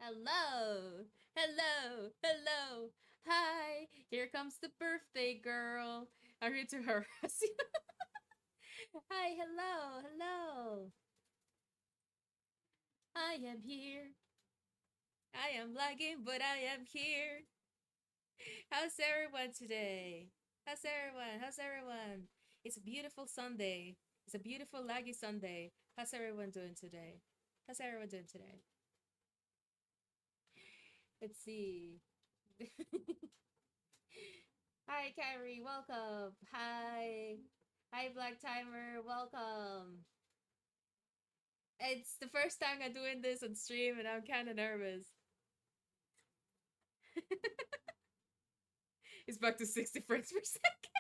Hello, hello. Hi, here comes the birthday girl. I'm here to harass you. Hi, hello. I am here. I am lagging, but I am here. How's everyone today? How's everyone? It's a beautiful Sunday. It's a beautiful laggy Sunday. How's everyone doing today? How's everyone doing today? Let's see. Hi, Kyrie. Welcome. Hi. Hi, Black Timer. Welcome. It's the first time I'm doing this on stream, and I'm kind of nervous. It's back to 60 frames per second.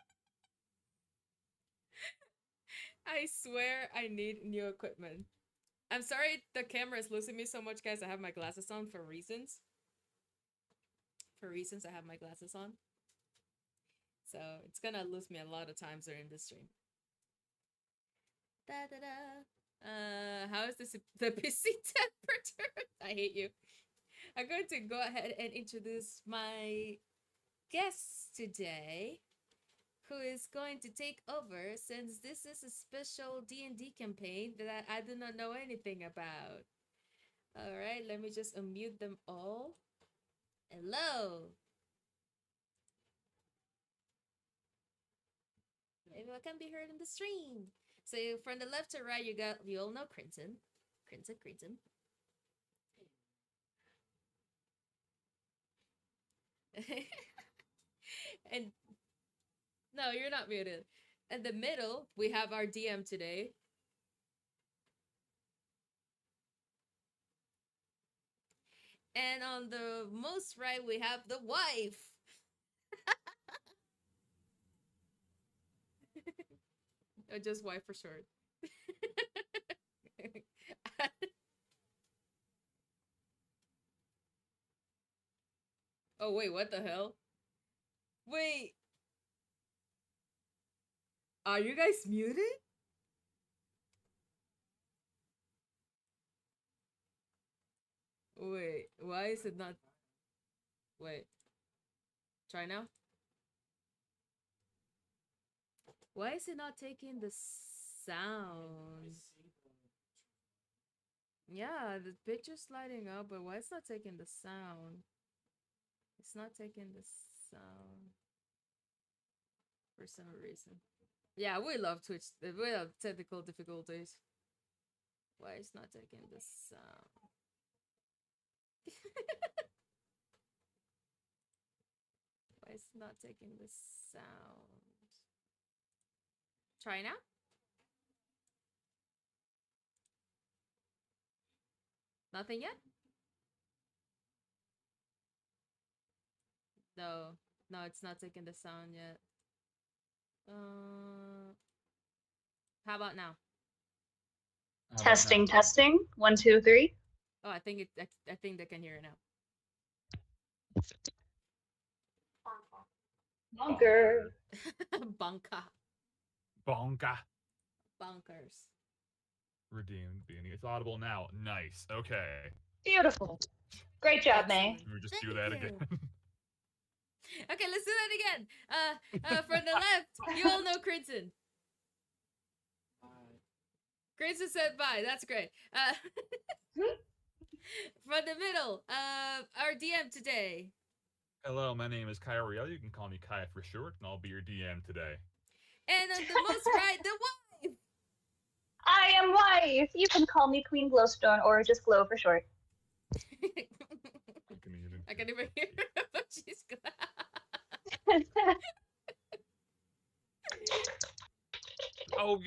I swear I need new equipment. I'm sorry the camera is losing me so much, guys. I have my glasses on for reasons. For reasons, I have my glasses on. So it's gonna lose me a lot of times during this stream. Da da da. How is this the PC temperature? I hate you. I'm going to go ahead and introduce my guest today, who is going to take over since this is a special D&D campaign that I do not know anything about. All right, let me just unmute them all. Hello. Everyone can be heard in the stream. So from the left to right, you all know Crinton. Crinton. And no, you're not muted. In the middle, we have our DM today. And on the most right, we have the wife. Or just wife for short. Oh, wait, what the hell? Wait. Are you guys muted? Wait, why is it not? Wait. Try now? Why is it not taking the sound? Yeah, the picture's sliding up, but why it's not taking the sound? It's not taking the sound for some reason. Yeah, we love Twitch. We love technical difficulties. Why it's not taking the sound? Why it's not taking the sound? Try now? Nothing yet? No. No, it's not taking the sound yet. How about now? Testing, testing. 1, 2, 3. Oh, I think I think they can hear it now. Bunker. Bunka. Bonka. Bunkers. Redeemed being. It's audible now. Nice. Okay. Beautiful. Great job, May. Excellent. Let me just Thank do that you. again. Okay, let's do that again. From the left, you all know Crinton. Crinton said bye. That's great. From the middle, our DM today. Hello, my name is Kyriel. You can call me Kai for short, and I'll be your DM today. And on the most right, the wife. I am wife. You can call me Queen Glowstone or just Glow for short. I can't even hear her, but she's glad. Oh,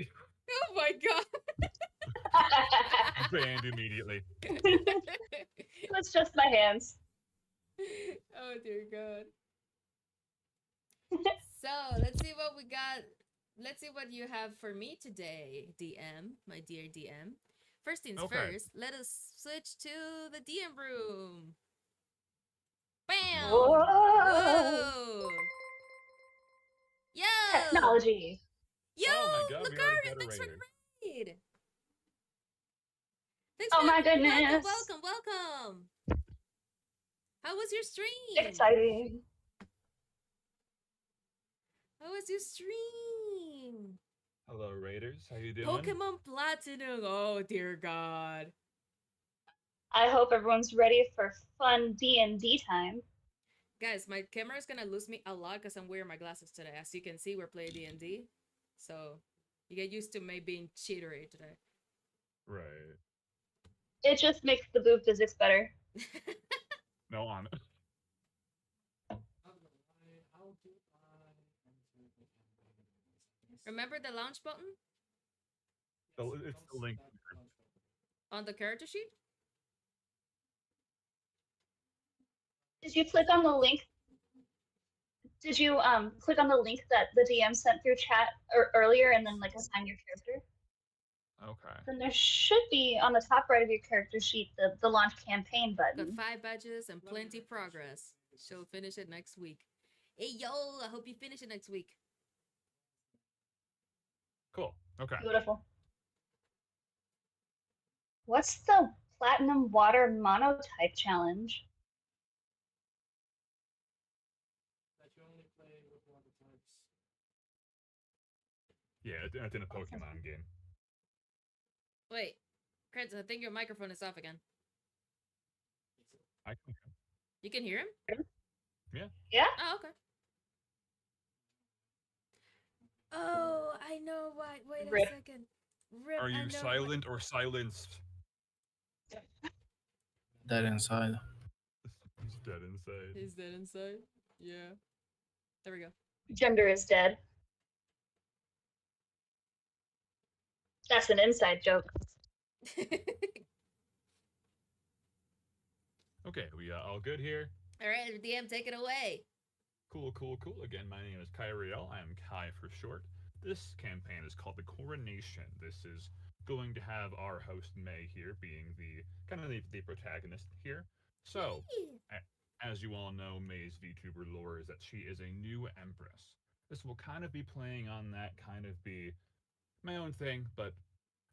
Oh my god. banned immediately. It's just my hands. Oh dear god. So let's see what we got. Let's see what you have for me today, DM, my dear DM. First things first, let us switch to the DM room. Bam! Whoa! Whoa! Yo! Technology. Yo! Oh my god, we already got a thanks for raid. the raid. Thanks Oh for my the raid. goodness. Welcome. How was your stream? Exciting. How was your stream? Hello, Raiders. How you doing? Pokemon Platinum. Oh dear God. I hope everyone's ready for fun D&D time. Guys, my camera is gonna lose me a lot because I'm wearing my glasses today. As you can see, we're playing D&D. So you get used to me being cheatery today. Right. It just makes the boob physics better. No, on. Remember the launch button It's the link. on the character sheet? Did you click on the link? Did you click on the link that the DM sent through chat earlier and then like assign your character? Okay. Then there should be on the top right of your character sheet the launch campaign Got button. 5 badges and plenty progress. She'll finish it next week. Hey yo, I hope you finish it next week. Cool. Okay. Beautiful. What's the Platinum Water Monotype Challenge? Yeah, it's in a Pokemon game. Wait, Kreds, I think your microphone is off again. I can. You can hear him? Yeah. Yeah? Oh, okay. Oh, I know why. Wait Rip. a second. Rip, Are I you know silent or silenced? Dead inside. He's dead inside. Is that inside? Yeah. There we go. Gender is dead. That's an inside joke. Okay, we all good here? All right, DM, take it away. Cool. Again, my name is Kyriel. I am Kai for short. This campaign is called the Coronation. This is going to have our host May here being the kind of the protagonist here. So, as you all know, May's VTuber lore is that she is a new empress. This will kind of be playing on that, kind of be my own thing, but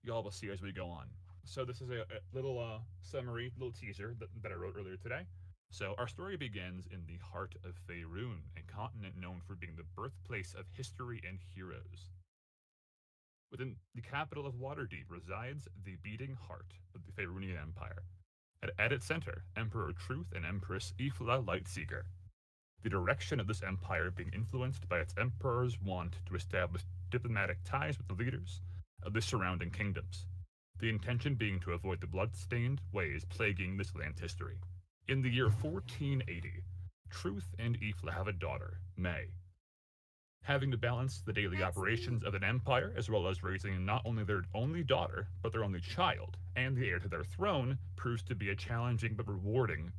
y'all will see as we go on. So this is a little summary, little teaser that I wrote earlier today. So our story begins in the heart of Faerun, a continent known for being the birthplace of history and heroes. Within the capital of Waterdeep resides the beating heart of the Faerunian Empire. At its center, Emperor Truth and Empress Ifla Lightseeker. The direction of this empire being influenced by its emperor's want to establish diplomatic ties with the leaders of the surrounding kingdoms. The intention being to avoid the blood-stained ways plaguing this land's history. In the year 1480, Truth and Ifla have a daughter, May. Having to balance the daily operations of an empire, as well as raising not only their only daughter, but their only child, and the heir to their throne, proves to be a challenging but rewarding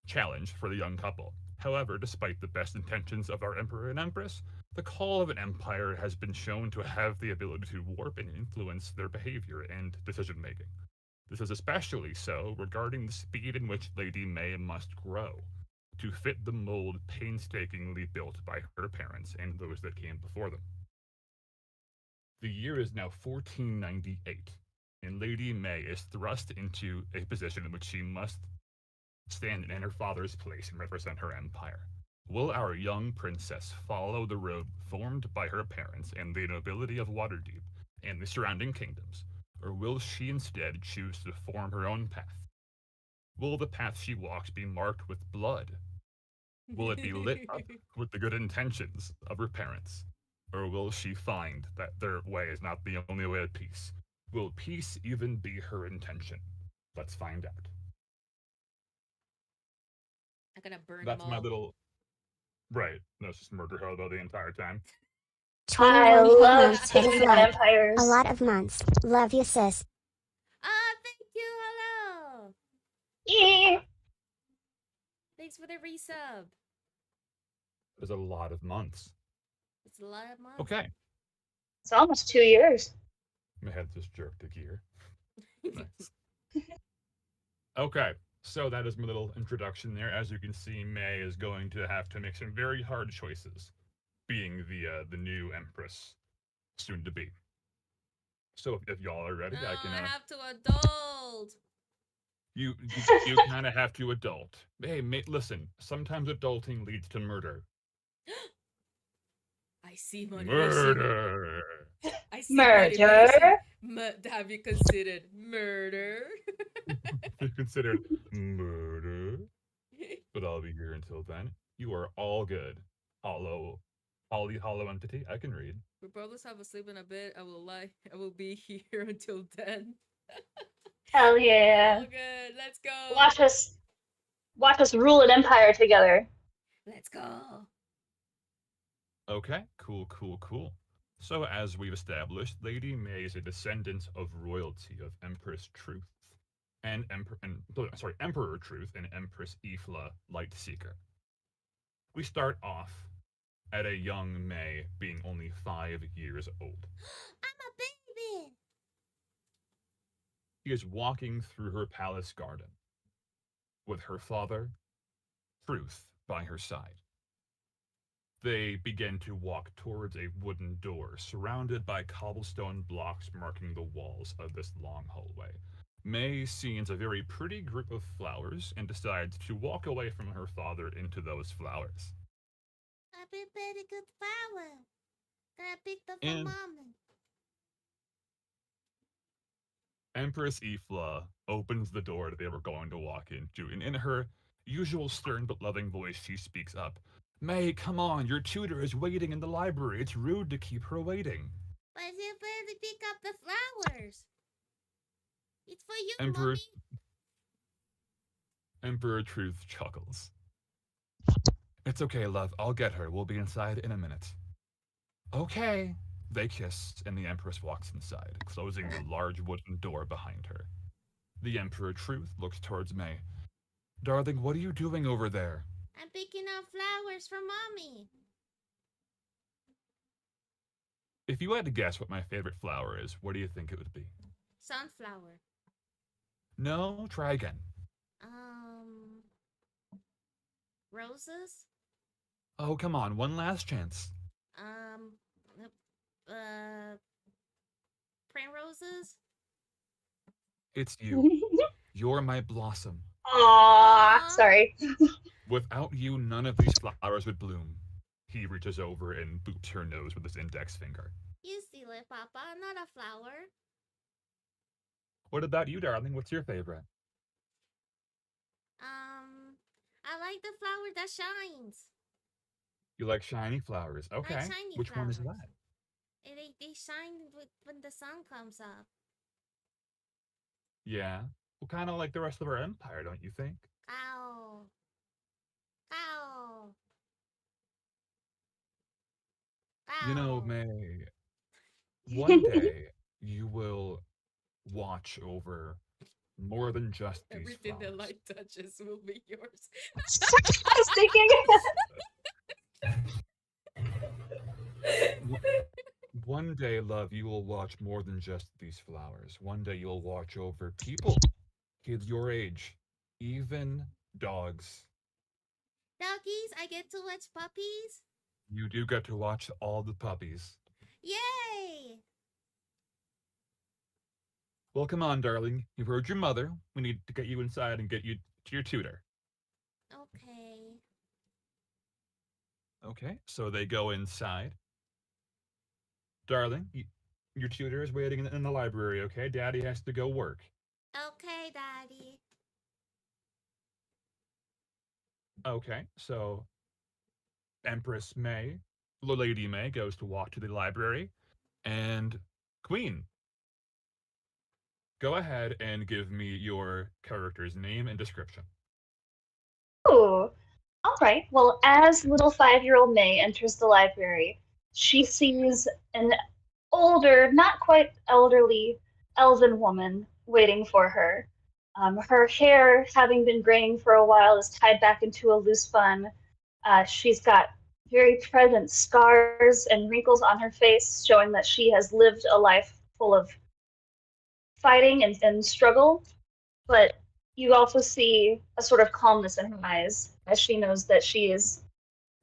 challenge for the young couple. However, despite the best intentions of our emperor and empress, the call of an empire has been shown to have the ability to warp and influence their behavior and decision-making. This is especially so regarding the speed in which Lady May must grow, to fit the mold painstakingly built by her parents and those that came before them. The year is now 1498, and Lady May is thrust into a position in which she must stand in her father's place and represent her empire. Will our young princess follow the road formed by her parents and the nobility of Waterdeep and the surrounding kingdoms, or will she instead choose to form her own path? Will the path she walks be marked with blood? Will it be lit up with the good intentions of her parents? Or will she find that their way is not the only way of peace? Will peace even be her intention? Let's find out. I'm gonna burn That's them my all. little. Right. No, it's just murder hobo the entire time. I 21 love months for the taking sub. vampires. A lot of months. Love you, sis. Ah, thank you. Hello. Eee. Thanks for the resub. There's a lot of months. It's a lot of months. Okay. It's almost 2 years. My head just jerked a gear. Nice. Okay. So that is my little introduction there. As you can see, May is going to have to make some very hard choices, being the new empress, soon to be. So if y'all are ready, No, I can. I have to adult. You kind of have to adult. Hey, listen. Sometimes adulting leads to murder. I see motivation. Murder. I see Murder? motivation. Have you considered murder? You considered murder, but I'll be here until then. You are all good. Hollow entity. I can read. Regardless have a sleep in a bit, I will lie. I will be here until then. Hell It's yeah. all good. Let's go. Watch us rule an empire together. Let's go. Okay, cool. So, as we've established, Lady May is a descendant of royalty of Empress Truth Emperor Truth and Empress Ifla Lightseeker. We start off at a young May being only 5 years old. I'm a baby. She is walking through her palace garden with her father, Truth, by her side. They begin to walk towards a wooden door surrounded by cobblestone blocks marking the walls of this long hallway. May sees a very pretty group of flowers and decides to walk away from her father into those flowers. I picked very good flower. Gonna pick them for And mama. Empress Ifla opens the door that they were going to walk into, and in her usual stern but loving voice, she speaks up. May, come on, your tutor is waiting in the library. It's rude to keep her waiting. But you better pick up the flowers. It's for you, Emperor mommy. Emperor Truth chuckles. It's okay, love. I'll get her. We'll be inside in a minute. Okay. They kiss, and the Empress walks inside, closing the large wooden door behind her. The Emperor Truth looks towards May. Darling, what are you doing over there? I'm picking up flowers for mommy. If you had to guess what my favorite flower is, what do you think it would be? Sunflower. No, try again. Roses. Oh, come on, one last chance. Primroses. It's you. You're my blossom. Aww, sorry. Without you, none of these flowers would bloom. He reaches over and boops her nose with his index finger. You steal it, Papa. I'm not a flower. What about you, darling? What's your favorite? I like the flower that shines. You like shiny flowers. Okay. I like shiny Which flowers. one is that? They shine when the sun comes up. Yeah. Well, kind of like the rest of our empire, don't you think? Ow. Ow. Ow. You know, May, one day you will watch over more than just these Everything flowers. the light touches will be yours. I was thinking. One day, love, you will watch more than just these flowers. One day you'll watch over people, kids your age, even dogs. Doggies, I get to watch puppies. You do get to watch all the puppies. Yay! Well, come on, darling. You've heard your mother. We need to get you inside and get you to your tutor. Okay. Okay, so they go inside. Darling, your tutor is waiting in the library, okay? Daddy has to go work. Okay, Daddy. Okay, so Empress May, Lady May, goes to walk to the library, and Queen, go ahead and give me your character's name and description. Ooh. All right. Well, as little 5-year-old May enters the library, she sees an older, not quite elderly, elven woman waiting for her. Her hair, having been graying for a while, is tied back into a loose bun. She's got very present scars and wrinkles on her face, showing that she has lived a life full of fighting and struggle. But you also see a sort of calmness in her eyes as she knows that she has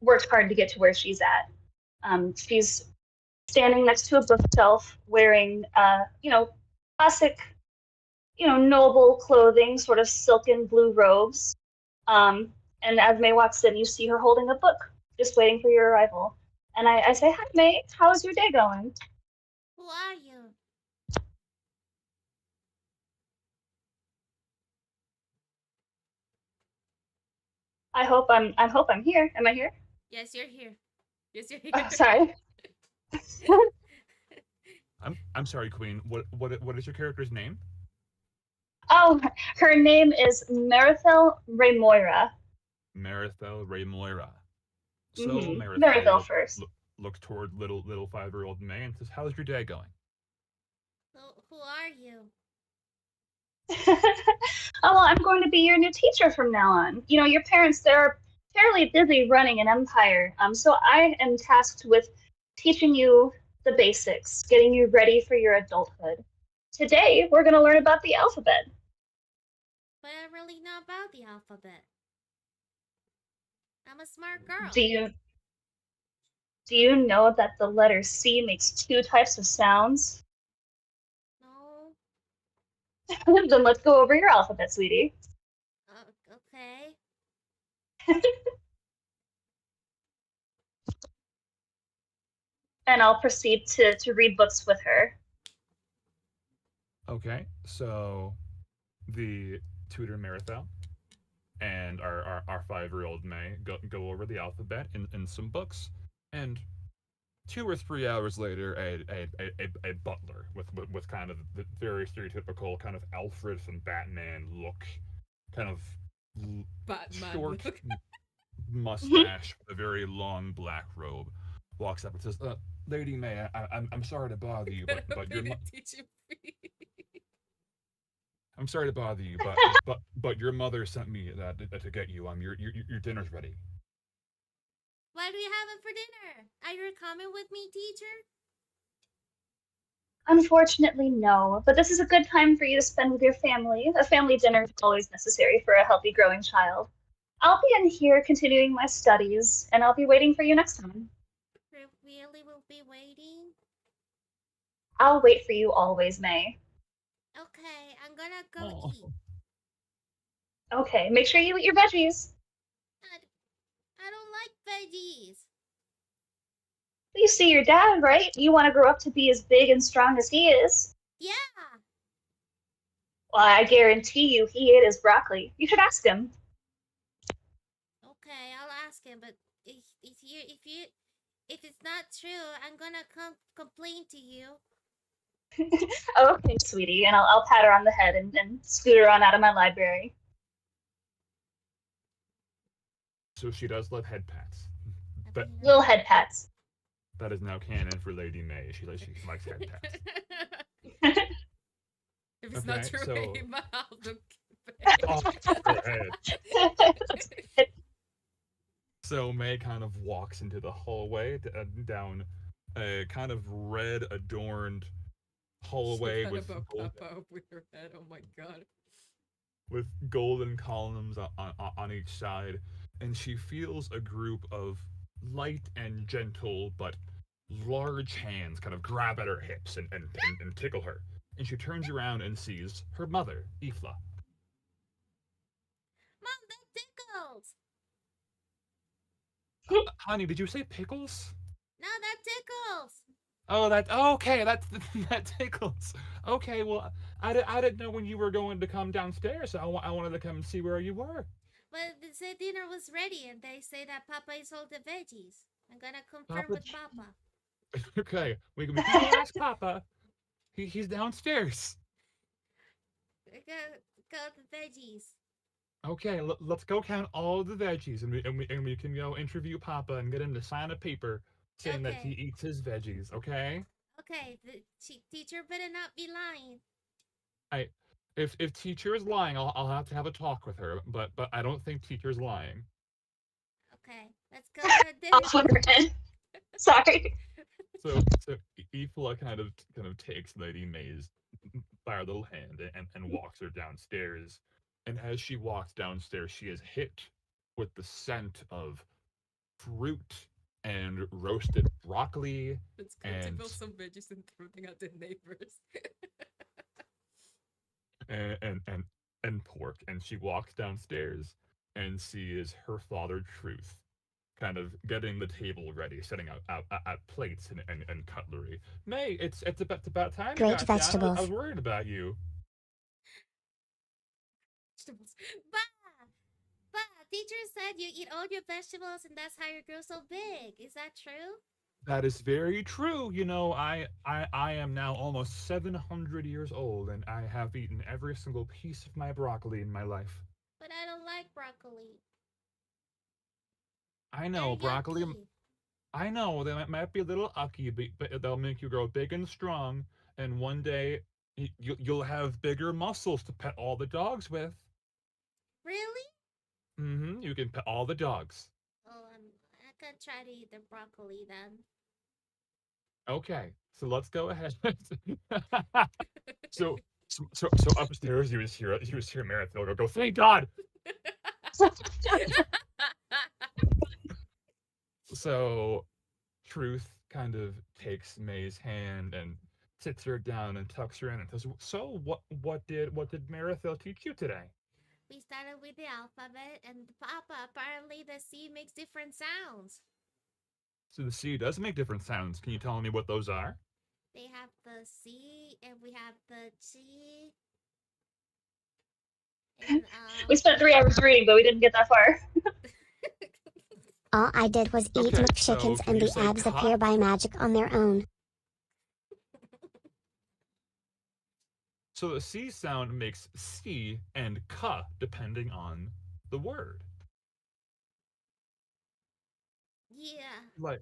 worked hard to get to where she's at. She's standing next to a bookshelf wearing, classic, noble clothing, sort of silken blue robes. And as May walks in, you see her holding a book, just waiting for your arrival. And I say, "Hi, May. How's your day going?" Who are you? I hope I'm here. Am I here? Yes, you're here. Yes, you're Oh, here. sorry. I'm sorry, Queen. What is your character's name? Oh, her name is Marithel Raymoira. Marithel Ray Moira. So Mm-hmm. Marithel Marithel first. looks toward little 5-year-old May and says, "How's your day going?" Who are you? Oh, well, I'm going to be your new teacher from now on. Your parents, they're fairly busy running an empire. So I am tasked with teaching you the basics, getting you ready for your adulthood. Today, we're going to learn about the alphabet. But I really know about the alphabet. I'm a smart Do girl. you do you know that the letter C makes two types of sounds? No. Then let's go over your alphabet, sweetie. Okay. And I'll proceed to read books with her. Okay, so the tutor Marithel and our 5-year-old May go over the alphabet in some books, and 2 or 3 hours later, a butler with kind of the very stereotypical kind of Alfred from Batman look, kind of Batman short look. mustache with a very long black robe, walks up and says, "Lady May, I'm sorry to bother you, but Pay your the teaching fee. I'm sorry to bother you, but your mother sent me to get you. Your dinner's ready." What are we having for dinner? Are you coming with me, teacher? Unfortunately, no, but this is a good time for you to spend with your family. A family dinner is always necessary for a healthy growing child. I'll be in here continuing my studies, and I'll be waiting for you next time. Really will be waiting? I'll wait for you always, May. Okay, I'm gonna go Oh. eat. Okay, make sure you eat your veggies. I, I don't like veggies. You see your dad, right? You want to grow up to be as big and strong as he is. Yeah. Well, I guarantee you he ate his broccoli. You should ask him. Okay, I'll ask him. But if it's not true, I'm gonna complain to you. Okay, sweetie, and I'll pat her on the head and scoot her on out of my library. So she does love head pats. I But mean, Little head pats. that is now canon for Lady May. She likes head pats. If it's not Okay, true, so I'll look oh, bad. go ahead. That's good. So May kind of walks into the hallway down a kind of red adorned She hallway got about Papa up with her head. Oh my god. with golden columns on each side, and she feels a group of light and gentle but large hands kind of grab at her hips and tickle her. And she turns around and sees her mother, Ifla. Mom, that tickles. Honey, did you say pickles? No, that tickles. Oh, okay. That tickles. Okay, well, I didn't know when you were going to come downstairs. So I wanted to come and see where you were. But they said dinner was ready, and they say that Papa is all the veggies. I'm gonna confirm Papa. with Papa. Okay, we can go ask Papa. He's downstairs. Go the veggies. Okay, let's go count all the veggies, and we can go interview Papa and get him to sign a paper saying that he Okay. eats his veggies. Okay. Okay, the teacher better not be lying. I if teacher is lying, I'll have to have a talk with her. But I don't think teacher's lying. Okay, let's go to Off dinner. with her head. Sorry. So Ifla kind of takes Lady May's by her little hand and walks her downstairs. And as she walks downstairs, she is hit with the scent of fruit and roasted broccoli Let's go and develop some veggies and throw them at the neighbors. and and pork, and she walks downstairs and sees her father Truth kind of getting the table ready, setting out plates and cutlery. May, it's about time you Great got down. I was vegetables. worried about you. Vegetables. Bah! Bah! Teacher said you eat all your vegetables and that's how you grow so big. Is that true? That is very true. I am now almost 700 years old, and I have eaten every single piece of my broccoli in my life. But I don't like broccoli. I They're know broccoli. yucky. I know they might be a little ucky, but they'll make you grow big and strong. And one day, you'll have bigger muscles to pet all the dogs with. Really? You can pet all the dogs. Oh, I can try to eat the broccoli then. Okay, so let's go ahead. So upstairs, you was here, Marathon go. Thank God. So Truth kind of takes May's hand and sits her down and tucks her in and says, "So what did Marathil teach you today?" We started with the alphabet, and Papa, apparently the C makes different sounds. So the C does make different sounds. Can you tell me what those are? They have the C, and we have the G, and We spent 3 hours reading, but we didn't get that far. All I did was eat Okay, McChickens so can and you the say abs cut? appear by magic on their own. So the C sound makes C and K depending on the word. yeah.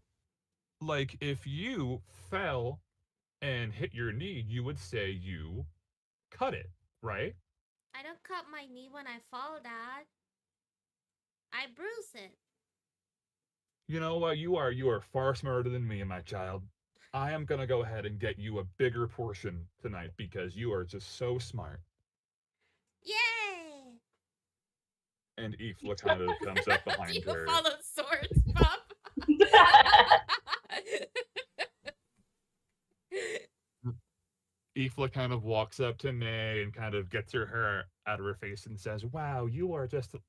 Like if you fell and hit your knee, you would say you cut it, right? I don't cut my knee when I fall, Dad. I bruise it. You know what? You are far smarter than me, my child. I am gonna go ahead and get you a bigger portion tonight because you are just so smart. Yay! And Ifla kind of comes up Do behind you her. follow swords, Pop? Ifla kind of walks up to May and kind of gets her hair out of her face and says, "Wow, you are just a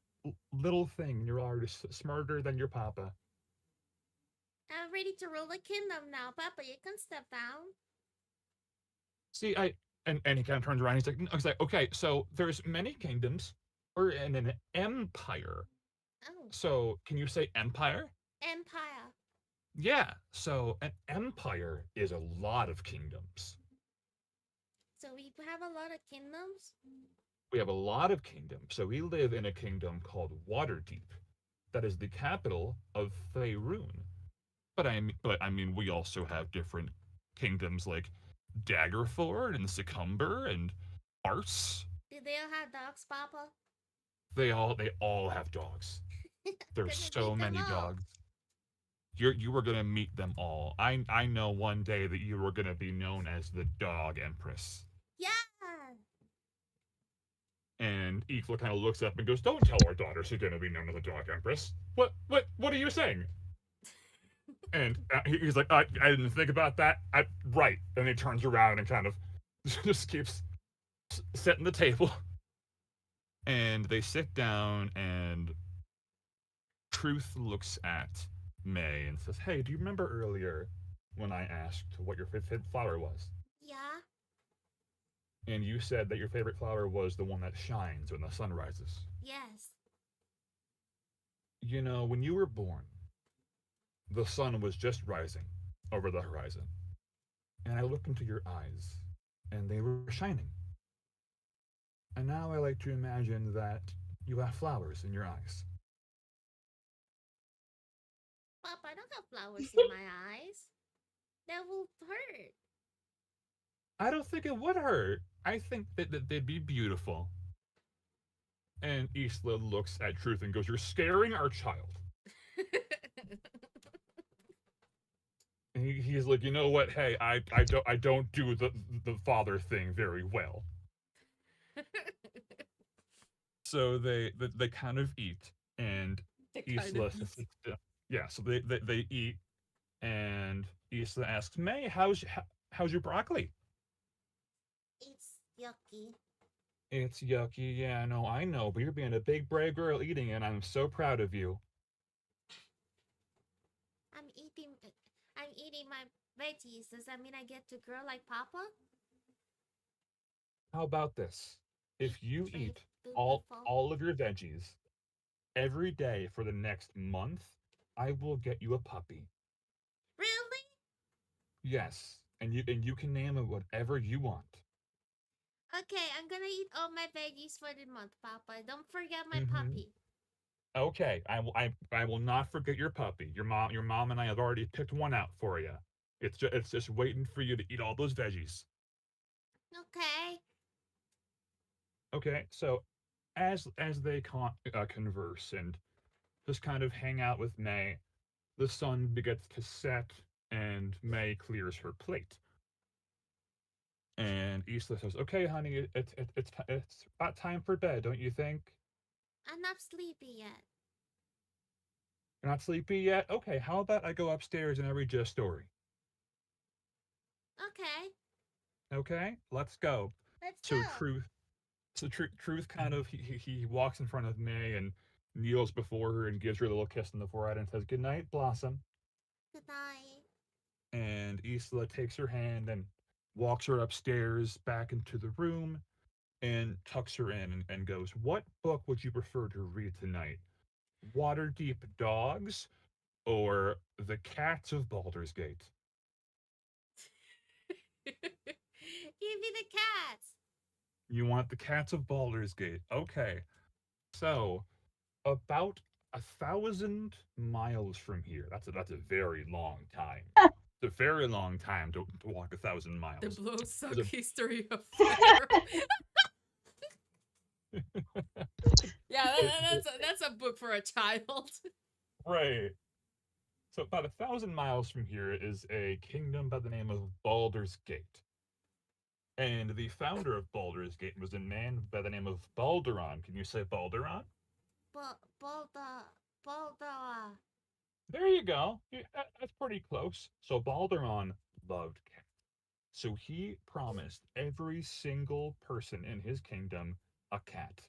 little thing. You are just smarter than your papa." I'm ready to rule the kingdom now, Papa. You can step down. See, and he kind of turns around. He's like, okay, so there's many kingdoms, or in an empire. Oh, So can you say empire? empire. Yeah. So an empire is a lot of kingdoms. So we have a lot of kingdoms. We have a lot of kingdoms. So we live in a kingdom called Waterdeep. That is the capital of Faerun. But I mean, we also have different kingdoms like Daggerford and Succumber and Arse. Do they all have dogs, Papa? They all have dogs. There's Gonna so meet them many all. dogs. You were gonna meet them all. I know one day that you were gonna be known as the Dog Empress. Yeah. And Ifla kind of looks up and goes, "Don't tell our daughter she's gonna be known as the Dog Empress. What are you saying?" And he's like, I didn't think about that. Right. And he turns around and kind of just keeps setting the table. And they sit down, and Truth looks at May and says, "Hey, do you remember earlier when I asked what your favorite flower was? Yeah. And you said that your favorite flower was the one that shines when the sun rises. Yes. You know, when you were born, the sun was just rising over the horizon. And I looked into your eyes, and they were shining. And now I like to imagine that you have flowers in your eyes." Papa, I don't have flowers in my eyes. That will hurt. I don't think it would hurt. I think that they'd be beautiful. And Isla looks at Truth and goes, "You're scaring our child." And he's like, "You know what? Hey, I don't do the father thing very well." So they kind of eat, and They kind Isla of eat. sits down. Yeah, so they eat, and Isla asks, "May, how's your broccoli?" It's yucky. It's yucky, yeah, no, I know, but you're being a big brave girl eating it, and I'm so proud of you. I'm eating. I'm eating my veggies. Does that mean I get to grow like Papa? How about this? Eat, If you brave, eat beautiful. all of your veggies every day for the next month, I will get you a puppy. Really? Yes, and you can name it whatever you want. Okay, I'm gonna eat all my veggies for the month, Papa. Don't forget my Mm-hmm. puppy. Okay, I will not forget your puppy. Your mom and I have already picked one out for you. It's just waiting for you to eat all those veggies. Okay. Okay, so as they converse and just kind of hang out with May, the sun begins to set and May clears her plate. And Isla says, "Okay, honey, it's about time for bed, don't you think? I'm not sleepy yet. You're not sleepy yet? Okay, how about I go upstairs and I read you a story? Okay, Okay, let's go." let's So go. Truth kind of he walks in front of May and kneels before her and gives her a little kiss on the forehead and says, "Good night, Blossom." Good night. And Isla takes her hand and walks her upstairs back into the room and tucks her in and goes, "What book would you prefer to read tonight? Waterdeep Dogs or The Cats of Baldur's Gate?" Give me the cats. You want The Cats of Baldur's Gate. Okay. So, about 1,000 miles from here. That's a very long time. It's a very long time to walk 1,000 miles. The blow suck There's history of Pharaoh. Yeah, that's a book for a child. right. So about 1,000 miles from here is a kingdom by the name of Baldur's Gate. And the founder of Baldur's Gate was a man by the name of Balderon. Can you say Balderon? Balda. There you go. That's pretty close. So Balderon loved cats. So he promised every single person in his kingdom a cat.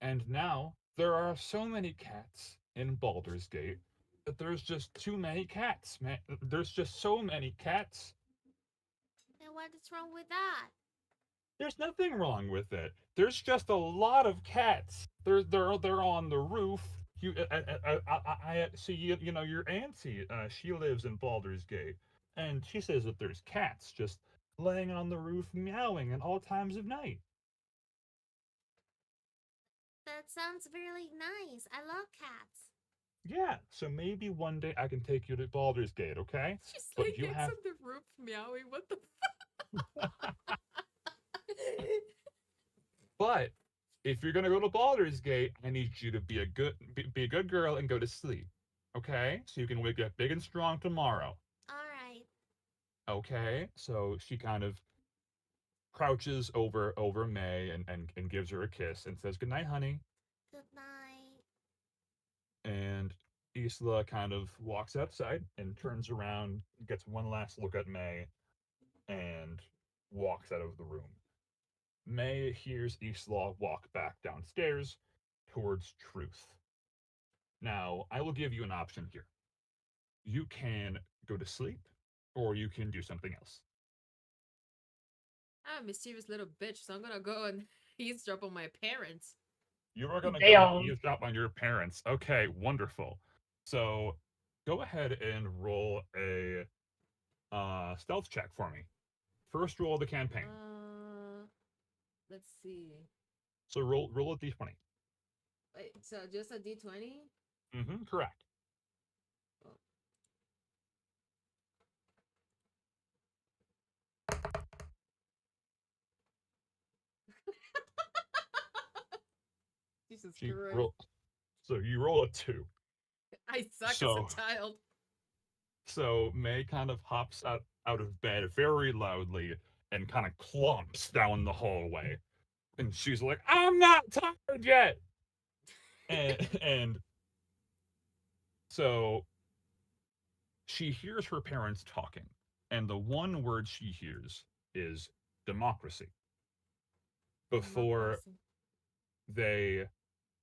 And now there are so many cats in Baldur's Gate that there's just too many cats, man. There's just so many cats. And what is wrong with that? There's nothing wrong with it. There's just a lot of cats. They're on the roof. I see you know your auntie. She lives in Baldur's Gate, and she says that there's cats just laying on the roof meowing at all times of night. That sounds really nice. I love cats. Yeah, so maybe one day I can take you to Baldur's Gate, okay? She's But like you it's have on the roof meowing. What the but if you're gonna go to Baldur's Gate, I need you to be a good girl and go to sleep. Okay? So you can wake up big and strong tomorrow. All right. Okay? So she kind of crouches over May and gives her a kiss and says, "Good night, honey." Good night. And Isla kind of walks outside and turns around, gets one last look at May, and walks out of the room. May hears Isla walk back downstairs towards Truth. Now, I will give you an option here. You can go to sleep, or you can do something else. I'm a mischievous little bitch, so I'm gonna go and eavesdrop on my parents. You are going to go and Damn. eavesdrop on your parents. Okay, wonderful. So, go ahead and roll a stealth check for me. First roll of the campaign. Let's see. So roll a d20. Wait, so just a D20? Mm-hmm, correct. Oh. Jesus She Christ. roll, so you roll a 2. I suck as So a child. so May kind of hops out of bed very loudly and kind of clumps down the hallway. And she's like, "I'm not tired yet." And so she hears her parents talking, and the one word she hears is democracy. before Blossom. they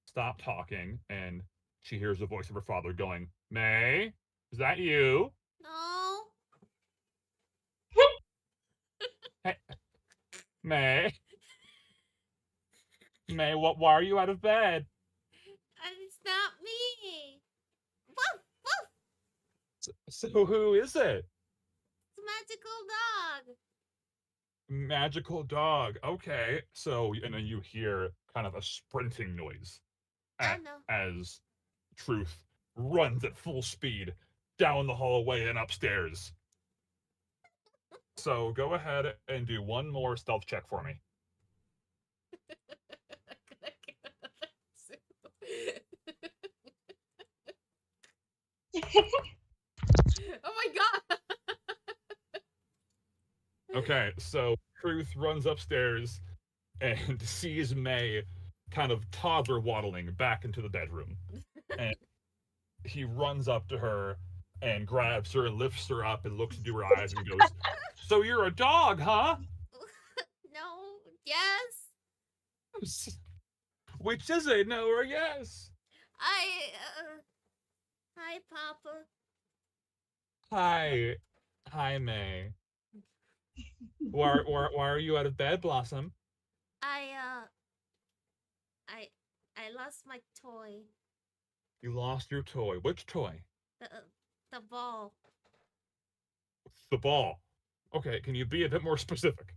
stop talking and she hears the voice of her father going, May, is that you? No. Hey, May, May, why are you out of bed? It's not me. Woof, woof. So who is it? It's a magical dog. Magical dog. Okay. So, and then you hear kind of a sprinting noise Oh no. as Truth runs at full speed down the hallway and upstairs. So go ahead and do one more stealth check for me. Oh my god! Okay, so Truth runs upstairs and sees May kind of toddler waddling back into the bedroom. And he runs up to her and grabs her and lifts her up and looks into her eyes and goes, So you're a dog, huh? No. Yes. Which is it, no or yes? I. Hi, Papa. Hi. Hi, May. Why are you out of bed, Blossom? I. I lost my toy. You lost your toy. Which toy? The. The ball. The ball. Okay, can you be a bit more specific?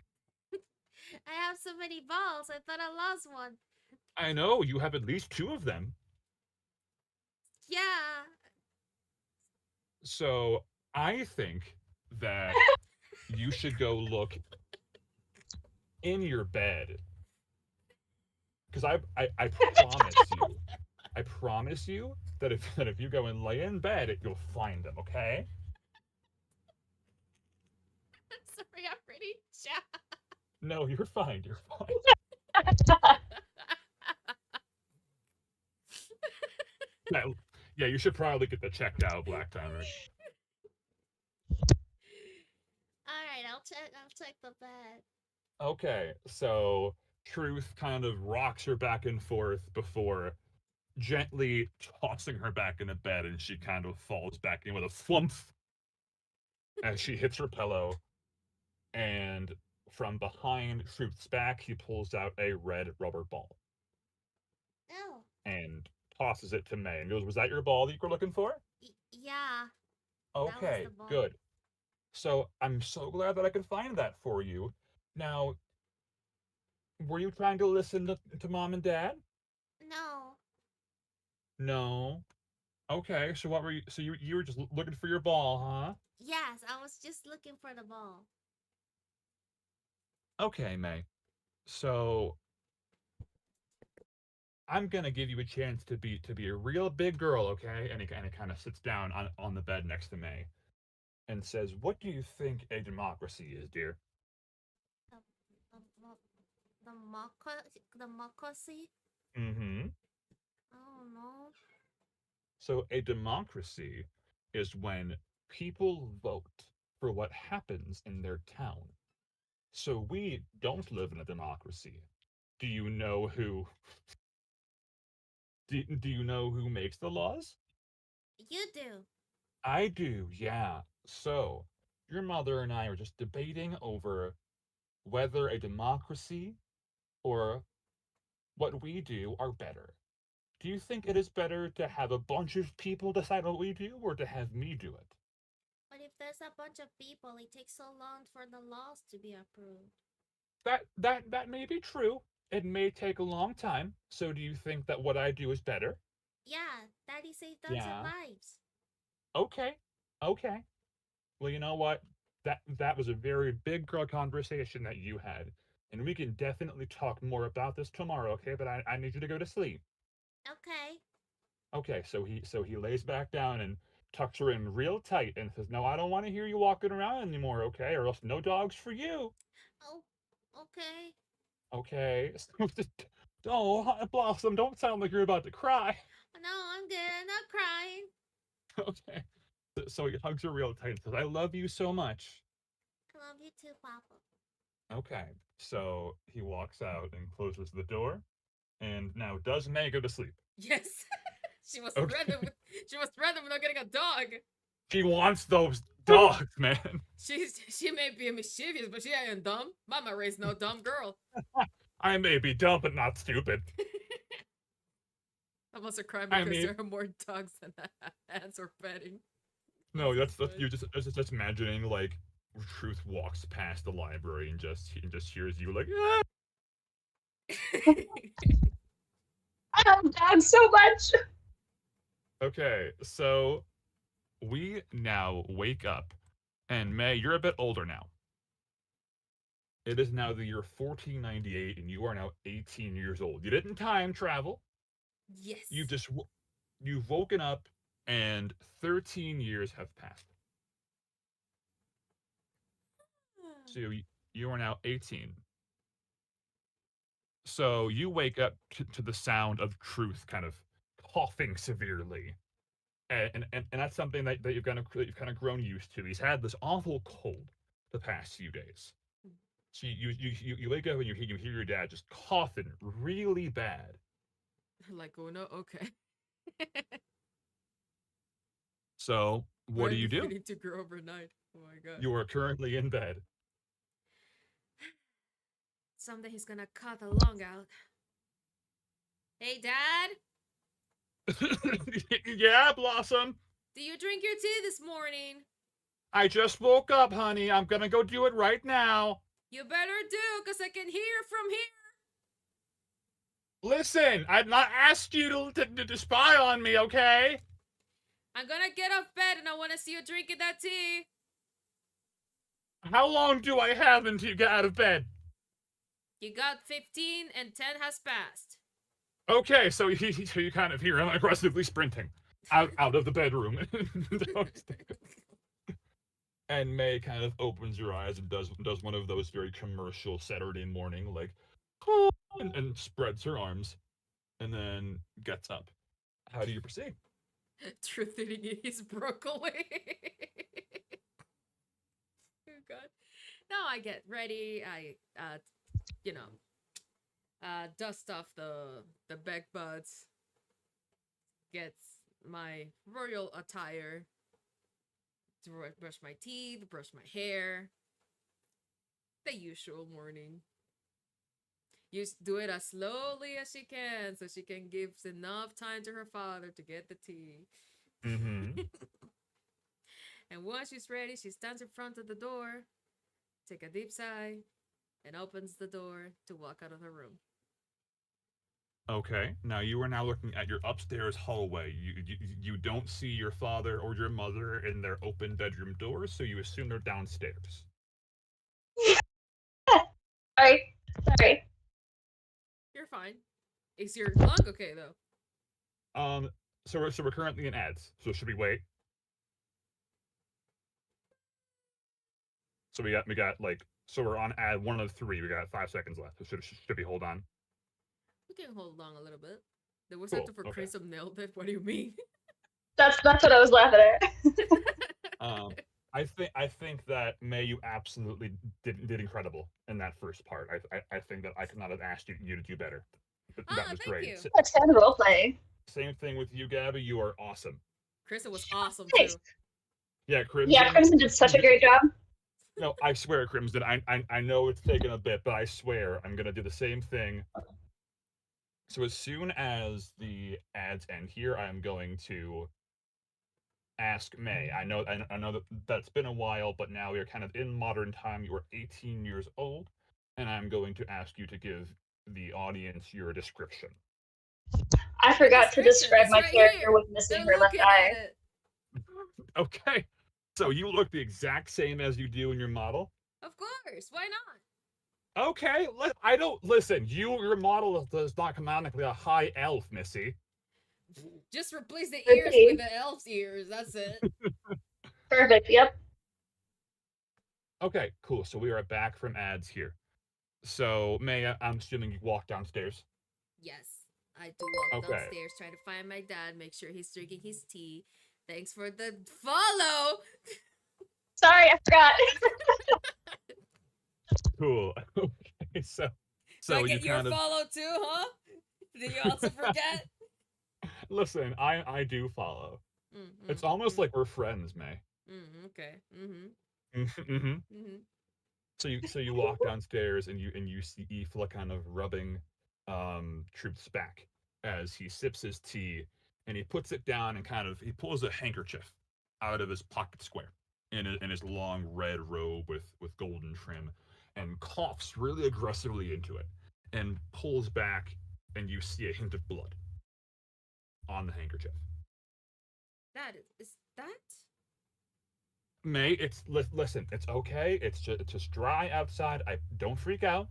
I have so many balls. I thought I lost one. I know, you have at least two of them. Yeah. So I think that you should go look in your bed. Because I promise you that if you go and lay in bed, you'll find them, okay? Sorry, I'm pretty shy. No, you're fine, you're fine. Yeah, you should probably get that checked out, Black Timer. All right. I'll check. I'll check the bed. Okay, so Truth kind of rocks her back and forth before gently tossing her back into bed, and she kind of falls back in with a flump as she hits her pillow. And from behind Truth's back, he pulls out a red rubber ball Oh. and tosses it to May and goes, Was that your ball that you were looking for? Yeah. Okay, the ball. good. So I'm so glad that I could find that for you. Now, were you trying to listen to Mom and Dad? No. No. Okay, so what were you? So you were just looking for your ball, huh? Yes, I was just looking for the ball. Okay, May. So I'm gonna give you a chance to be a real big girl, okay? And it kind of sits down on the bed next to May, and says, "What do you think a democracy is, dear?" The democracy. Mm-hmm. I don't know. So a democracy is when people vote for what happens in their town. So we don't live in a democracy. Do you know who do you know who makes the laws? You do. I do, yeah. So, your mother and I are just debating over whether a democracy or what we do are better. Do you think it is better to have a bunch of people decide what we do or to have me do it? But if there's a bunch of people, it takes so long for the laws to be approved. That may be true. It may take a long time. So do you think that what I do is better? Yeah, Daddy saved tons of Yeah. lives. Okay. Okay. Well, you know what? That was a very big girl conversation that you had. And we can definitely talk more about this tomorrow, okay? But I need you to go to sleep. Okay. Okay, so he lays back down and tucks her in real tight and says, No, I don't want to hear you walking around anymore, okay? Or else no dogs for you. Oh, okay. Okay. Oh, Blossom, don't sound like you're about to cry. No, I'm good. I'm not crying. Okay. So he hugs her real tight and says, I love you so much. I love you too, Papa. Okay, so he walks out and closes the door. And now, does May go to sleep? Yes. She was Okay. random. She was random without getting a dog. She wants those dogs, man. She may be mischievous, but she ain't dumb. Mama raised no dumb girl. I may be dumb, but not stupid. I must have cried I because mean- there are more dogs than ants or petting. No, that's Fine. you just imagining like Truth walks past the library and just hears you like, ah! I love dogs so much. Okay, so we now wake up, and May, you're a bit older now. It is now the year 1498, and you are now 18 years old. You didn't time travel. Yes. You've woken up, and 13 years have passed. So you are now 18. So you wake up to the sound of Truth kind of coughing severely. And that's something that you've kind of grown used to. He's had this awful cold the past few days. So you wake up and you hear your dad just coughing really bad. Like, oh no, okay. So what do you do? Need to grow overnight. Oh my god. You are currently in bed. Someday he's gonna cut the lung out. Hey, Dad. Yeah, Blossom. Do you drink your tea this morning? I just woke up, honey. I'm gonna go do it right now. You better do, cause I can hear from here. Listen, I've not asked you to spy on me, okay? I'm gonna get off bed and I wanna see you drinking that tea. How long do I have until you get out of bed? You got 15 and 10 has passed. Okay, so you kind of hear him aggressively sprinting out of the bedroom. And May kind of opens her eyes and does one of those very commercial Saturday morning, like, and spreads her arms, and then gets up. How do you proceed? Truth eating his broccoli. Oh god. Now I get ready. I dust off the back buds. Gets my royal attire. To brush my teeth, brush my hair. The usual morning. You do it as slowly as she can so she can give enough time to her father to get the tea. Mm-hmm. And once she's ready, she stands in front of the door, take a deep sigh, and opens the door to walk out of the room. Okay, now you are now looking at your upstairs hallway. You don't see your father or your mother in their open bedroom doors, so you assume they're downstairs. Sorry. You're fine. Is your lung okay though? So we're currently in ads. So should we wait? So we got like, so we're on ad 1 of 3. We got 5 seconds left. So should we hold on? We can hold on a little bit. The was Cool, after for okay. Crimson nailed it. What do you mean? That's what I was laughing at. I think that May, you absolutely did incredible in that first part. I think that I could not have asked you to do better. That was thank great. you. That's kind of role playing. Same thing with you, Gabby. You are awesome. Krista was awesome Thanks. too. Yeah, Crimson. Yeah, Crimson did such a great job. No, I swear, Crimson. I know it's taken a bit, but I swear I'm gonna do the same thing. So as soon as the ads end here, I am going to ask May. I know that's been a while, but now you're kind of in modern time. You are 18 years old, and I'm going to ask you to give the audience your description. I forgot to describe my right character here. with missing They're her left looking eye. at it. Okay. So you look the exact same as you do in your model. Of course. Why not? Okay, I don't listen. Your model is not canonically a high elf, Missy. Just replace the Good ears thing. with the elf's ears. That's it. Perfect. Yep. Okay, cool. So we are back from ads here. So May, I'm assuming you walked downstairs. Yes, I do walk Okay. downstairs trying to find my dad, make sure he's drinking his tea. Thanks for the follow. Sorry, I forgot. Cool. Okay, so Do I you get your kind of follow too, huh? Did you also forget? listen. I do follow. Mm-hmm. It's almost like we're friends, May. Mm-hmm. Okay. Mm-hmm. Hmm. Mm-hmm. So you walk downstairs and you see Ifla kind of rubbing Truth's back as he sips his tea and he puts it down and kind of he pulls a handkerchief out of his pocket square in his long red robe with golden trim and coughs really aggressively into it and pulls back and you see a hint of blood on the handkerchief. That is that? May, listen, it's okay. It's just dry outside. I don't freak out.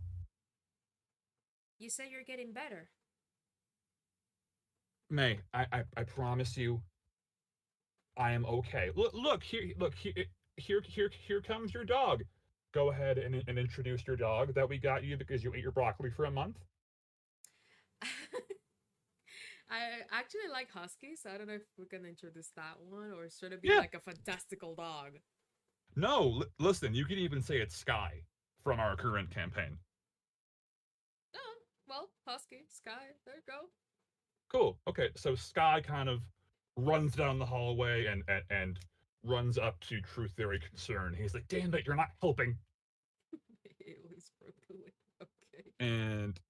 You say you're getting better. May, I promise you, I am okay. Look here comes your dog. Go ahead and introduce your dog that we got you because you ate your broccoli for a month. I actually like huskies, so I don't know if we're gonna introduce that one or should it be Yeah. like a fantastical dog? No, listen, you can even say it's Sky from our current campaign. Oh, well, husky, sky. There you go. Cool. Okay, so Sky kind of runs down the hallway and runs up to Truth very concerned. He's like, "Damn it, you're not helping." It always broke the way. Okay. And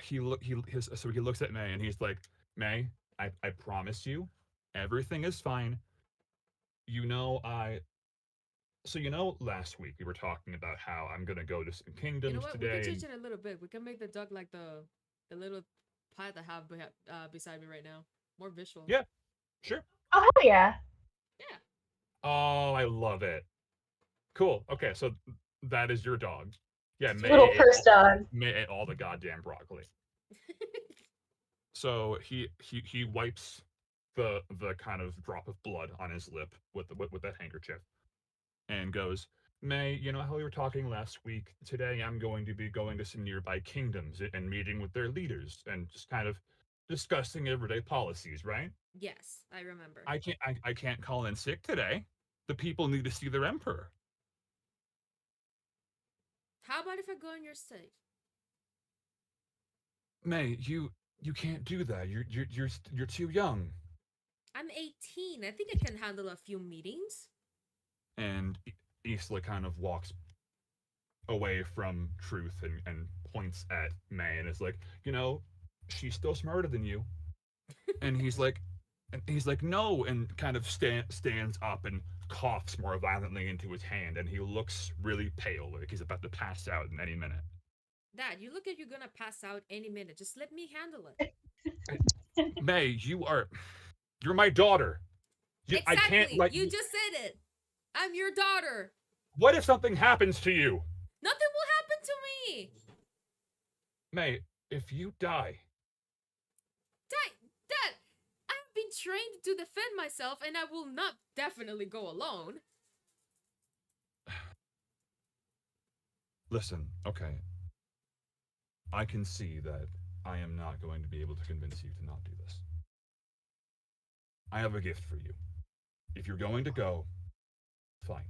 he looks at May and he's like, "May, I promise you, everything is fine. You know I so you know last week we were talking about how I'm gonna go to some You know kingdoms what? We can today change and it a little bit. We can make the dog like the little pie that I have beside me right now. More visual. yeah, sure. Oh hell yeah! Yeah. Oh, I love it. Cool. Okay, so that is your dog. Yeah, Little purse dog. May ate all the goddamn broccoli. So he wipes the kind of drop of blood on his lip with that handkerchief and goes, May, you know how we were talking last week? Today I'm going to be going to some nearby kingdoms and meeting with their leaders and just kind of discussing everyday policies, right? Yes, I remember. I can't call in sick today. The people need to see their emperor. How about if I go in your state? May, you can't do that. You're too young. I'm 18. I think I can handle a few meetings. And Isla kind of walks away from Truth and points at May and is like, you know, she's still smarter than you. And he's like, no, and kind of stands up and coughs more violently into his hand, and he looks really pale, like he's about to pass out in any minute. Dad, you look like you're gonna pass out any minute. Just let me handle it. May, you're my daughter. I can't Exactly. let You just said it. I'm your daughter. What if something happens to you? Nothing will happen to me. May, if you die, Dad, I've been trained to defend myself and I will not definitely go alone. listen, okay. I can see that I am not going to be able to convince you to not do this. I have a gift for you. If you're going to go, fine.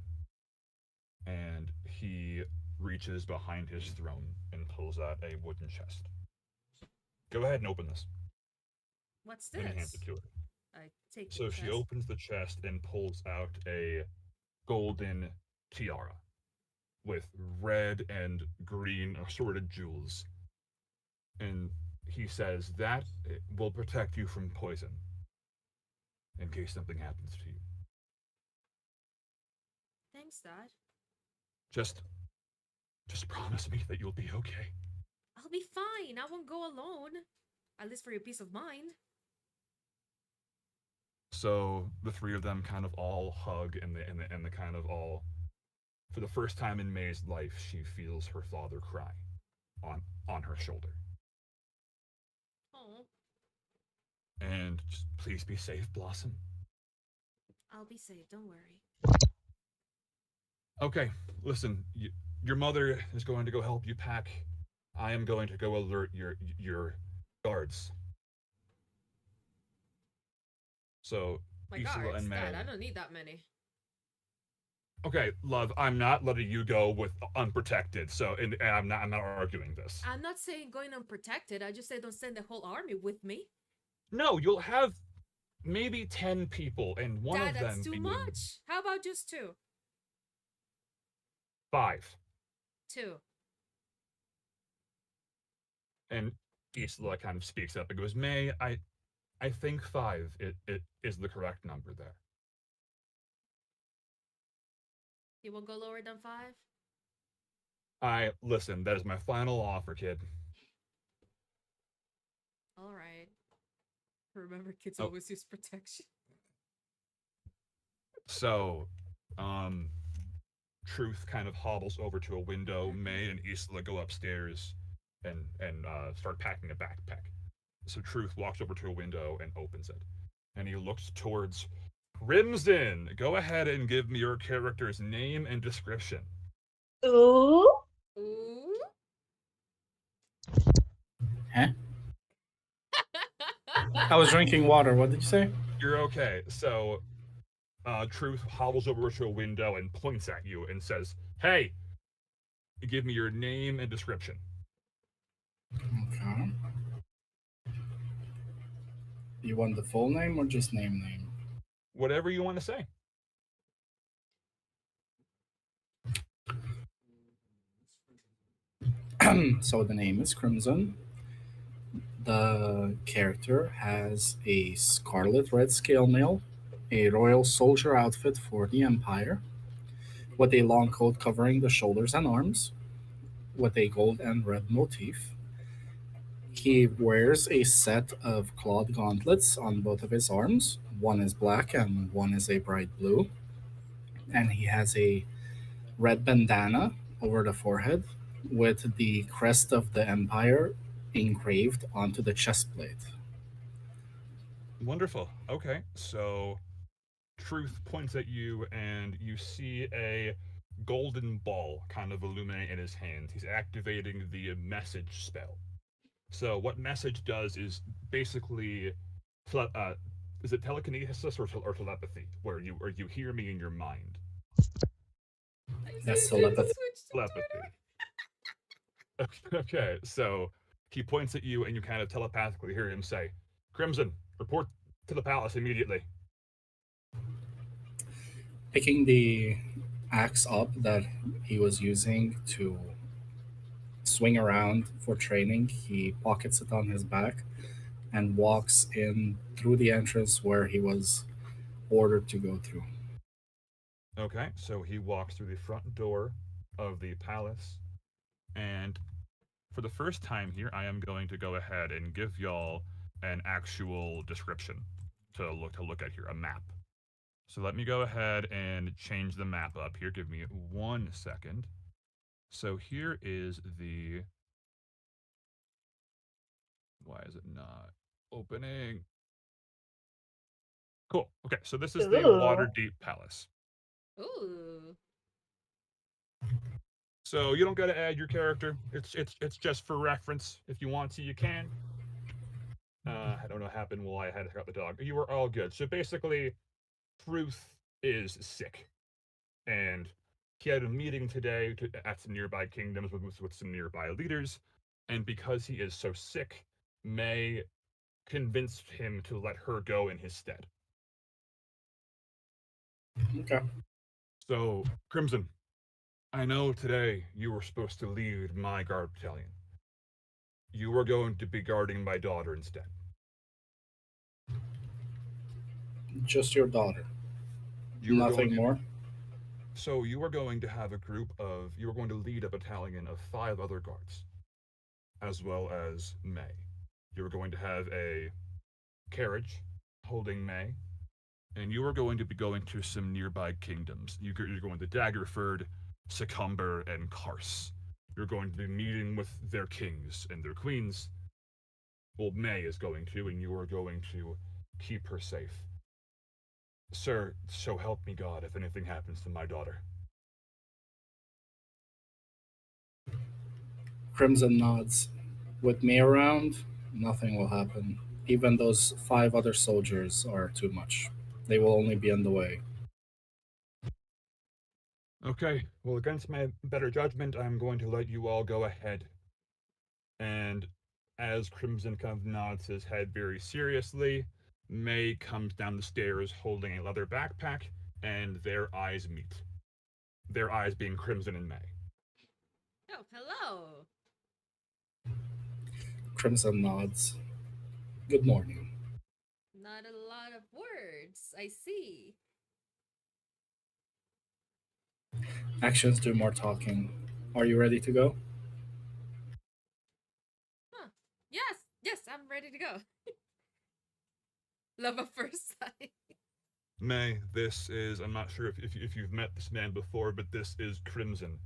And he reaches behind his throne and pulls out a wooden chest. Go ahead and open this. What's And he hands this? it to her. I take the So she chest. opens the chest and pulls out a golden tiara with red and green assorted jewels. And he says that will protect you from poison in case something happens to you. Thanks, Dad. Just promise me that you'll be okay. I'll be fine. I won't go alone. At least for your peace of mind. So the three of them kind of all hug and the kind of all for the first time in May's life she feels her father cry on her shoulder. Oh, And just please be safe, Blossom. I'll be safe. Don't worry. Okay, listen, your mother is going to go help you pack. I am going to go alert your guards. So My Isla guards, and May. Dad, I don't need that many. Okay, love, I'm not letting you go with unprotected. So, and I'm not arguing this. I'm not saying going unprotected. I just said don't send the whole army with me. No, you'll have maybe 10 people, and one Dad, of that's them too being much. How about just two? five. Two. And Isla kind of speaks up and goes, May, I think five it is the correct number there. You won't go lower than five? I listen, that is my final offer, kid. All right. Remember, kids Oh, always use protection. so Truth kind of hobbles over to a window. May and Isla go upstairs and start packing a backpack. So Truth walks over to a window and opens it. And he looks towards Crimson. Go ahead and give me your character's name and description. Ooh. Ooh. Huh? I was drinking water. What did you say? You're okay. So Truth hobbles over to a window and points at you and says, Hey, give me your name and description. Okay. You want the full name or just name? Whatever you want to say. So the name is Crimson. The character has a scarlet red scale mail, a royal soldier outfit for the Empire, with a long coat covering the shoulders and arms, with a gold and red motif. He wears a set of clawed gauntlets on both of his arms. One is black and one is a bright blue. And he has a red bandana over the forehead with the crest of the Empire engraved onto the chest plate. Wonderful. Okay. So Truth points at you and you see a golden ball kind of illuminate in his hand. He's activating the message spell. So what message does is basically is it telekinesis or telepathy where you hear me in your mind? I That's said you telepathy. switched to Telepathy. Okay, so he points at you and you kind of telepathically hear him say, Crimson, report to the palace immediately. Picking the axe up that he was using to swing around for training, he pockets it on his back and walks in through the entrance where he was ordered to go through. Okay, so he walks through the front door of the palace, and for the first time here, I am going to go ahead and give y'all an actual description to look at here, a map. So let me go ahead and change the map up here. Give me 1 second. So here is the. Why is it not opening? Cool. Okay, so this is the Ooh. Waterdeep Palace. Ooh. So you don't got to add your character. It's just for reference. If you want to, you can. I don't know what happened while I had to cut the dog. You were all good. So basically, Truth is sick, and he had a meeting today at some nearby kingdoms with some nearby leaders, and because he is so sick, May convinced him to let her go in his stead. Okay. So, Crimson, I know today you were supposed to lead my guard battalion. You were going to be guarding my daughter instead. Just your daughter. You were going Nothing to, more? so you were going to have you were going to lead a battalion of 5 other guards, as well as May. You were going to have a carriage holding May, and you are going to be going to some nearby kingdoms. You're going to Daggerford, Succumber, and Kars. You're going to be meeting with their kings and their queens. Well, May is going to, and you are going to keep her safe. Sir, so help me God if anything happens to my daughter. Crimson nods. With me around, nothing will happen. Even those 5 other soldiers are too much. They will only be in the way. Okay, well, against my better judgment, I'm going to let you all go ahead. And as Crimson kind of nods his head very seriously, May comes down the stairs holding a leather backpack, and their eyes meet. Their eyes being Crimson and May. Oh, hello. Crimson nods. Good morning. Not a lot of words. I see. Actions do more talking. Are you ready to go? Huh. Yes, yes, I'm ready to go. Love at first sight. May, this is, I'm not sure if you've met this man before, but this is Crimson.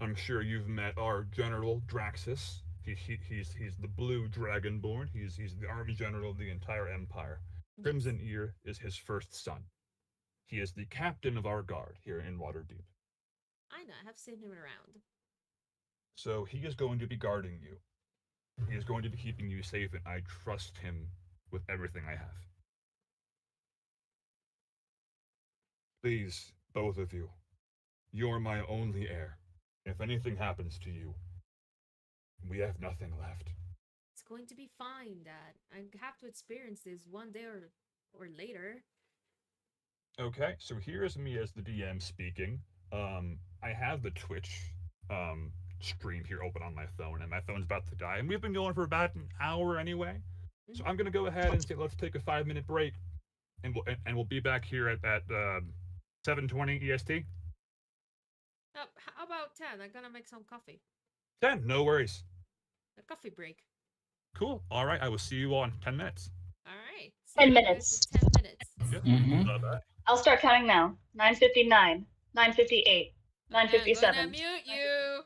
I'm sure you've met our General Draxus. He's the blue dragonborn. He's the army general of the entire empire. Crimson Ear is his first son. He is the captain of our guard here in Waterdeep. I know, I have seen him around. So he is going to be guarding you. He is going to be keeping you safe, and I trust him with everything I have. Please, both of you, you're my only heir. If anything happens to you, we have nothing left. It's going to be fine, Dad. I have to experience this one day or later. Okay, so here's me as the DM speaking. I have the Twitch stream here open on my phone, and my phone's about to die. And we've been going for about an hour anyway. So I'm gonna go ahead and say let's take a 5-minute break, and we'll be back here at 7:20 EST. How about 10? I'm gonna make some coffee. 10, no worries. A coffee break. Cool. All right, I will see you all in 10 minutes. All right. See 10 you guys minutes. in 10 minutes. Yeah. Mm-hmm. Bye-bye. I'll start counting now. 9:59, 9:58, I'm gonna 9:57. mute you.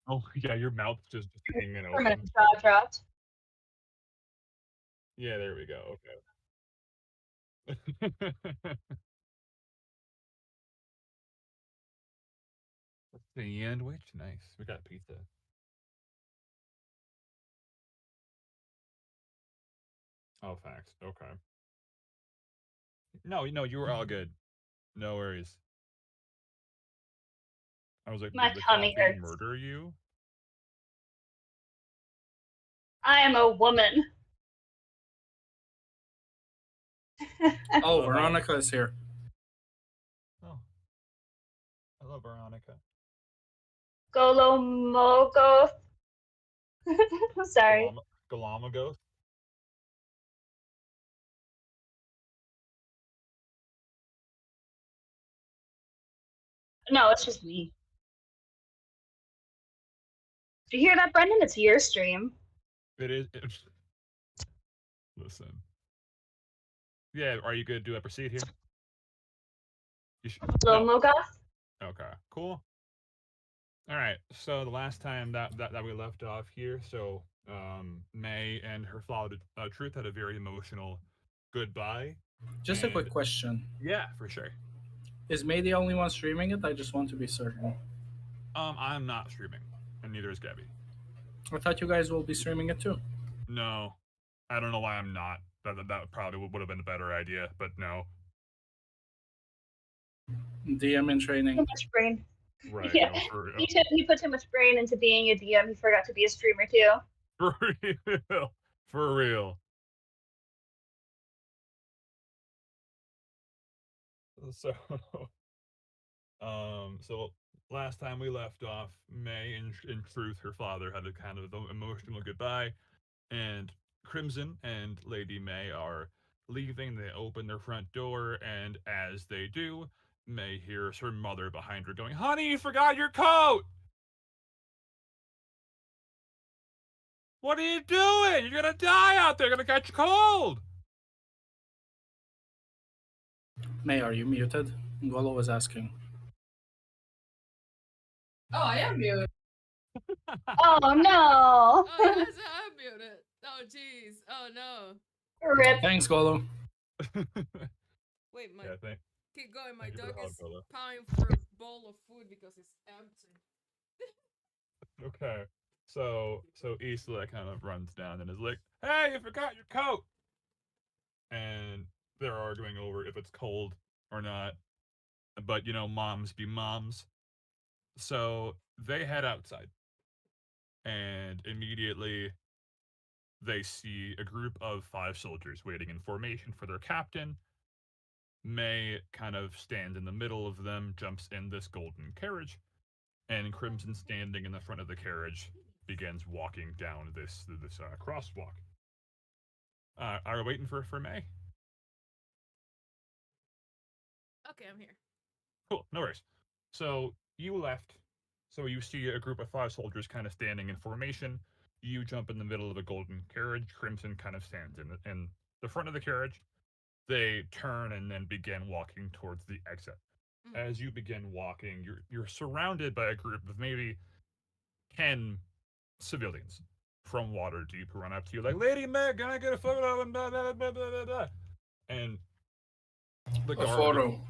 Oh yeah, your mouth's just hanging For a minute, open. jaw dropped. Yeah, there we go. Okay. Sandwich, nice. We got pizza. Oh, facts. Okay. No, you were all good. No worries. I was like, My did the tummy coffee hurts. murder you? I am a woman. Oh, Hello, hello. Veronica is here. Oh, hello, Veronica. Golomogo. Sorry. Galamagoth. No, it's just me. Did you hear that, Brendan? It's your stream. It is. Listen. Yeah, are you good to proceed here? No. Lomogoth? Okay. Cool. All right. So the last time that we left off here, so May and her father Truth had a very emotional goodbye. Just a quick And question. yeah, for sure. Is May the only one streaming it? I just want to be certain. I'm not streaming, and neither is Gabby. I thought you guys will be streaming it too. No, I don't know why I'm not. That probably would have been a better idea, but no. DM in Too training. much brain. Right. Yeah. No, for real. He put too much brain into being a DM. He forgot to be a streamer too. For real. For real. So, so last time we left off, May, in truth, her father had a kind of emotional goodbye, and Crimson and Lady May are leaving. They open their front door, and as they do, May hears her mother behind her going, "Honey, you forgot your coat! What are you doing? You're gonna die out there. You're gonna catch a cold." May, are you muted? Golo was asking. Oh, I am muted. Oh no! Oh, I'm muted. Oh, jeez. Oh no. Rip. Thanks, Golo. Wait, my Yeah, keep going. My thank you for dog the help, is Golo. pawing for a bowl of food because it's empty. Okay. So Isla kind of runs down and is like, "Hey, you forgot your coat!" And they're arguing over if it's cold or not. But moms be moms. So they head outside, and immediately they see a group of 5 soldiers waiting in formation for their captain. May kind of stands in the middle of them, jumps in this golden carriage, and Crimson, standing in the front of the carriage, begins walking down this crosswalk. Are we waiting for May? Okay, I'm here. Cool, no worries. So you left. So you see a group of 5 soldiers kind of standing in formation. You jump in the middle of a golden carriage. Crimson kind of stands in the front of the carriage. They turn and then begin walking towards the exit. As you begin walking, you're surrounded by a group of maybe 10 civilians from Waterdeep who run up to you like, "Lady Meg, can I get a photo?" And blah, blah, blah, blah, blah, blah. And the A guard. photo.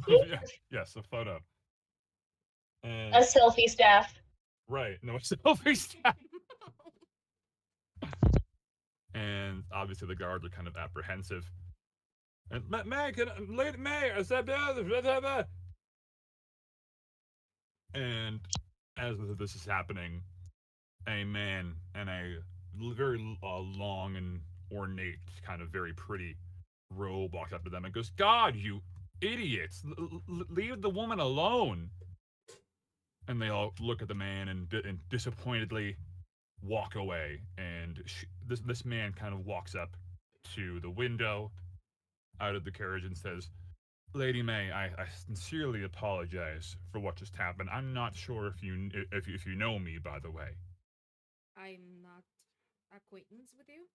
Yeah, yes, a photo. A And selfie staff. right, no selfie staff. And obviously the guards are kind of apprehensive. And May, Lady May, I said blah, blah, blah, blah. And as this is happening, a man in a very long and ornate, kind of very pretty robe walks up to them and goes, "God, you idiots! Leave the woman alone!" And they all look at the man and disappointedly walk away. And this man kind of walks up to the window out of the carriage and says, "Lady May, I sincerely apologize for what just happened. I'm not sure if you know me, by the way. I'm not acquaintance with you.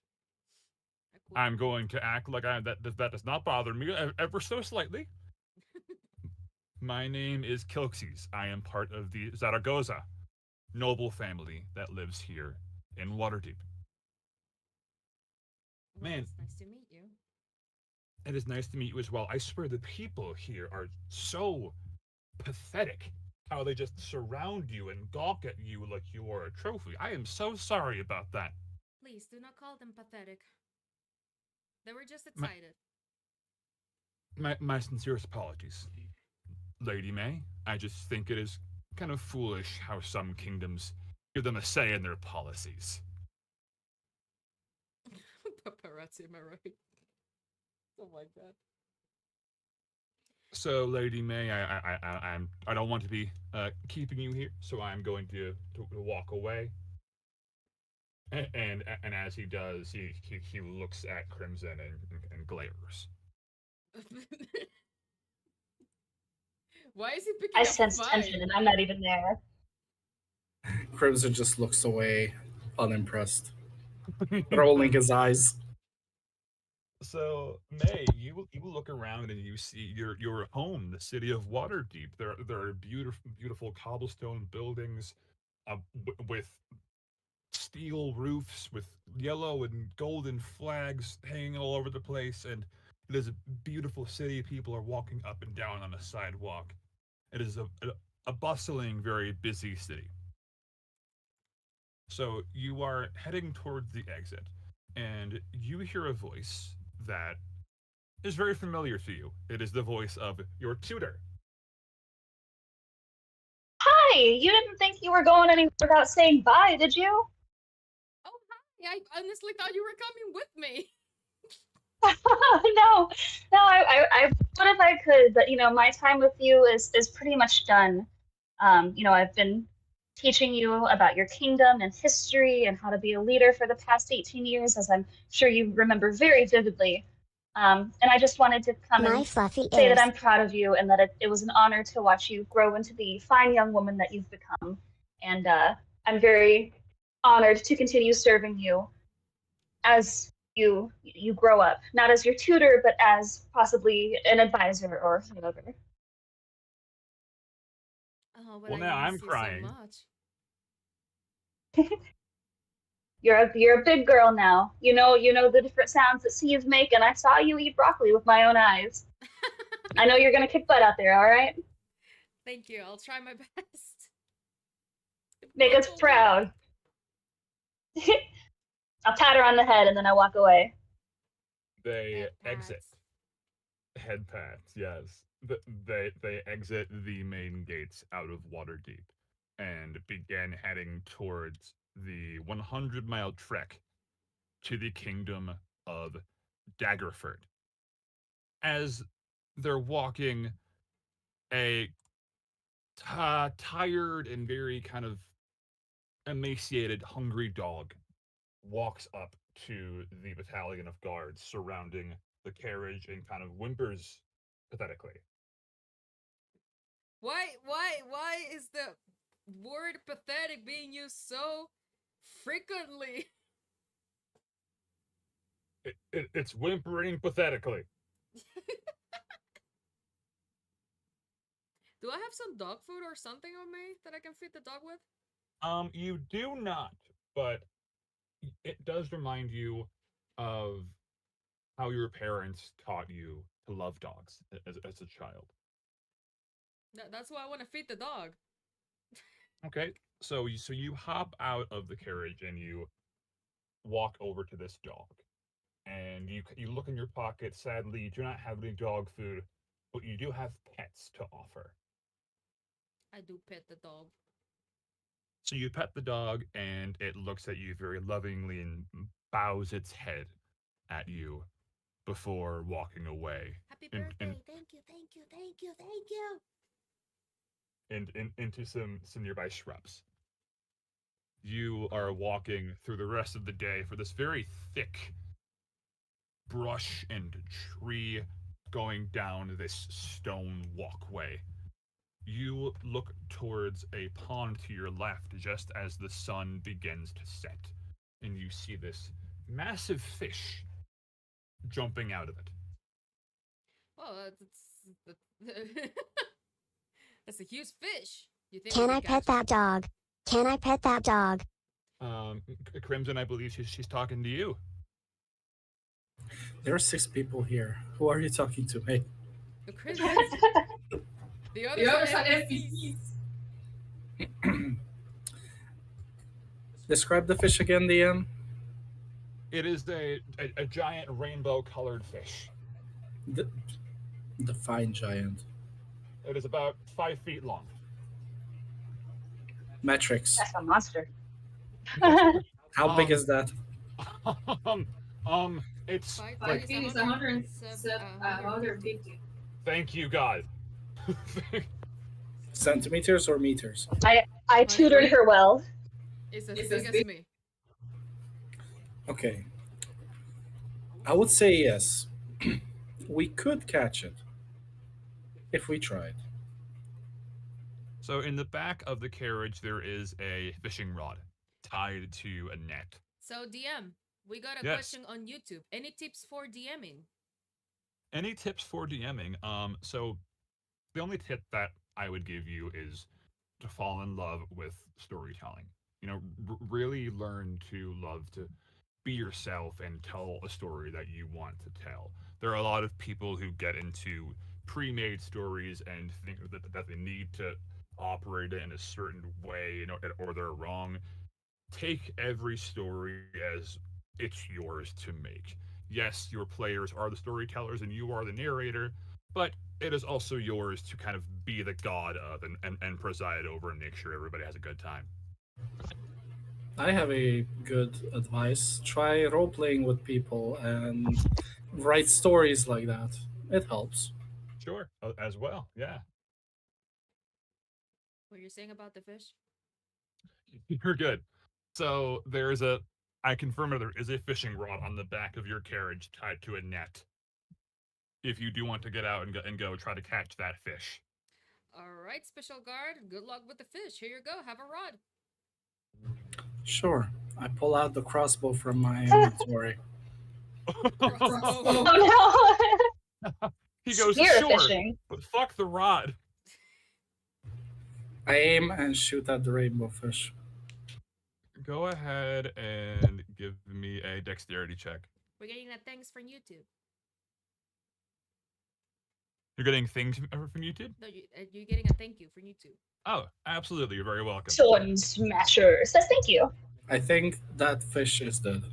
I'm going to act like that does not bother me ever so slightly. My name is Kilxes. I am part of the Zaragoza. noble family that lives here in Waterdeep. Well, Man, it's nice to meet you. it is nice to meet you as well. I swear the people here are so pathetic. How they just surround you and gawk at you like you are a trophy. I am so sorry about that. Please do not call them pathetic. They were just My, excited. my sincerest apologies. Lady May, I just think it is kind of foolish how some kingdoms give them a say in their policies. Paparazzi, am I right? Oh my god. So, Lady May, I don't want to be keeping you here, so I'm going to walk away. And as he does, he looks at Crimson and glares. Why is he I picking a sense fight? tension, and I'm not even there. Crimson just looks away, unimpressed, rolling his eyes. So, May, you look around and you see your home, the city of Waterdeep. There are beautiful cobblestone buildings, with steel roofs, with yellow and golden flags hanging all over the place, and it is a beautiful city. People are walking up and down on a sidewalk. It is a bustling, very busy city. So you are heading towards the exit, and you hear a voice that is very familiar to you. It is the voice of your tutor. Hi, you didn't think you were going anywhere without saying bye, did you? Oh, hi. I honestly thought you were coming with me. No, no, I would if I could, but my time with you is pretty much done. I've been teaching you about your kingdom and history and how to be a leader for the past 18 years, as I'm sure you remember very vividly. And I just wanted to come My and fluffy say that ears. I'm proud of you and that it was an honor to watch you grow into the fine young woman that you've become. And I'm very honored to continue serving you as you grow up, not as your tutor, but as possibly an advisor or whatever. Oh, but Well, I now I'm miss you so crying. much. You're a big girl now. You know the different sounds that seeds make, and I saw you eat broccoli with my own eyes. I know you're gonna kick butt out there, all right? Thank you. I'll try my best. Make us Bumblebee. proud. I'll pat her on the head and then I walk away. They Head exit. pats. Head pats, yes. They exit the main gates out of Waterdeep and begin heading towards the 100-mile trek to the kingdom of Daggerford. As they're walking, a tired and very kind of emaciated, hungry dog walks up to the battalion of guards surrounding the carriage and kind of whimpers pathetically. Why is the word pathetic being used so frequently? It's whimpering pathetically. Do I have some dog food or something on me that I can feed the dog with? You do not, but it does remind you of how your parents taught you to love dogs as a child. That's why I want to feed the dog. Okay, so you hop out of the carriage and you walk over to this dog, and you look in your pocket. Sadly, you do not have any dog food, but you do have pets to offer. I do pet the dog. So you pet the dog, and it looks at you very lovingly and bows its head at you before walking away Happy and birthday. Thank you, thank you, thank you, thank you. into some nearby shrubs. You are walking through the rest of the day for this very thick brush and tree going down this stone walkway. You look towards a pond to your left just as the sun begins to set, and you see this massive fish jumping out of it. Oh, that's a huge fish. You think Can we I can pet catch it? that dog? Can I pet that dog? Crimson, I believe she's talking to you. There are 6 people here. Who are you talking to, mate? The Crimson. The others are NPCs. Describe the fish again, DM. It is a giant rainbow-colored fish. The fine giant. It is about 5 feet long. Metrics. That's a monster. How big is that? It's 5 like, feet is 150. thank you, God. Centimeters or meters? I tutored her well. It's as big as me. Okay. I would say yes. We could catch it if we tried. So in the back of the carriage, there is a fishing rod tied to a net. So DM, we got a Yes. question on YouTube. Any tips for DMing? Any tips for DMing? So the only tip that I would give you is to fall in love with storytelling. You know, really learn to love to be yourself and tell a story that you want to tell. There are a lot of people who get into pre-made stories and think that they need to operate in a certain way, you know, or they're wrong. Take every story as it's yours to make. Yes, your players are the storytellers and you are the narrator, but it is also yours to kind of be the god of and preside over and make sure everybody has a good time. I have a good advice. Try role playing with people and write stories like that. It helps. Sure, as well, yeah. What you're saying about the fish? You're good. So I confirm there is a fishing rod on the back of your carriage tied to a net. If you do want to get out and go try to catch that fish. All right, special guard. Good luck with the fish. Here you go. Have a rod. Sure. I pull out the crossbow from my inventory. Crossbow. Oh no! He goes, Spear sure, fishing. but fuck the rod. I aim and shoot at the rainbow fish. Go ahead and give me a dexterity check. We're getting a thanks from YouTube. You're getting things from YouTube? No, you're getting a thank you from YouTube. Oh, absolutely. You're very welcome. Sword Smasher says thank you. I think that fish is dead.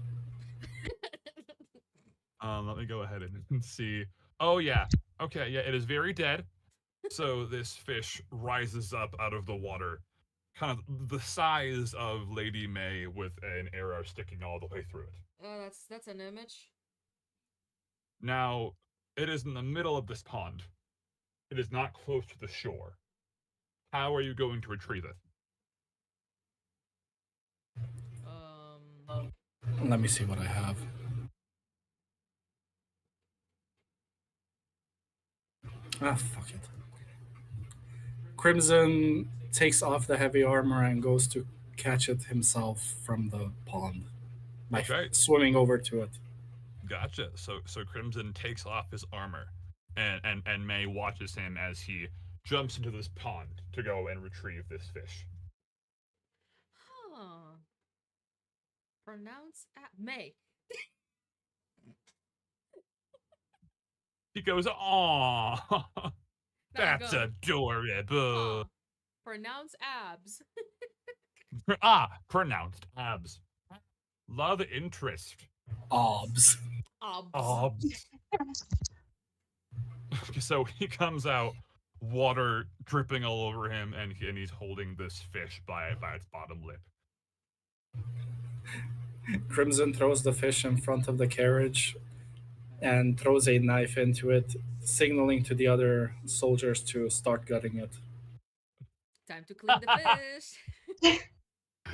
Let me go ahead and see. Oh yeah. Okay, yeah, it is very dead. So this fish rises up out of the water, kind of the size of Lady May with an arrow sticking all the way through it. Oh, that's an image. Now, it is in the middle of this pond. It is not close to the shore. How are you going to retrieve it? Let me see what I have. Ah, fuck it. Crimson takes off the heavy armor and goes to catch it himself from the pond by Okay. swimming over to it. Gotcha. So Crimson takes off his armor, and May watches him as he jumps into this pond to go and retrieve this fish. Huh. Pronounce May. He goes, "Aw, that's go. adorable." Huh. Pronounce abs. Pronounced abs. Love interest. Obs. Obs. So he comes out, water dripping all over him, and he's holding this fish by its bottom lip. Crimson throws the fish in front of the carriage and throws a knife into it, signaling to the other soldiers to start gutting it. Time to clean the fish.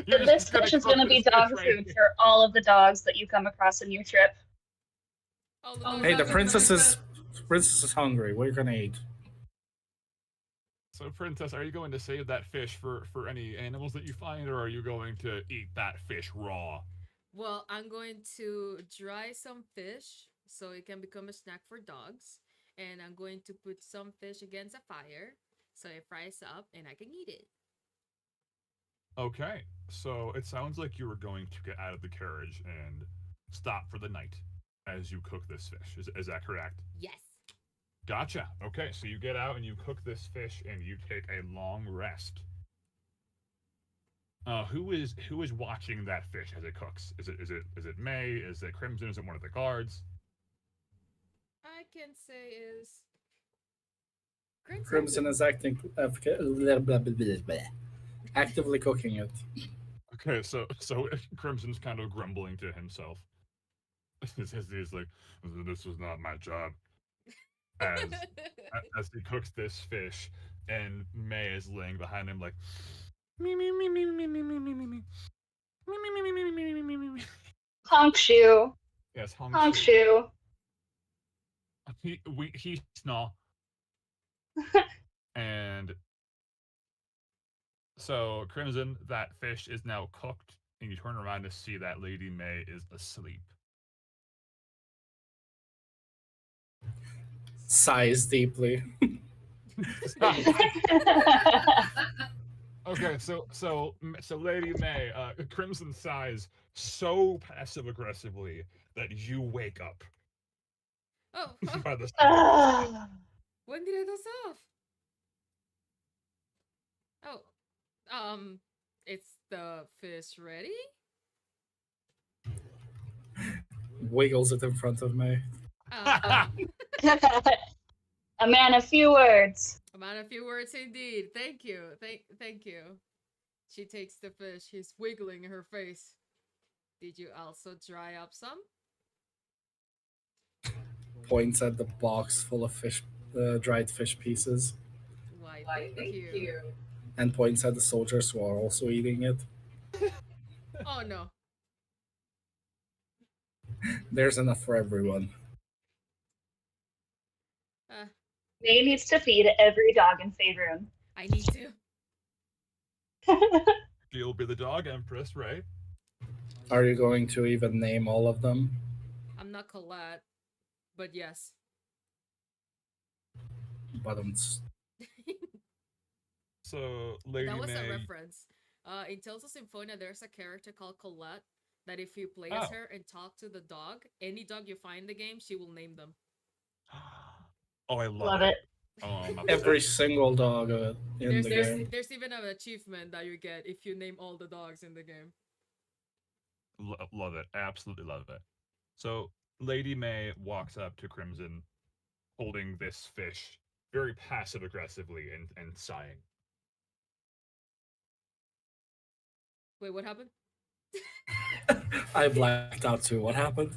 This fish is going to be dog food for all of the dogs that you come across in your trip. All the dogs Hey, the are princess is hungry. What are you gonna eat? So, Princess, are you going to save that fish for any animals that you find, or are you going to eat that fish raw? Well, I'm going to dry some fish so it can become a snack for dogs. And I'm going to put some fish against a fire so it fries up and I can eat it. Okay, so it sounds like you were going to get out of the carriage and stop for the night as you cook this fish. Is that correct? Yes. Gotcha. Okay, so you get out and you cook this fish and you take a long rest. Who is watching that fish as it cooks? Is it May? Is it Crimson? Is it one of the guards? I can say is Crimson. Crimson is actively cooking it. Okay, so Crimson's kind of grumbling to himself. He's like, "This was not my job." As as he cooks this fish, and May is laying behind him like, me me me me me me me me me me me me me me me me me. Honk shoe. Yes, Hong Honk Shu. shoe. He snaw. And so Crimson, that fish is now cooked, and you turn around to see that Lady May is asleep. Sighs deeply. Okay, so Lady May, Crimson sighs so passive aggressively that you wake up Oh, by the Ah. when did I doze off? Oh, it's the fish ready? Wiggles it in front of me. Um, A man of few words. About a few words indeed. Thank you. Thank you. She takes the fish. He's wiggling her face. Did you also dry up some? Points at the box full of fish, dried fish pieces, Why, thank you. and points at the soldiers who are also eating it. Oh no. There's enough for everyone. Uh, May needs to feed every dog in Faerun. I need to. She'll be the dog empress, right? Are you going to even name all of them? I'm not Colette, but yes. But So Lady That was May. a reference. In Tales of Symphonia, there's a character called Colette that if you play as Oh. her and talk to the dog, any dog you find in the game, she will name them. Oh, I love, Love it. Oh, I'm every obsessed. single dog in the game. There's even an achievement that you get if you name all the dogs in the game. Love it. Absolutely love it. So Lady May walks up to Crimson holding this fish very passive aggressively and sighing. Wait, what happened? I blacked out too. What happened?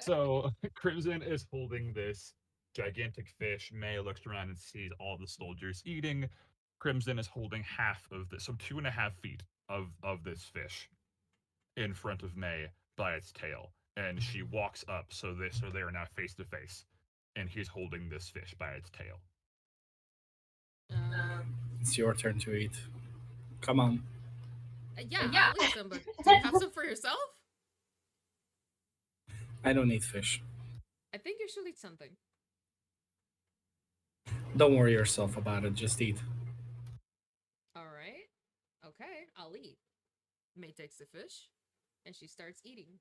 So Crimson is holding this gigantic fish. May looks around and sees all the soldiers eating. Crimson is holding half of this, so 2.5 feet of this fish in front of May by its tail. And she walks up so they are now face to face. And he's holding this fish by its tail. It's your turn to eat. Come on. Yeah, I'll eat some, but do you have some for yourself? I don't eat fish. I think you should eat something. Don't worry yourself about it. Just eat. Alright. Okay, I'll eat. May takes the fish, and she starts eating.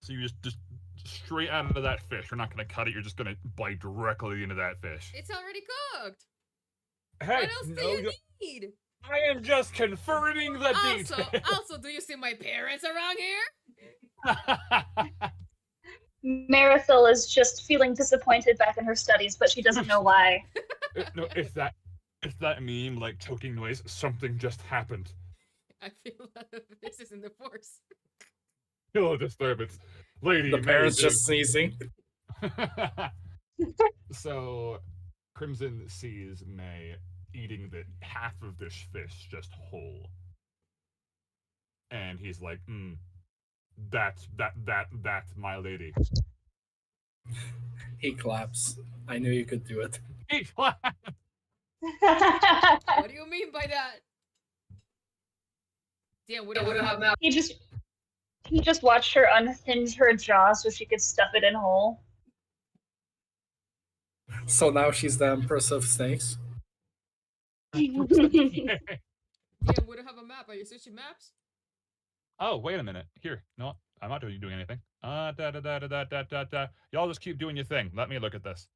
So you just straight out of that fish. You're not gonna cut it. You're just gonna bite directly into that fish. It's already cooked! Hey, What else do you need? I am just confirming the Also, do you see my parents around here? Marisol is just feeling disappointed back in her studies, but she doesn't know why. No, it's that meme like choking noise. Something just happened. I feel that this is in the force. Kill a disturbance, Lady The May parents is- just sneezing. So Crimson sees May eating the half of this fish just whole, and he's like, that's my lady." He claps. I knew you could do it. He clapped. What do you mean by that? Damn, we don't have mouth. He just watched her unhinge her jaw so she could stuff it in whole. So now she's the Empress of Snakes. Okay. DM wouldn't have a map. Are you switching maps? Oh, wait a minute. Here, no, I'm not doing anything. Da. Y'all just keep doing your thing. Let me look at this.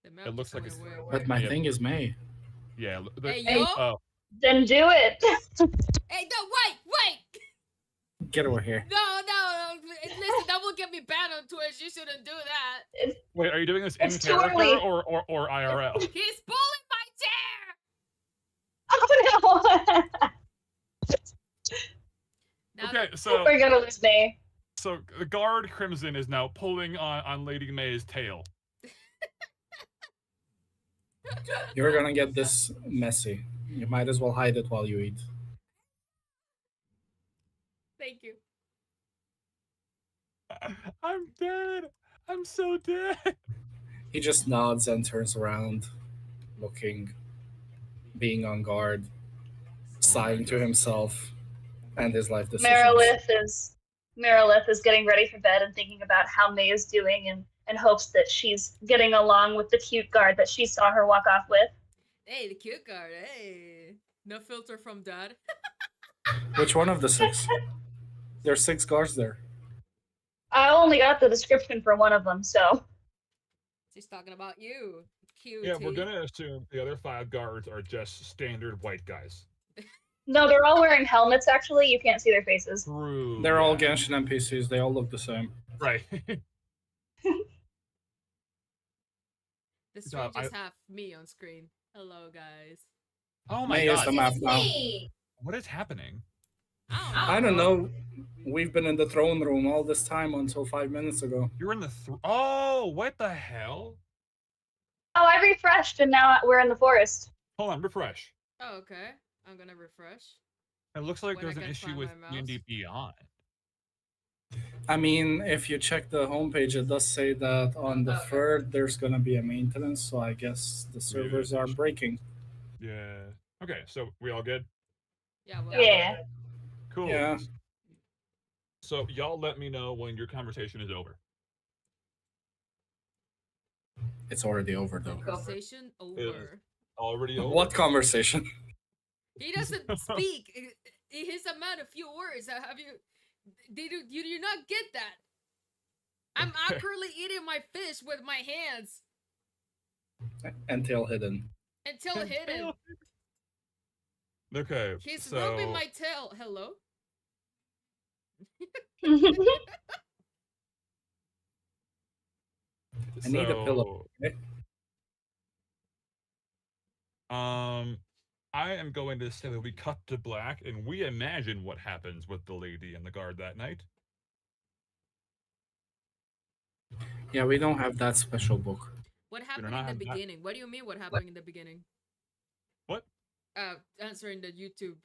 The map It just looks like went it's. away. But my Yep. thing is May. Yeah. Hey, Hey. yo! Oh, Then do it. Hey, no, wait! Get over here. No. Listen, that will get me banned on Twitch. You shouldn't do that. wait. Are you doing this in It's too character early. or IRL? He's pulling my chair! Oh no! Now Okay, that- so We're gonna lose May. the guard Crimson is now pulling on Lady May's tail. You're gonna get this messy. You might as well hide it while you eat. Thank you. I'm dead. I'm so dead. He just nods and turns around, looking, being on guard, sighing to himself and his life decisions. Merilith is getting ready for bed and thinking about how May is doing and hopes that she's getting along with the cute guard that she saw her walk off with. Hey, the cute guard. Hey. No filter from dad. Which one of the six? There's 6 guards there. I only got the description for one of them, so She's talking about you. Cute. Yeah, we're gonna assume the other 5 guards are just standard white guys. no, they're all wearing helmets. Actually, you can't see their faces. True. They're all yeah. Genshin NPCs. They all look the same. Right. The So, stream I- just have me on screen. Hello, guys. oh my May is god. the map now. What is happening? I don't know. We've been in the throne room all this time until 5 minutes ago. You're in the oh, what the hell? Oh, I refreshed and now we're in the forest. Hold on, refresh. Oh, okay. I'm gonna refresh. It looks like When I there's an can issue find with my D&D mouse. Beyond. I mean, if you check the homepage, it does say that on the 3rd there's gonna be a maintenance, so I guess the servers are breaking. Yeah. Okay, so we all good? Yeah, well, Yeah. Cool. Yeah. So y'all let me know when your conversation is over. It's already over though. conversation over. Already over. What conversation? He doesn't speak. His amount of few words. Have you? You do not get that. I'm awkwardly eating my fish with my hands Until hidden. until hidden. Okay. He's so rubbing my tail. Hello. I need a pillow. Okay? I am going to say that we cut to black and we imagine what happens with the lady and the guard that night. Yeah, we don't have that special book. What do happened not in the have that. beginning? What do you mean? What happened in the beginning? What? Answering the YouTube.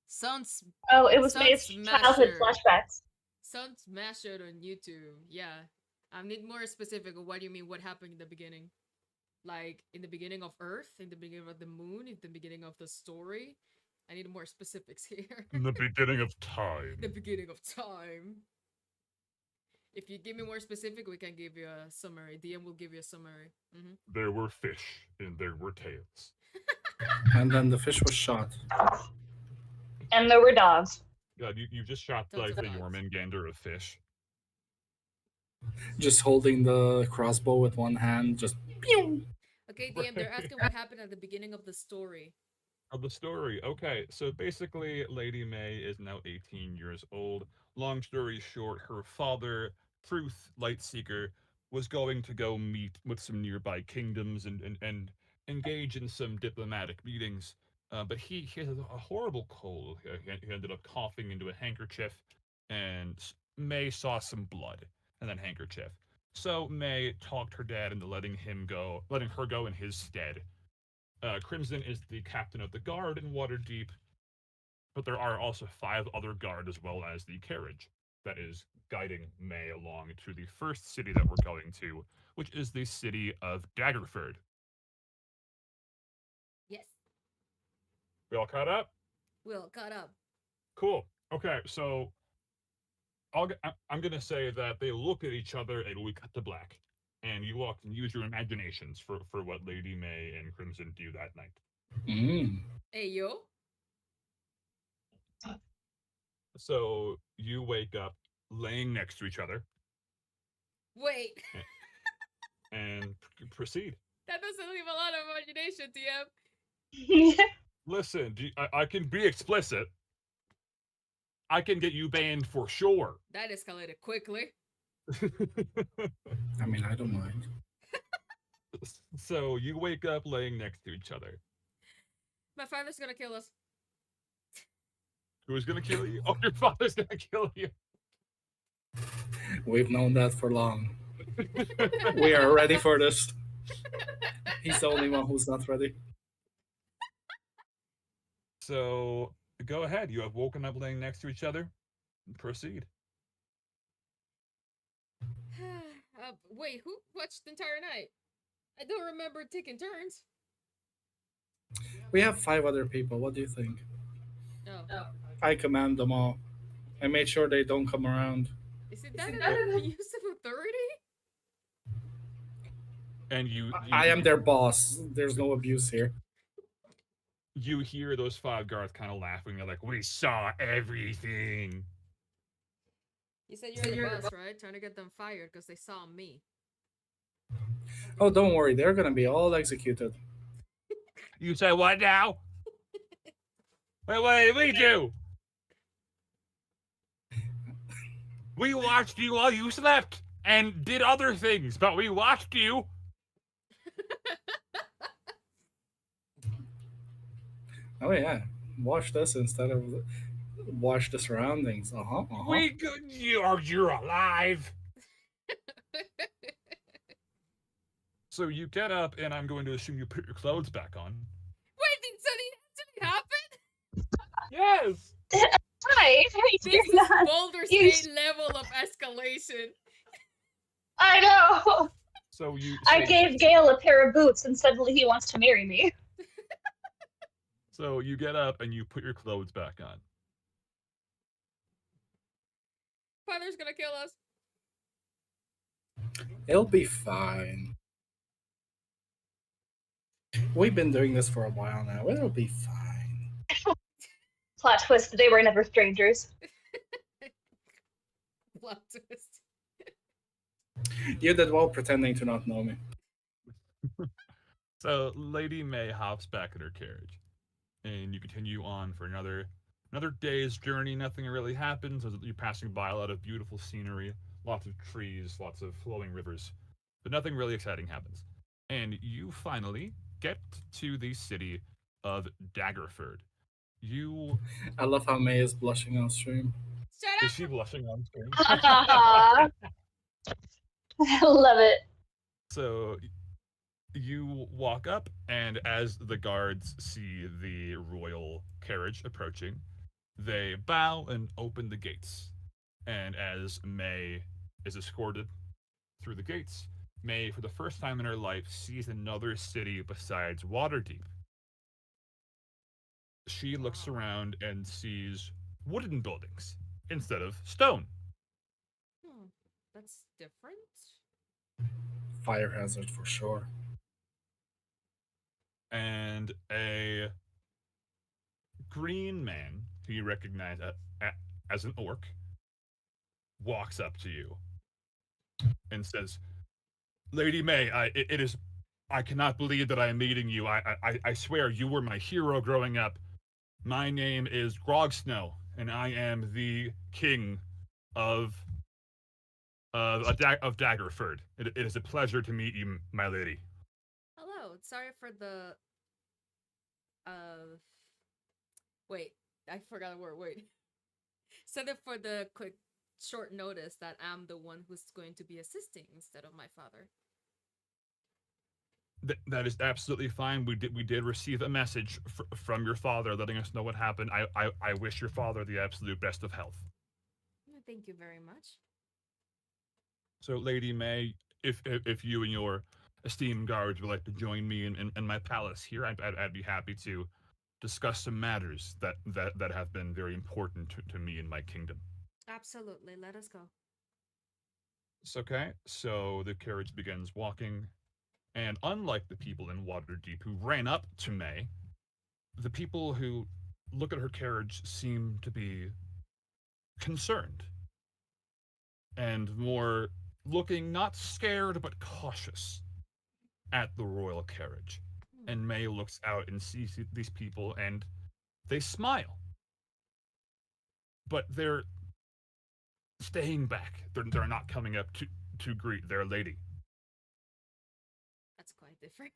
Sounds Oh, it was Sun May's childhood Smasher. flashbacks. Sounds smashed on YouTube. Yeah. I need more specific of what do you mean what happened in the beginning? Like in the beginning of Earth, in the beginning of the moon, in the beginning of the story. I need more specifics here. In the beginning of time. The beginning of time. If you give me more specific, we can give you a summary. DM will give you a summary. There were fish and there were tails. And then the fish was shot. And there were dogs. God, you just shot Tons like of the dogs. Jormungandr of fish. Just holding the crossbow with one hand, just pew! Okay, DM, they're asking what happened at the beginning of the story. Of the story. Okay, so basically, Lady May is now 18 years old. Long story short, her father, Truth Lightseeker, was going to go meet with some nearby kingdoms and engage in some diplomatic meetings. But he had a horrible cold. He ended up coughing into a handkerchief, and May saw some blood and then handkerchief. So May talked her dad into letting her go in his stead. Crimson is the captain of the guard in Waterdeep, but there are also 5 other guard as well as the carriage that is guiding May along to the first city that we're going to, which is the city of Daggerford. Yes. We all caught up? Will caught up. Cool. Okay, so I'm gonna say that they look at each other and we cut to black, and you walk and use your imaginations for what Lady May and Crimson do that night. Mm. Hey, yo. So you wake up laying next to each other Wait. and proceed. That doesn't leave a lot of imagination, TM. Listen, I can be explicit. I can get you banned for sure. That escalated quickly. I mean, I don't mind. So you wake up laying next to each other. My father's gonna kill us. Who's gonna kill you? Oh, your father's gonna kill you. We've known that for long. We are ready for this. He's the only one who's not ready. So go ahead. You have woken up laying next to each other. Proceed. Wait, who watched the entire night? I don't remember taking turns. We have 5 other people. What do you think? Oh. I command them all. I made sure they don't come around. Is it that an abuse of authority? And you I am their boss. There's no abuse here. You hear those 5 guards kind of laughing. They're like, "We saw everything." You said you're the boss, right? Trying to get them fired because they saw me. Oh, don't worry. They're going to be all executed. You say what now? Wait, what did we do? We watched you while you slept and did other things, but we watched you. Oh, yeah. Watch this instead of watch the surroundings. You're alive. So you get up, and I'm going to assume you put your clothes back on. Wait, did something actually happen? Yes. Hi. This You're is not. Boulder you- State level of escalation. I know. So you. I gave Gale a pair of boots, and suddenly he wants to marry me. So you get up and you put your clothes back on. Father's gonna kill us. It'll be fine. We've been doing this for a while now. It'll be fine. Plot twist, they were never strangers. Plot twist. You did well pretending to not know me. So Lady May hops back in her carriage, and you continue on for another day's journey. Nothing really happens. You're passing by a lot of beautiful scenery, lots of trees, lots of flowing rivers, but nothing really exciting happens. And you finally get to the city of Daggerford. You I love how May is blushing on stream. Shut is up! she blushing on screen? I love it. So you walk up, and as the guards see the royal carriage approaching, they bow and open the gates. And as May is escorted through the gates, May, for the first time in her life, sees another city besides Waterdeep. She looks around and sees wooden buildings instead of stone. That's different. Fire hazard for sure. And a green man, who you recognize as an orc, walks up to you and says, "Lady May, I cannot believe that I am meeting you. I swear you were my hero growing up. My name is Grogsnow, and I am the king of Daggerford. It is a pleasure to meet you, my lady." Hello. Sorry for the. Wait, I forgot a word. Wait. Sorry for the quick, short notice that I'm the one who's going to be assisting instead of my father. That is absolutely fine. We did receive a message from your father letting us know what happened. I wish your father the absolute best of health. Thank you very much. So, Lady May, if you and your esteemed guards would like to join me in my palace here, I'd be happy to discuss some matters that have been very important to me and my kingdom. Absolutely. Let us go. It's okay. So the carriage begins walking, and unlike the people in Waterdeep who ran up to May, the people who look at her carriage seem to be concerned and more looking not scared but cautious at the royal carriage. Hmm. And May looks out and sees these people and they smile, but they're staying back. They're not coming up to greet their lady. That's quite different.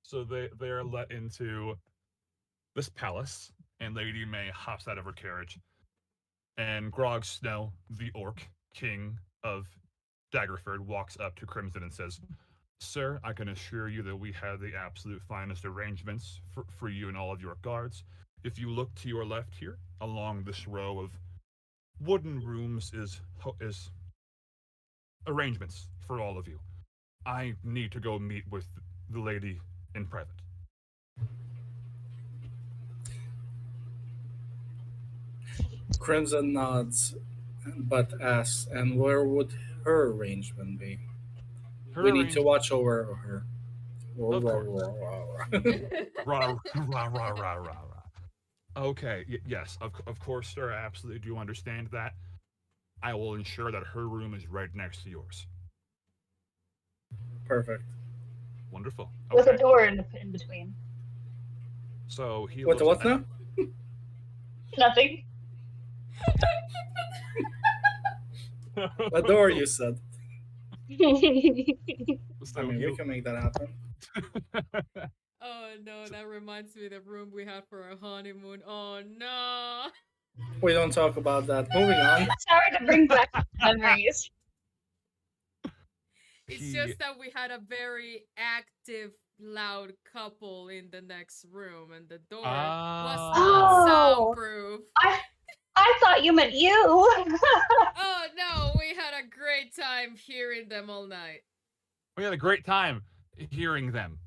So they are let into this palace, and Lady May hops out of her carriage, and Grog Snow, the orc king of Daggerford, walks up to Crimson and says, "Sir, I can assure you that we have the absolute finest arrangements for you and all of your guards. If you look to your left here, along this row of wooden rooms is arrangements for all of you. I need to go meet with the lady in private." Crimson nods, but asks, and where would her arrangement be? Her We need to arrangement, watch over her. Roar, of roar, course. roar, roar, roar. Rah, rah, rah, rah, rah, rah. Okay, yes, of course, sir. I absolutely do understand that. I will ensure that her room is right next to yours. Perfect. Wonderful. With a Okay. door in between. So he What? looks What at. now? Nothing. A door, you said. I So mean, he. we can make that happen. Oh no, that reminds me of the room we had for our honeymoon. Oh no. We don't talk about that. Moving on. Sorry to bring back memories. It's he. just that we had a very active, loud couple in the next room, and the door was not Oh, soundproof. I thought you meant you. Oh no, we had a great time hearing them all night. We had a great time hearing them.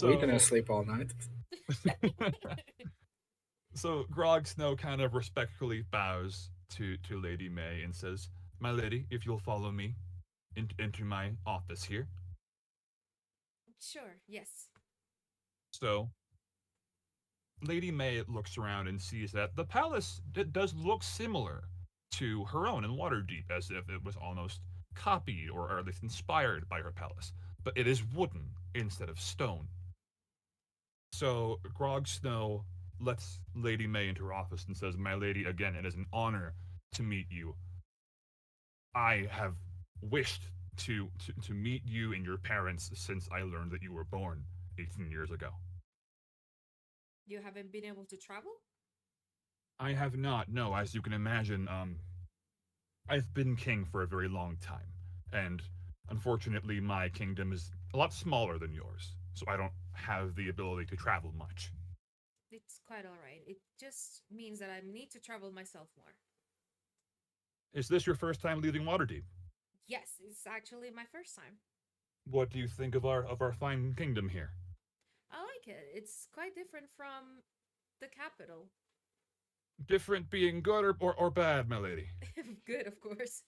We didn't So. sleep all night. So Grog Snow kind of respectfully bows to Lady May and says, "My lady, if you'll follow me into my office here." Sure, yes. So Lady May looks around and sees that the palace does look similar to her own in Waterdeep, as if it was almost copied or at least inspired by her palace. But it is wooden instead of stone. So Grog Snow lets Lady May into her office and says, "My lady, again, it is an honor to meet you. I have wished to meet you and your parents since I learned that you were born 18 years ago." You haven't been able to travel? I have not, no, as you can imagine, I've been king for a very long time, and unfortunately my kingdom is a lot smaller than yours, so I don't have the ability to travel much. It's quite alright. It just means that I need to travel myself more. Is this your first time leaving Waterdeep? Yes, it's actually my first time. What do you think of our fine kingdom here? I like it. It's quite different from the capital. Different being good or bad, my lady? Good, of course.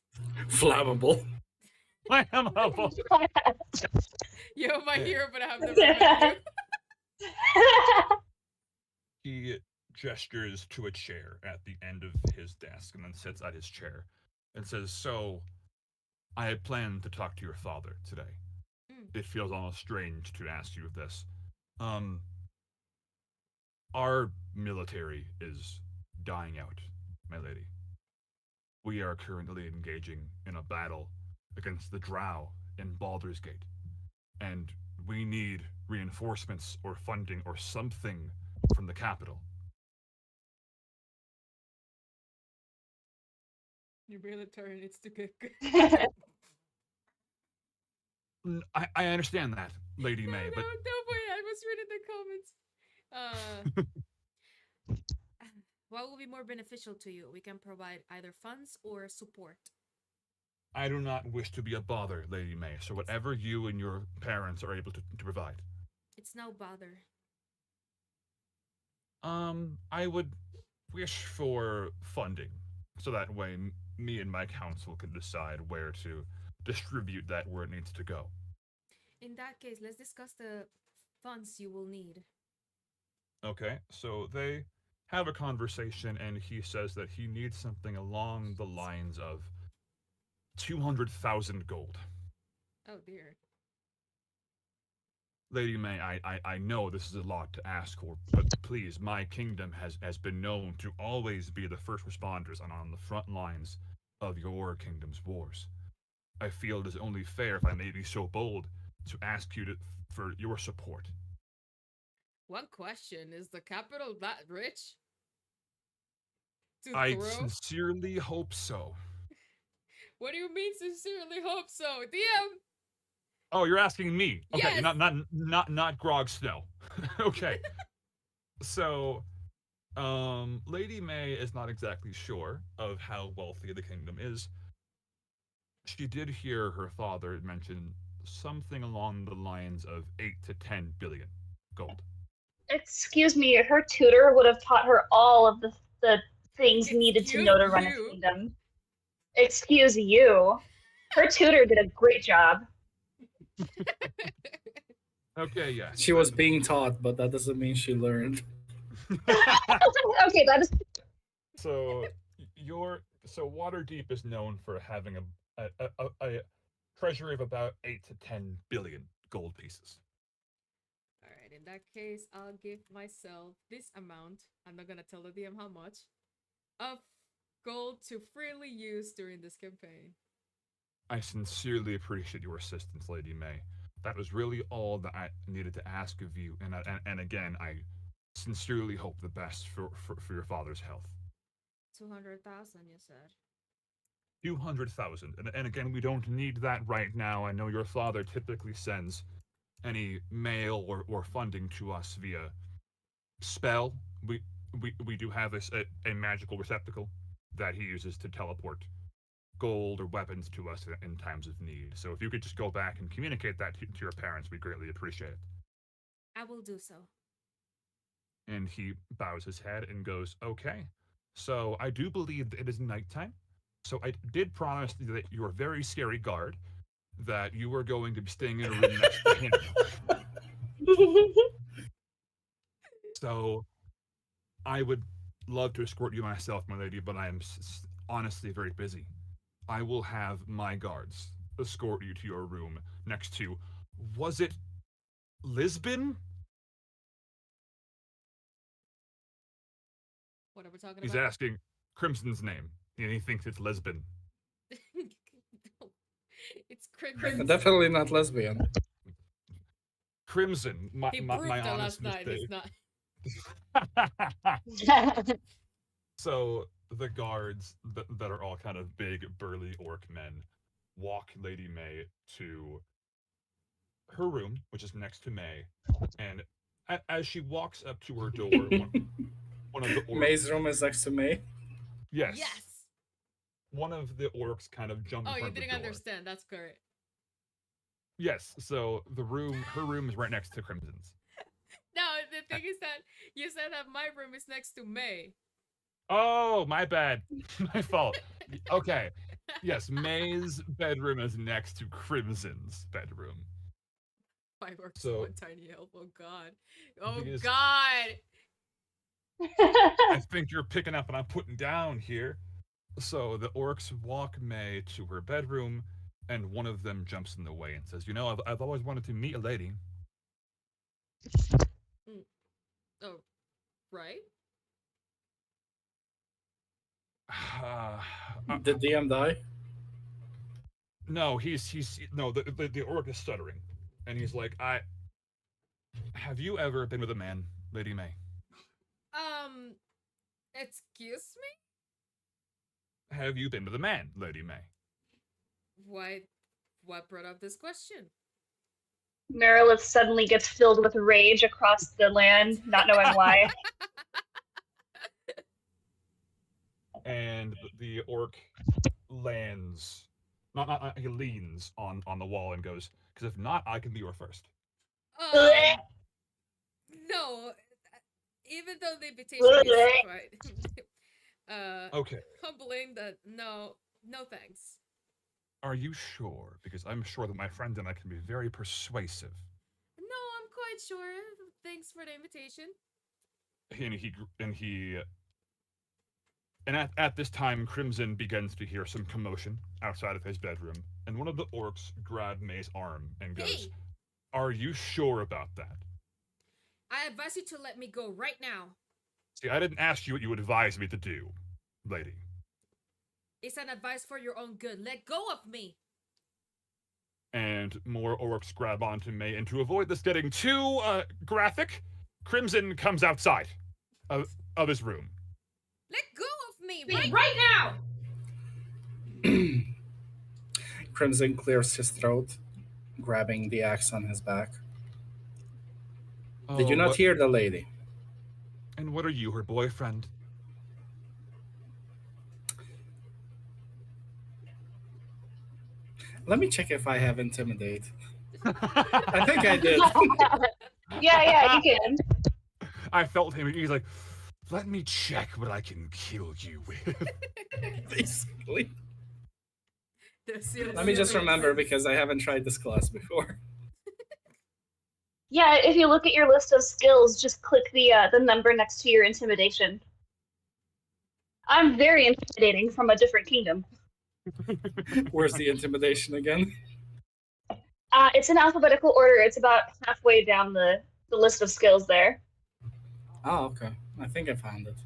Flammable. I am humble. You're my Yeah. hero, but I have never met you. He gestures to a chair at the end of his desk and then sits at his chair and says, "So, I had planned to talk to your father today. Mm. It feels almost strange to ask you this. Um, our military is dying out, my lady. We are currently engaging in a battle against the Drow in Baldur's Gate, and we need reinforcements or funding or something from the capital." Your military needs to get good. I understand that, Lady No, May, no, but don't worry. I was reading the comments. What will be more beneficial to you? We can provide either funds or support. I do not wish to be a bother, Lady May, so whatever you and your parents are able to provide. It's no bother. I would wish for funding, so that way me and my council can decide where to distribute that where it needs to go. In that case, let's discuss the funds you will need. Okay, so they have a conversation, and he says that he needs something along the lines of 200,000 gold. Oh dear. Lady May, I know this is a lot to ask for, but please, my kingdom has been known to always be the first responders and on the front lines of your kingdom's wars. I feel it is only fair, if I may be so bold, to ask you for your support. One question, is the capital that rich? To I throw? sincerely hope so. What do you mean sincerely hope so? DM! Oh, you're asking me. Okay, Yes! not Grog Snow. Okay. So, Lady May is not exactly sure of how wealthy the kingdom is. She did hear her father mention something along the lines of 8 to 10 billion gold. Excuse me, her tutor would have taught her all of the things needed to Excuse know to run a you. kingdom. Excuse you. Her tutor did a great job. Okay, yes. She was being taught, but that doesn't mean she learned. Okay, that is So Waterdeep is known for having a treasury of about 8 to 10 billion gold pieces. Alright, in that case, I'll give myself this amount. I'm not gonna tell the DM how much. Of gold to freely use during this campaign. I sincerely appreciate your assistance, Lady May. That was really all that I needed to ask of you, and again, I sincerely hope the best for your father's health. 200,000, you said. 200,000, and again, we don't need that right now. I know your father typically sends any mail or funding to us via spell. We do have a magical receptacle that he uses to teleport gold or weapons to us in times of need. So if you could just go back and communicate that to your parents, we greatly appreciate it. I will do so. And he bows his head and goes, okay. So I do believe that it is nighttime. So I did promise that your very scary guard that you were going to be staying in a room next to him. So I would love to escort you myself, my lady, but I am honestly very busy. I will have my guards escort you to your room next to, was it Lisbon? What are we talking He's about? asking Crimson's name, and he thinks it's Lisbon. No, it's Crimson. Definitely not lesbian. Crimson, He my proved that honest last night. He's mistake. not. So the guards that are all kind of big, burly orc men walk Lady May to her room, which is next to May, and as she walks up to her door, one of the orcs. May's room is next to May. Yes. Yes. One of the orcs kind of jumps. Oh, in you front of the didn't door. understand. That's correct. Yes. So her room is right next to Crimson's. No, the thing is that you said that my room is next to May. Oh, my bad. My fault. Okay. Yes, May's bedroom is next to Crimson's bedroom. 5 orcs, So- one tiny elf. Oh god. Oh Because- god. I think you're picking up what I'm putting down here. So the orcs walk May to her bedroom, and one of them jumps in the way and says, I've always wanted to meet a lady. Oh, right? Did DM die? No, the orc is stuttering, and he's like, have you ever been with a man, Lady May? Excuse me? Have you been with a man, Lady May? What brought up this question? Merilith suddenly gets filled with rage across the land, not knowing why. And the orc lands, he leans on the wall and goes, because if not, I can be your first. No. even though the invitation is quite Okay. humbling, that no, no thanks. Are you sure? Because I'm sure that my friend and I can be very persuasive. No, I'm quite sure. Thanks for the invitation. And at this time, Crimson begins to hear some commotion outside of his bedroom, and one of the orcs grab May's arm and goes, Hey, "Are you sure about that?" I advise you to let me go right now. See, I didn't ask you what you advised me to do, lady. It's an advice for your own good. Let go of me. And more orcs grab onto May, and to avoid this getting too graphic, Crimson comes outside of his room. Let go of me Right now! Crimson clears his throat, grabbing the axe on his back. Did you not hear the lady? And what are you, her boyfriend? Let me check if I have intimidate. I think I did. Yeah, you can. I felt him. He's like, "Let me check what I can kill you with." Basically. The Let me just remember because I haven't tried this class before. Yeah, if you look at your list of skills, just click the number next to your intimidation. I'm very intimidating from a different kingdom. Where's the intimidation again? It's in alphabetical order. It's about halfway down the list of skills there. Oh, okay. I think I found it.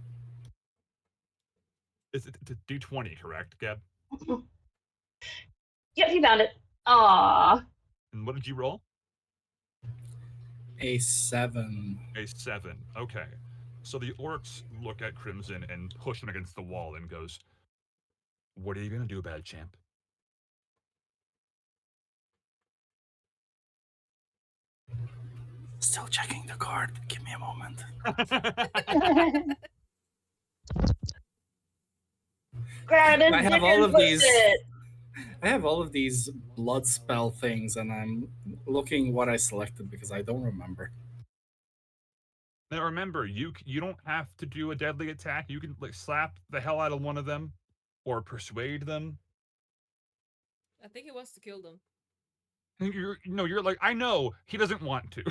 It's D20, correct, Gab? Yep, he found it. Aww. And what did you roll? A 7. A 7. Okay. So the orcs look at Crimson and push him against the wall and goes, "What are you going to do about it, champ?" Still checking the card. Give me a moment. I have all of these. I have all of these blood spell things, and I'm looking what I selected because I don't remember. Now remember, you don't have to do a deadly attack. You can like slap the hell out of one of them, or persuade them. I think he wants to kill them. You're like, I know he doesn't want to.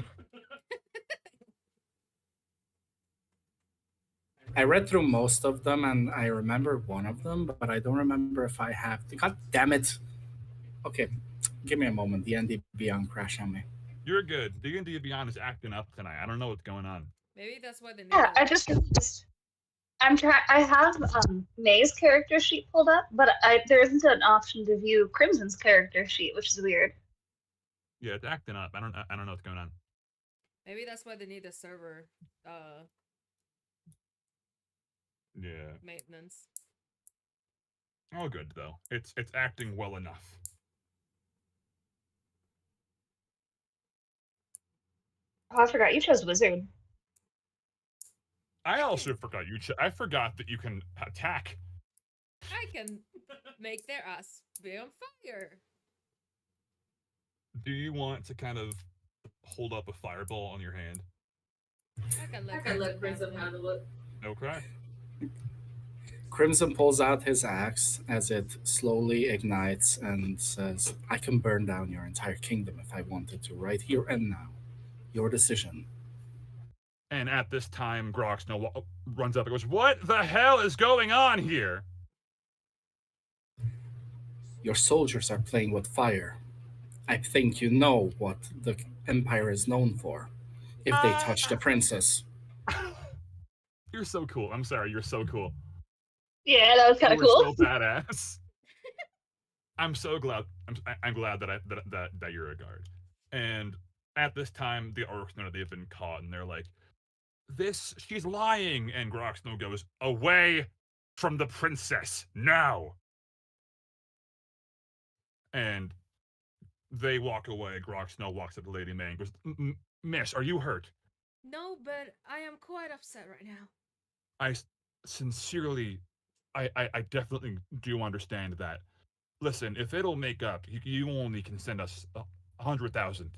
I read through most of them, and I remember one of them, but I don't remember if I have. God damn it! Okay, give me a moment. The ND Beyond crash on me. You're good. D&D Beyond is acting up tonight. I don't know what's going on. Maybe that's why they need Yeah, I just realized. I have May's character sheet pulled up, but there isn't an option to view Crimson's character sheet, which is weird. Yeah, it's acting up. I don't know what's going on. Maybe that's why they need a server Yeah. maintenance. All good though. It's acting well enough. Oh, I forgot you chose wizard. I also forgot I forgot that you can attack. I can make their ass be on fire. Do you want to kind of hold up a fireball on your hand? I can let Crimson handle it. Okay. Crimson pulls out his axe as it slowly ignites and says, "I can burn down your entire kingdom if I wanted to, right here and now. Your decision." And at this time, Groxno runs up and goes, "What the hell is going on here?" Your soldiers are playing with fire. I think you know what the Empire is known for. If they touch the princess. You're so cool. I'm sorry, you're so cool. Yeah, that was kind of cool. You're so badass. I'm so glad. I'm glad that you're a guard. And at this time, the orcs know that they've been caught, and they're like, she's lying. And Groxno goes, "Away from the princess now." And they walk away. Groxno walks up to Lady May and goes, "Miss, are you hurt?" No, but I am quite upset right now. I sincerely, I definitely do understand that. Listen, if it'll make up, you only can send us 100,000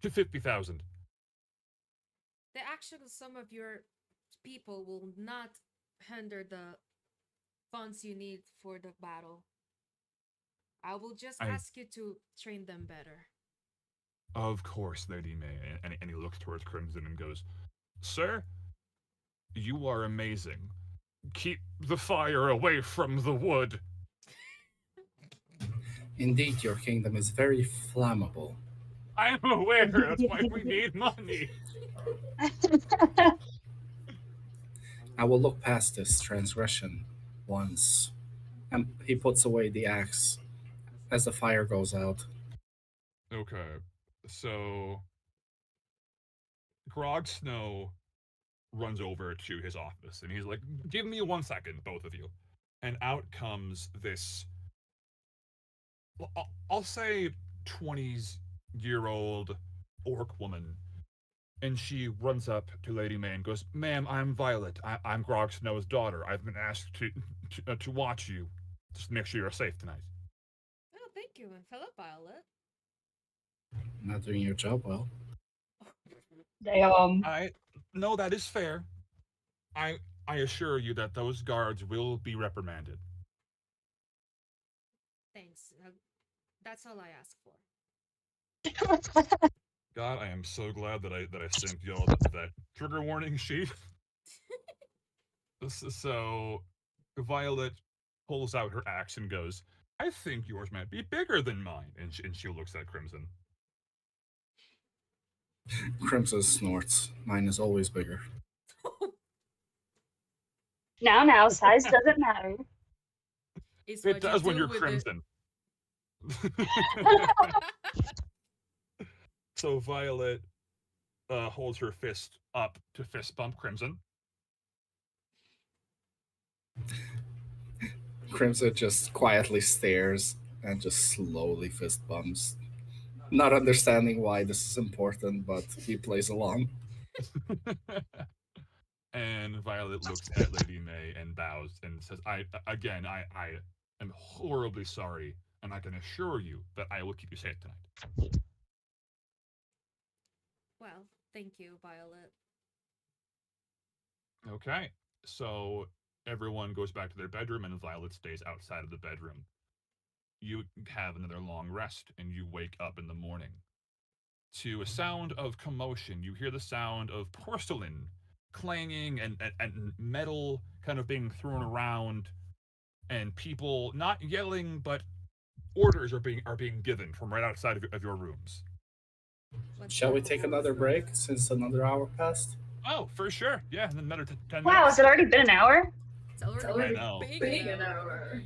to 50,000. The actions of some of your people will not hinder the funds you need for the battle. I will just I, ask you to train them better. of course, Lady May. And he looks towards Crimson and goes, Sir, you are amazing. Keep the fire away from the wood. Indeed, your kingdom is very flammable. I'm aware, that's why we need money. I will look past this transgression once. And he puts away the axe as the fire goes out. Okay, so Grog Snow runs over to his office and he's like, Give me 1 second, both of you. And out comes this, I'll say 20-year-old orc woman. And she runs up to Lady May and goes, Ma'am, I'm Violet. I'm Grog Snow's daughter. I've been asked to watch you. Just to make sure you're safe tonight. Oh, thank you. And hello, Violet. Not doing your job well. Damn. I no, that is fair. I I assure you that those guards will be reprimanded. Thanks. That's all I ask for. God, I am so glad that I sent y'all that trigger warning sheet. So Violet pulls out her axe and goes, I think yours might be bigger than mine. And she looks at Crimson. Crimson snorts. Mine is always bigger. Now, size doesn't matter. It's It what does you when do you're with Crimson. So Violet holds her fist up to fist bump Crimson. Crimson just quietly stares and just slowly fist bumps. Not understanding why this is important, but he plays along. And Violet looks at Lady May and bows and says, I am horribly sorry, and I can assure you that I will keep you safe tonight. Well, thank you, Violet. Okay. So everyone goes back to their bedroom and Violet stays outside of the bedroom. You have another long rest and you wake up in the morning to a sound of commotion. You hear the sound of porcelain clanging and metal kind of being thrown around and people not yelling but orders are being given from right outside of your rooms. What's Shall we that? take another break since another hour passed? Oh, for sure. Yeah, and then another 10 Wow, minutes. has it already been an hour? It's already I know. big an hour.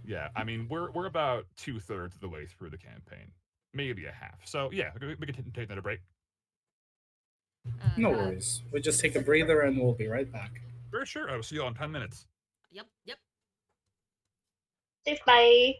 Yeah, I mean we're about 2/3 of the way through the campaign, maybe a half. So yeah, we can take another break. No Uh, worries. We just take a breather and we'll be right back. For sure. I will see you all in 10 minutes. Yep. Safe, bye.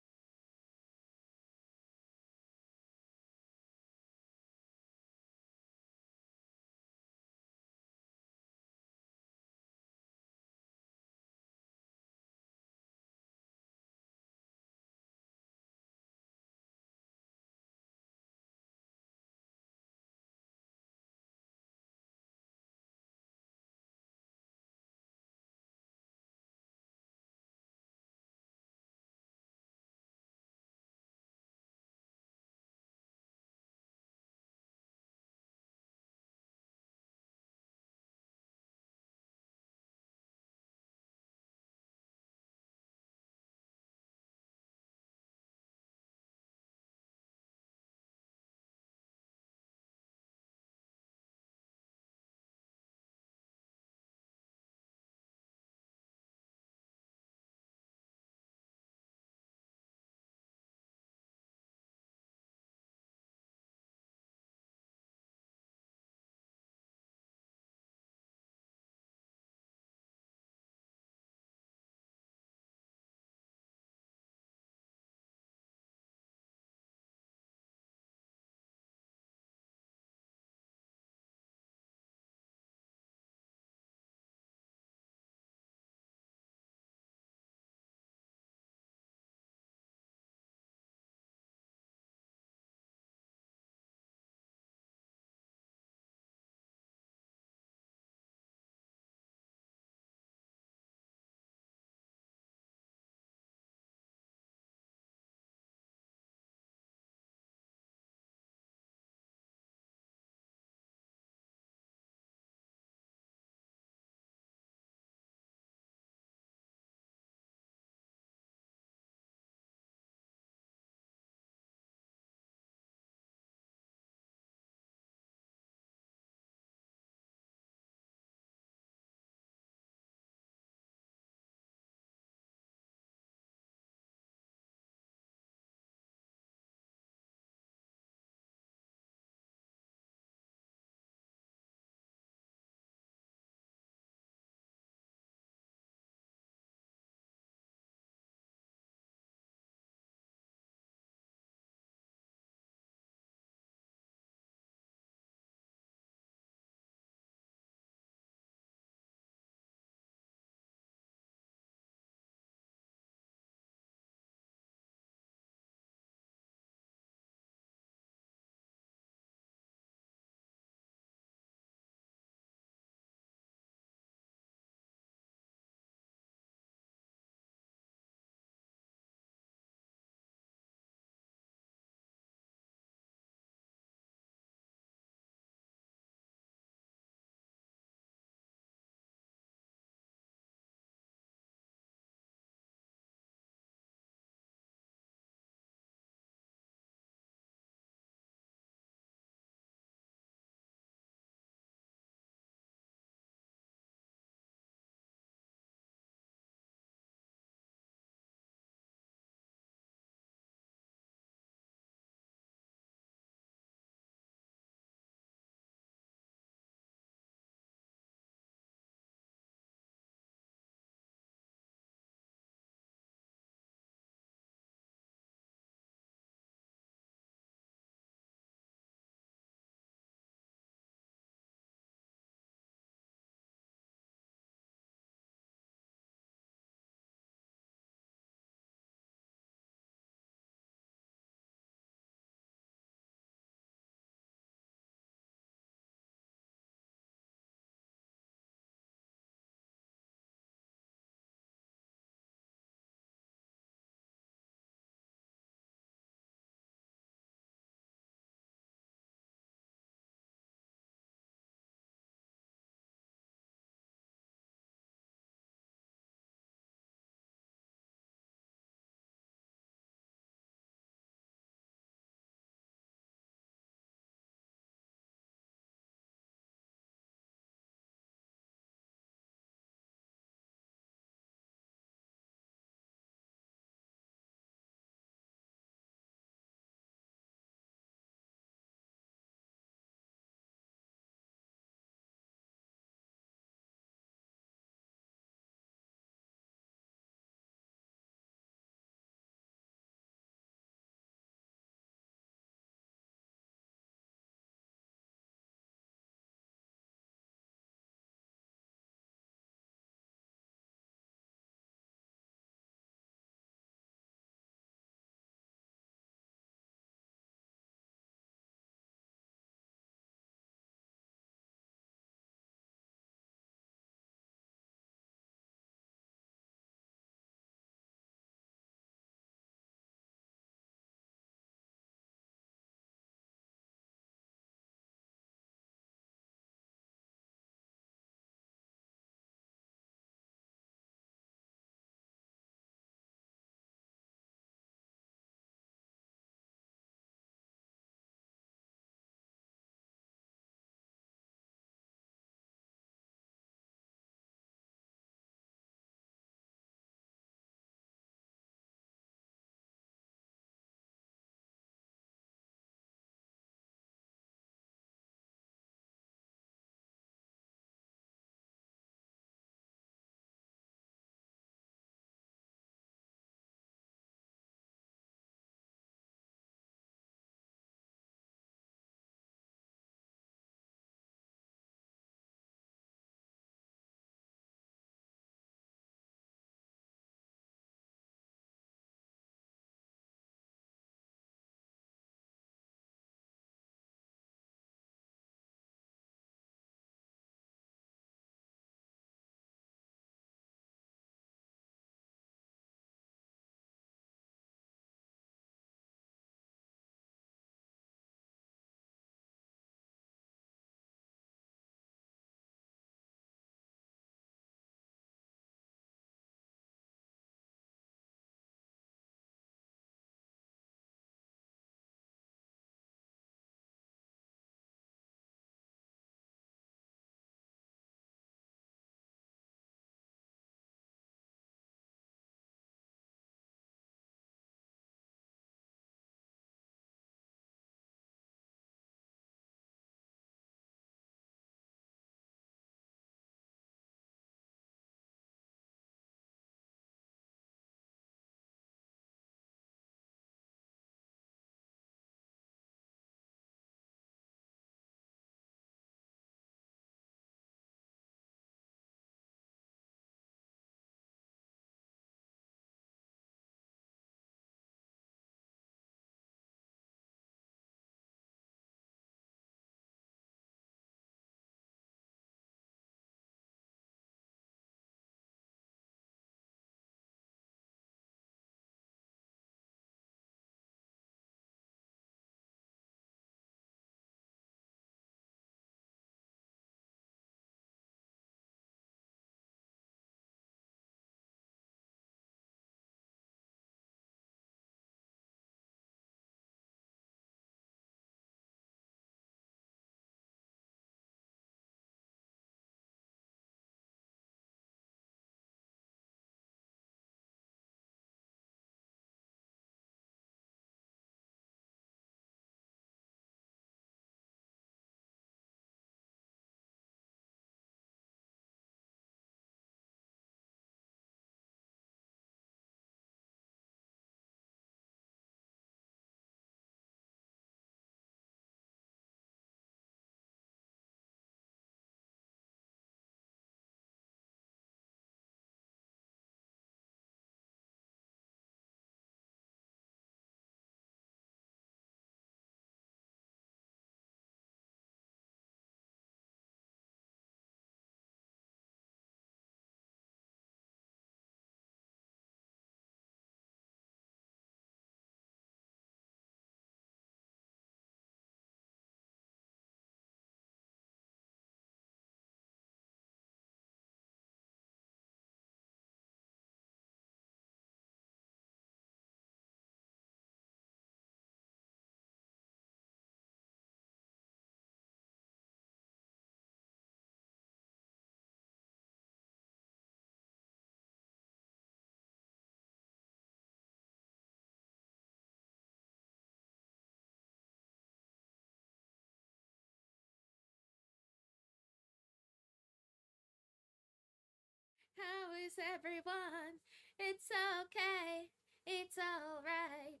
How is everyone? It's okay. It's alright.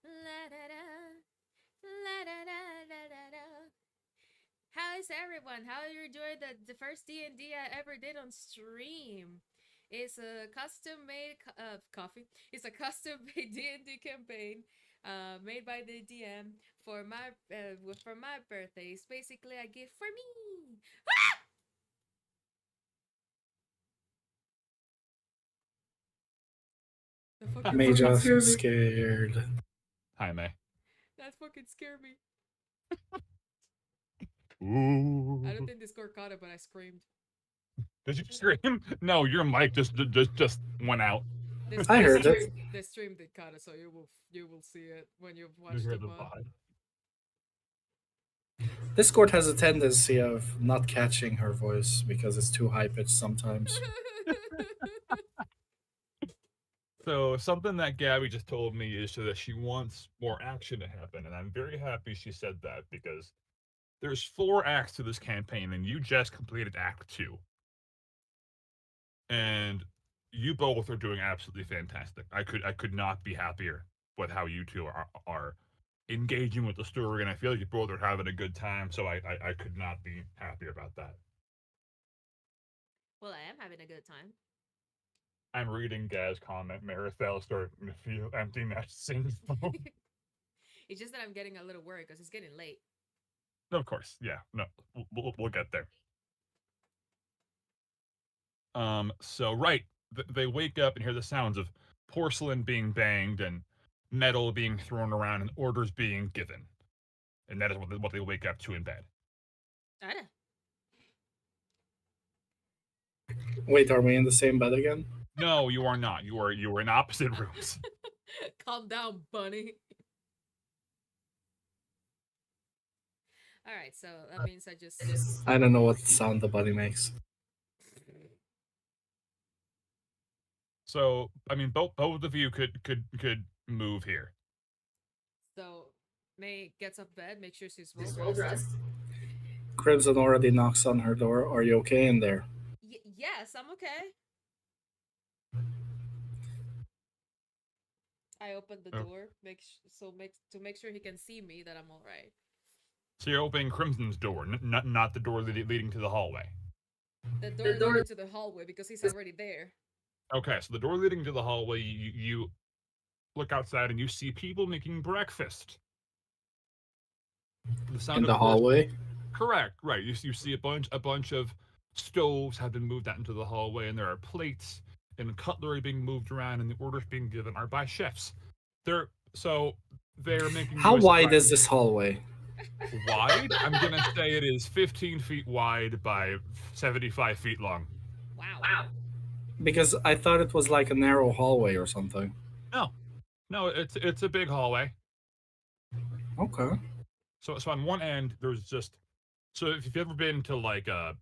La da da. La da da da da da. How is everyone? How are you enjoying the first D&D I ever did on stream? It's a custom made coffee. It's a custom made D&D campaign made by the DM for my birthday. It's basically a gift for me. The fucking May fucking just scare me. scared. Hi, May. That fucking scared me. Ooh. I don't think the score caught it, but I screamed. Did you scream? No, your mic just went out. I heard it. The stream did caught it, so you will see it when you've You watched hear the the VOD. vibe. Discord has a tendency of not catching her voice because it's too high pitched sometimes. So something that Gabby just told me is so that she wants more action to happen, and I'm very happy she said that because there's 4 acts to this campaign, and you just completed Act 2. And you both are doing absolutely fantastic. I could not be happier with how you two are engaging with the story, and I feel like you both are having a good time. So I could not be happier about that. Well, I am having a good time. I'm reading Gaz's comment. Marithel starting to feel empty nest syndrome. It's just that I'm getting a little worried because it's getting late. Of course, yeah. No, we'll get there. So right, they wake up and hear the sounds of porcelain being banged and metal being thrown around and orders being given, and that is what they wake up to in bed. Ada. Wait, are we in the same bed again? No, you are not. You are in opposite rooms. Calm down, bunny. All right, so that means I just. I don't know what sound the bunny makes. So I mean, both of you could move here. So May gets up bed, make sure she's well dressed. Crimson already knocks on her door. Are you okay in there? Yes, I'm okay. I opened the door, to make sure he can see me that I'm all right. So you're opening Crimson's door, not the door leading to the hallway. The door leading to the hallway because he's already there. Okay, so the door leading to the hallway, you look outside and you see people making breakfast. The sound In of the hallway? Correct, right. You see a bunch of stoves have been moved out into the hallway, and there are plates and cutlery being moved around, and the orders being given are by chefs. They're making. How wide is this hallway? Wide? I'm gonna say it is 15 feet wide by 75 feet long. Wow. Because I thought it was like a narrow hallway or something. No, it's a big hallway. Okay. So on one end there's just, so if you've ever been to like a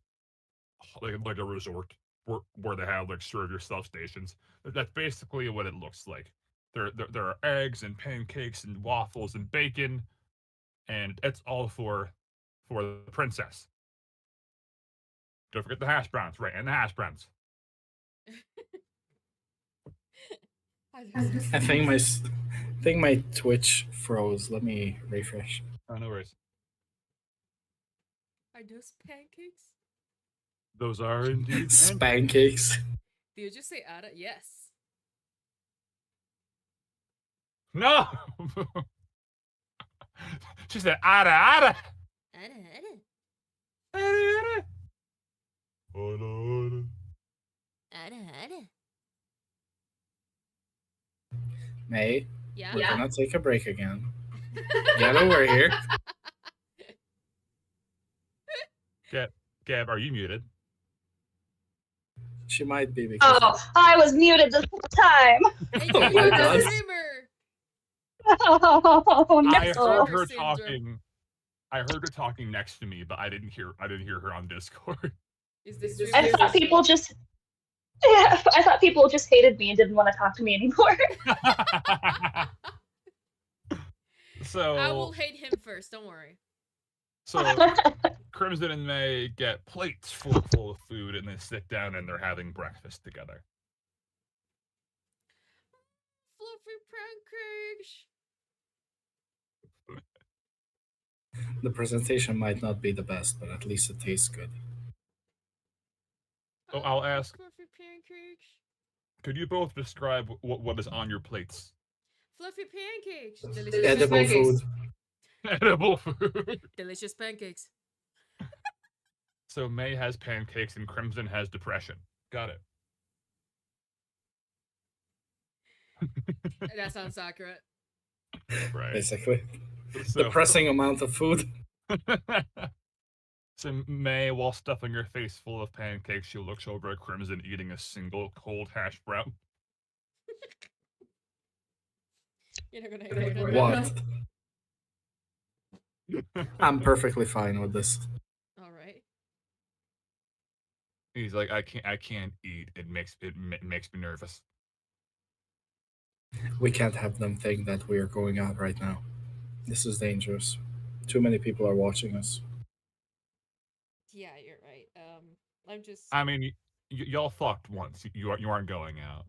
resort where they have like serve yourself stations, that's basically what it looks like. There are eggs and pancakes and waffles and bacon, and it's all for the princess. Don't forget the hash browns, right? And the hash browns. I think my Twitch froze. Let me refresh. Oh, no worries. Are those pancakes? Those are indeed Pancakes. Did you just say Ada? Yes. No! She said, Ada, Ada! Ada. Ada, Ada! Ada, Ada. Ada. May, Yeah. we're gonna take a break again. Get over here. Gab, are you muted? She might be because Oh, I was muted this whole time. And Oh you're my the God. streamer. Oh, I no. heard her Syndrome. talking. I heard her talking next to me, but I didn't hear her on Discord. Is the streamer? I thought people just. Yeah, I thought people just hated me and didn't want to talk to me anymore. So I will hate him first. Don't worry. So Crimson and May get plates full of food, and they sit down and they're having breakfast together. Fluffy pancakes. The presentation might not be the best, but at least it tastes good. So I'll ask, Fluffy pancakes. could you both describe what is on your plates? Fluffy pancakes. Delicious Edible pancakes. food. Edible food. Delicious pancakes. So May has pancakes and Crimson has depression. Got it. That sounds accurate. Right. Basically. So, Depressing amount of food. so May, while stuffing her face full of pancakes, she looks over at Crimson eating a single cold hash brown. You're not gonna hear that. What? I'm perfectly fine with this. All right. He's like, I can't eat. It makes me nervous. We can't have them think that we are going out right now. This is dangerous. Too many people are watching us. Yeah, you're right. I'm just. I mean, y'all fucked once. You aren't going out.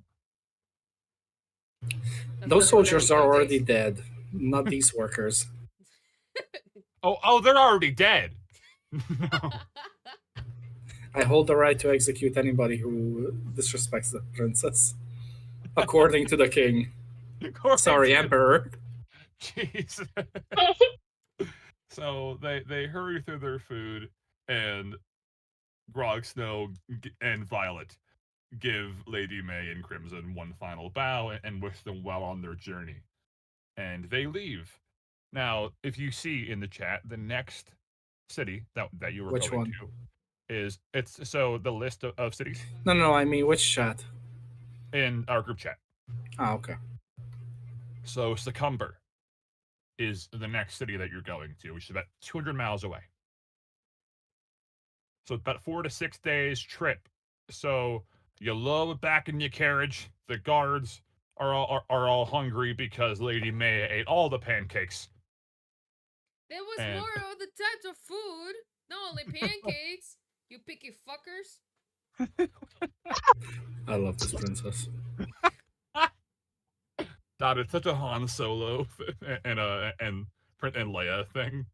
Those soldiers are already days. dead, not these workers. Oh, they're already dead. No. I hold the right to execute anybody who disrespects the princess, according to the king. Sorry, Emperor. Jeez. So they hurry through their food, and Grog, Snow, and Violet give Lady May and Crimson one final bow and wish them well on their journey. And they leave. Now, if you see in the chat, the next city that you were Which going one? to is so the list of cities No, I mean which chat? in our group chat. Ah, okay. So Succumber is the next city that you're going to, which is about 200 miles away. So it's about 4 to 6 days trip. So you load back in your carriage. The guards are all hungry because Lady May ate all the pancakes. There was And- more other types of food, not only pancakes. You picky fuckers. I love this princess. God, it's such a Han Solo and Leia thing.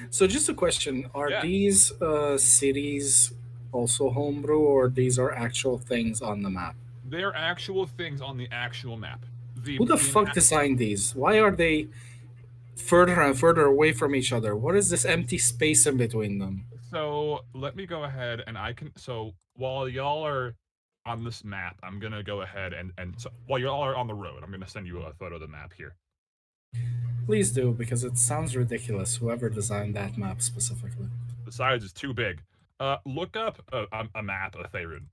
So just a question: are Yeah. these cities also homebrew, or these are actual things on the map? They're actual things on the actual map. Who the fuck designed these? Why are they further and further away from each other? What is this empty space in between them? So let me go ahead and so while y'all are on this map, I'm gonna go ahead and so while y'all are on the road, I'm gonna send you a photo of the map here. Please do, because it sounds ridiculous. Whoever designed that map specifically. The size is too big. Look up a map of Faerun.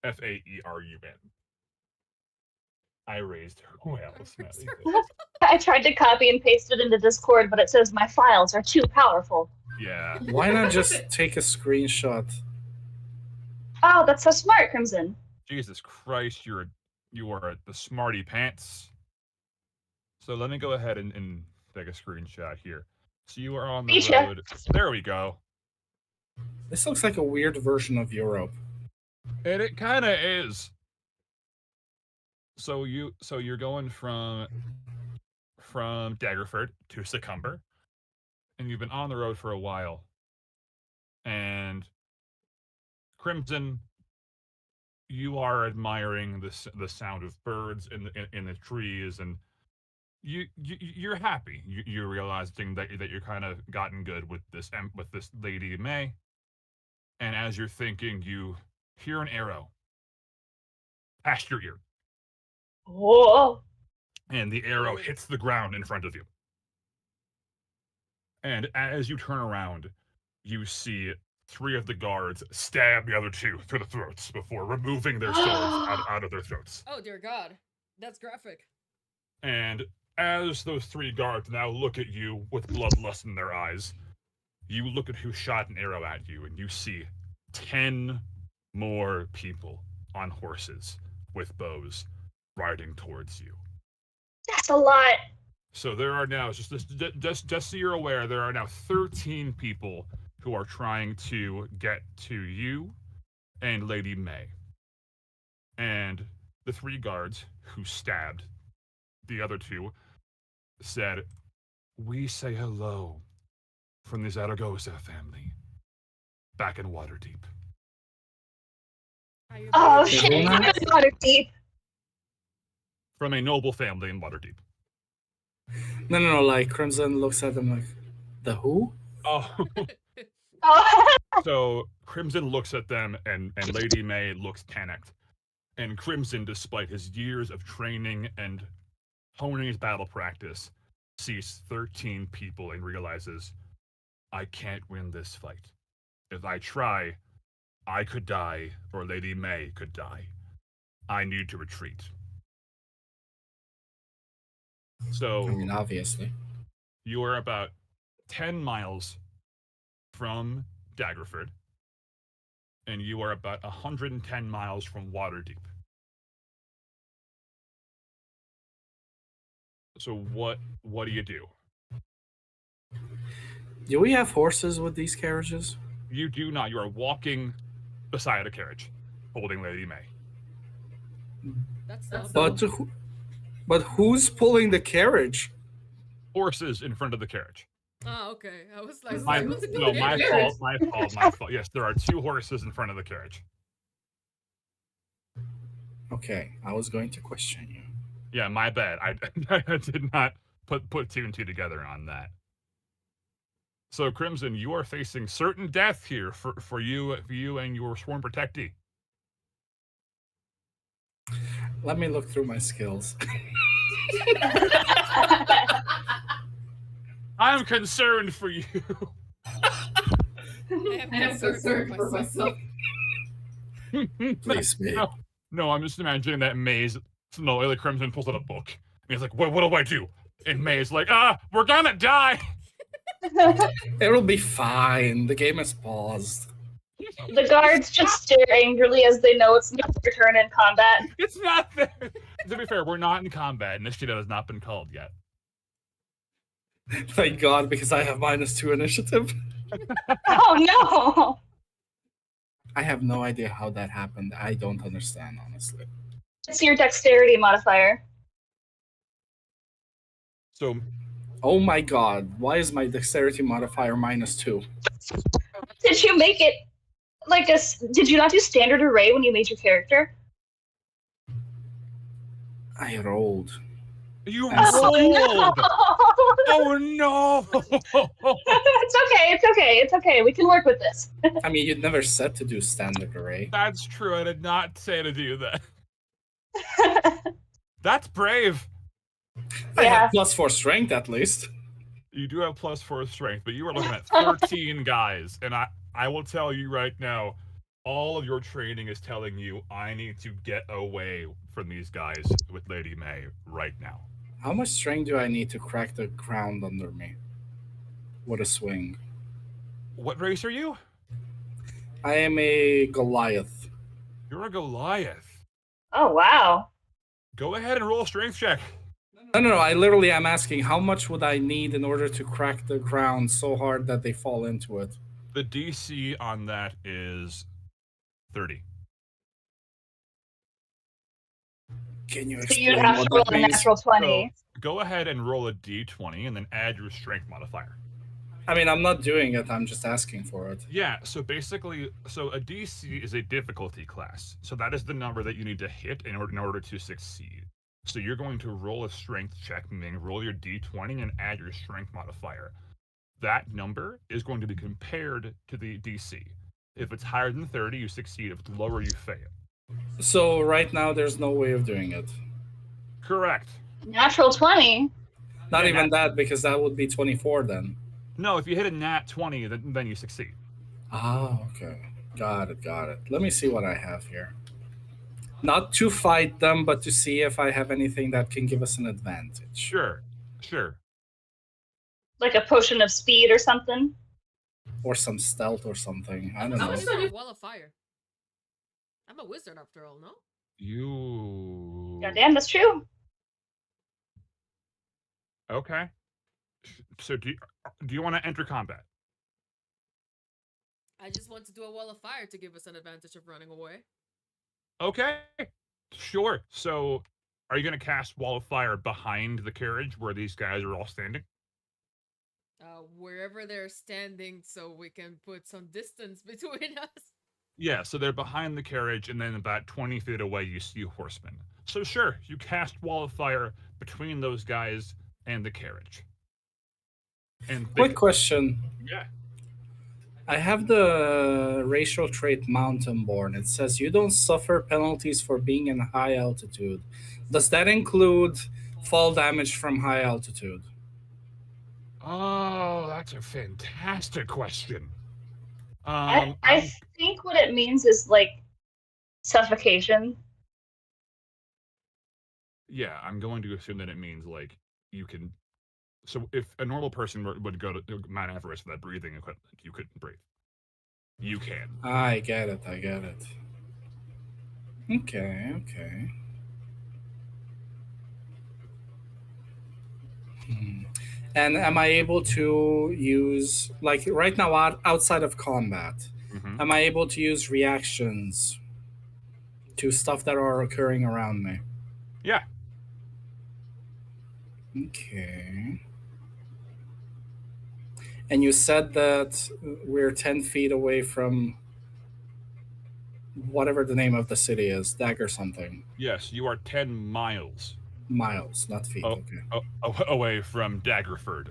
Faerun. I raised her well, smelly face. I tried to copy and paste it into Discord, but it says my files are too powerful. Yeah. Why not just take a screenshot? Oh, that's so smart, Crimson. Jesus Christ, you are the smarty pants. So let me go ahead and take a screenshot here. So you are on the Gotcha. road. There we go. This looks like a weird version of Europe. And it kind of is. So you're going from Daggerford to Succumber, and you've been on the road for a while. And Crimson, you are admiring the sound of birds in the trees, and you're happy. You're realizing that you're kind of gotten good with this Lady May. And as you're thinking, you hear an arrow past your ear. Oh, And the arrow hits the ground in front of you. And as you turn around, you see 3 of the guards stab the other 2 through the throats before removing their swords out of their throats. Oh dear God, that's graphic. And as those 3 guards now look at you with bloodlust in their eyes, you look at who shot an arrow at you, and you see 10 more people on horses with bows riding towards you. that's a lot. So there are now just so you're aware, there are now 13 people who are trying to get to you and Lady May. And the 3 guards who stabbed the other 2 said, "We say hello from the Zaragoza family, back in Waterdeep." Are you Oh being shit! Luna? It's water deep. From a noble family in Waterdeep. No. Like Crimson looks at them like, the who? Oh, Oh. so Crimson looks at them, and Lady May looks panicked. And Crimson, despite his years of training and honing his battle practice, sees 13 people and realizes, I can't win this fight. If I try, I could die, or Lady May could die. I need to retreat. So, I mean, obviously. you are about 10 miles from Daggerford, and you are about 110 miles from Waterdeep. So what do you do? Do we have horses with these carriages? You do not. You are walking beside a carriage, holding Lady May. That's dumb. But who's pulling the carriage? Horses in front of the carriage. Oh, okay. I was like, My what's it fault. doing? My fault. Yes, there are 2 horses in front of the carriage. Okay, I was going to question you. Yeah, my bad. I did not put 2 and 2 together on that. So Crimson, you are facing certain death here for you and your sworn protectee. Let me look through my skills. I'm concerned for you. I am concerned for myself. Please, me. No, I'm just imagining that Maze. No, like Crimson pulls out a book. And he's like, what do I do? And May's like, we're gonna die. It'll be fine. The game is paused. The guards just stare angrily as they know it's not their turn in combat. It's not there. To be fair, we're not in combat. Initiative has not been called yet. Thank God, because I have -2 initiative. Oh no! I have no idea how that happened. I don't understand, honestly. It's your dexterity modifier. So, Oh my God, why is my dexterity modifier -2? Did you make it like a? Did you not do standard array when you made your character? I rolled. you I'm rolled. Oh no! Oh no. It's okay. We can work with this. I mean, you'd never said to do standard array. That's true. I did not say to do that. That's brave. I Yeah. have +4 strength at least. You do have +4 strength, but you are looking at 13 guys, and I will tell you right now, all of your training is telling you I need to get away from these guys with Lady May right now. How much strength do I need to crack the ground under me? What a swing. What race are you? I am a Goliath. You're a Goliath. Oh wow! Go ahead and roll a strength check. No. I literally am asking how much would I need in order to crack the ground so hard that they fall into it? The DC on that is 30. Can you So explain you'd have what to roll that a means? natural 20. So, go ahead and roll a d20 and then add your strength modifier. I mean, I'm not doing it. I'm just asking for it. Yeah, so basically, a DC is a difficulty class. So that is the number that you need to hit in order to succeed. So you're going to roll a strength check, meaning roll your d20 and add your strength modifier. That number is going to be compared to the DC. If it's higher than 30, you succeed. If it's lower, you fail. So right now, there's no way of doing it. Correct. Natural 20. Not Yeah, even that, because that would be 24 then. No, if you hit a nat 20, then you succeed. Ah, okay. Got it. Let me see what I have here. Not to fight them, but to see if I have anything that can give us an advantage. Sure. Like a potion of speed or something. Or some stealth or something. I don't How know. is that a wall of fire? I'm a wizard after all, no? You... Goddamn, that's true. Okay. So do you want to enter combat? I just want to do a wall of fire to give us an advantage of running away. Okay. Sure. So are you going to cast wall of fire behind the carriage where these guys are all standing? Wherever they're standing, so we can put some distance between us. Yeah, so they're behind the carriage, and then about 20 feet away, you see horsemen. So, sure, you cast wall of fire between those guys and the carriage. And Quick question. Yeah. I have the racial trait mountain born. It says you don't suffer penalties for being in high altitude. Does that include fall damage from high altitude? Oh, that's a fantastic question. I think what it means is like suffocation. Yeah, I'm going to assume that it means like you can. So if a normal person would go to Mount Everest without breathing equipment, you couldn't breathe. You can. I get it. I get it. Okay. Okay. And am I able to use, like right now, outside of combat, Mm-hmm. am I able to use reactions to stuff that are occurring around me? Yeah. Okay. And you said that we're 10 feet away from whatever the name of the city is, Dagger something. Yes, you are 10 miles Miles, not feet. Okay. away from Daggerford.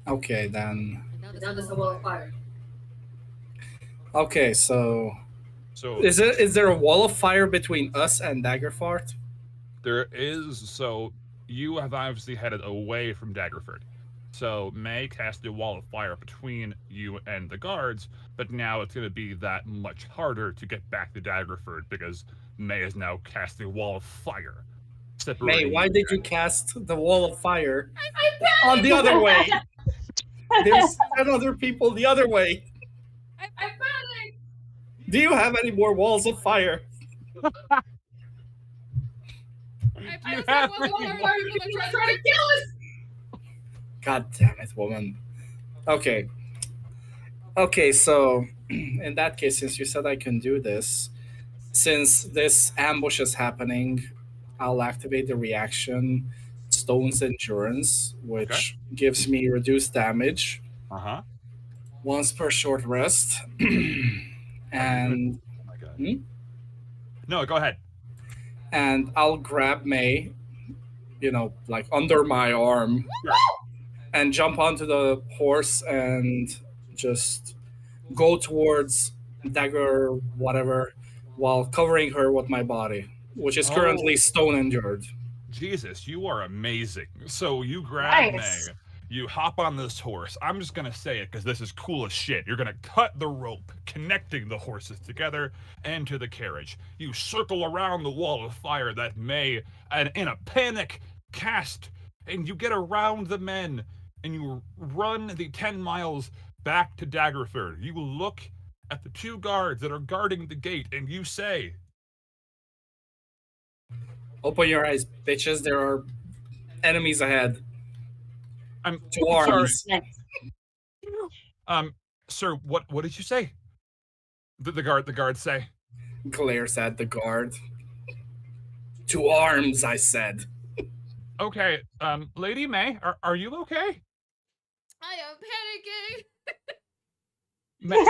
Okay, then. And now there's a wall of fire. Okay, so So is there a wall of fire between us and Daggerfort? there is. So you have obviously headed away from Daggerford. So May cast a wall of fire between you and the guards, but now it's going to be that much harder to get back to Daggerford because May is now casting a wall of fire. May, why you did you cast the wall of fire on the other way? There's 10 other people the other way. I'm panicked! Do you have any more walls of fire? I feel like one of our people are trying to kill us! God damn it, woman. Okay. Okay, so in that case, since you said I can do this, since this ambush is happening, I'll activate the reaction Stone's Endurance, which gives me reduced damage Uh-huh. once per short rest. And Oh my god. No, go ahead. and I'll grab May, like under my arm, and jump onto the horse and just go towards Dagger, whatever, while covering her with my body, which is currently stone injured. Jesus, you are amazing. So you grab Nice. May, you hop on this horse. I'm just gonna say it because this is cool as shit. You're gonna cut the rope connecting the horses together and to the carriage. You circle around the wall of fire that May, and in a panic, cast, and you get around the men, and you run the 10 miles back to Daggerford. You look at the two guards that are guarding the gate, and you say, Open your eyes, bitches. There are enemies ahead. I'm Two arms. sorry. Sir, what did you say? The guard say. Glares at the guard. Two arms, I said. Okay, Lady May, are you okay? I am panicking! May,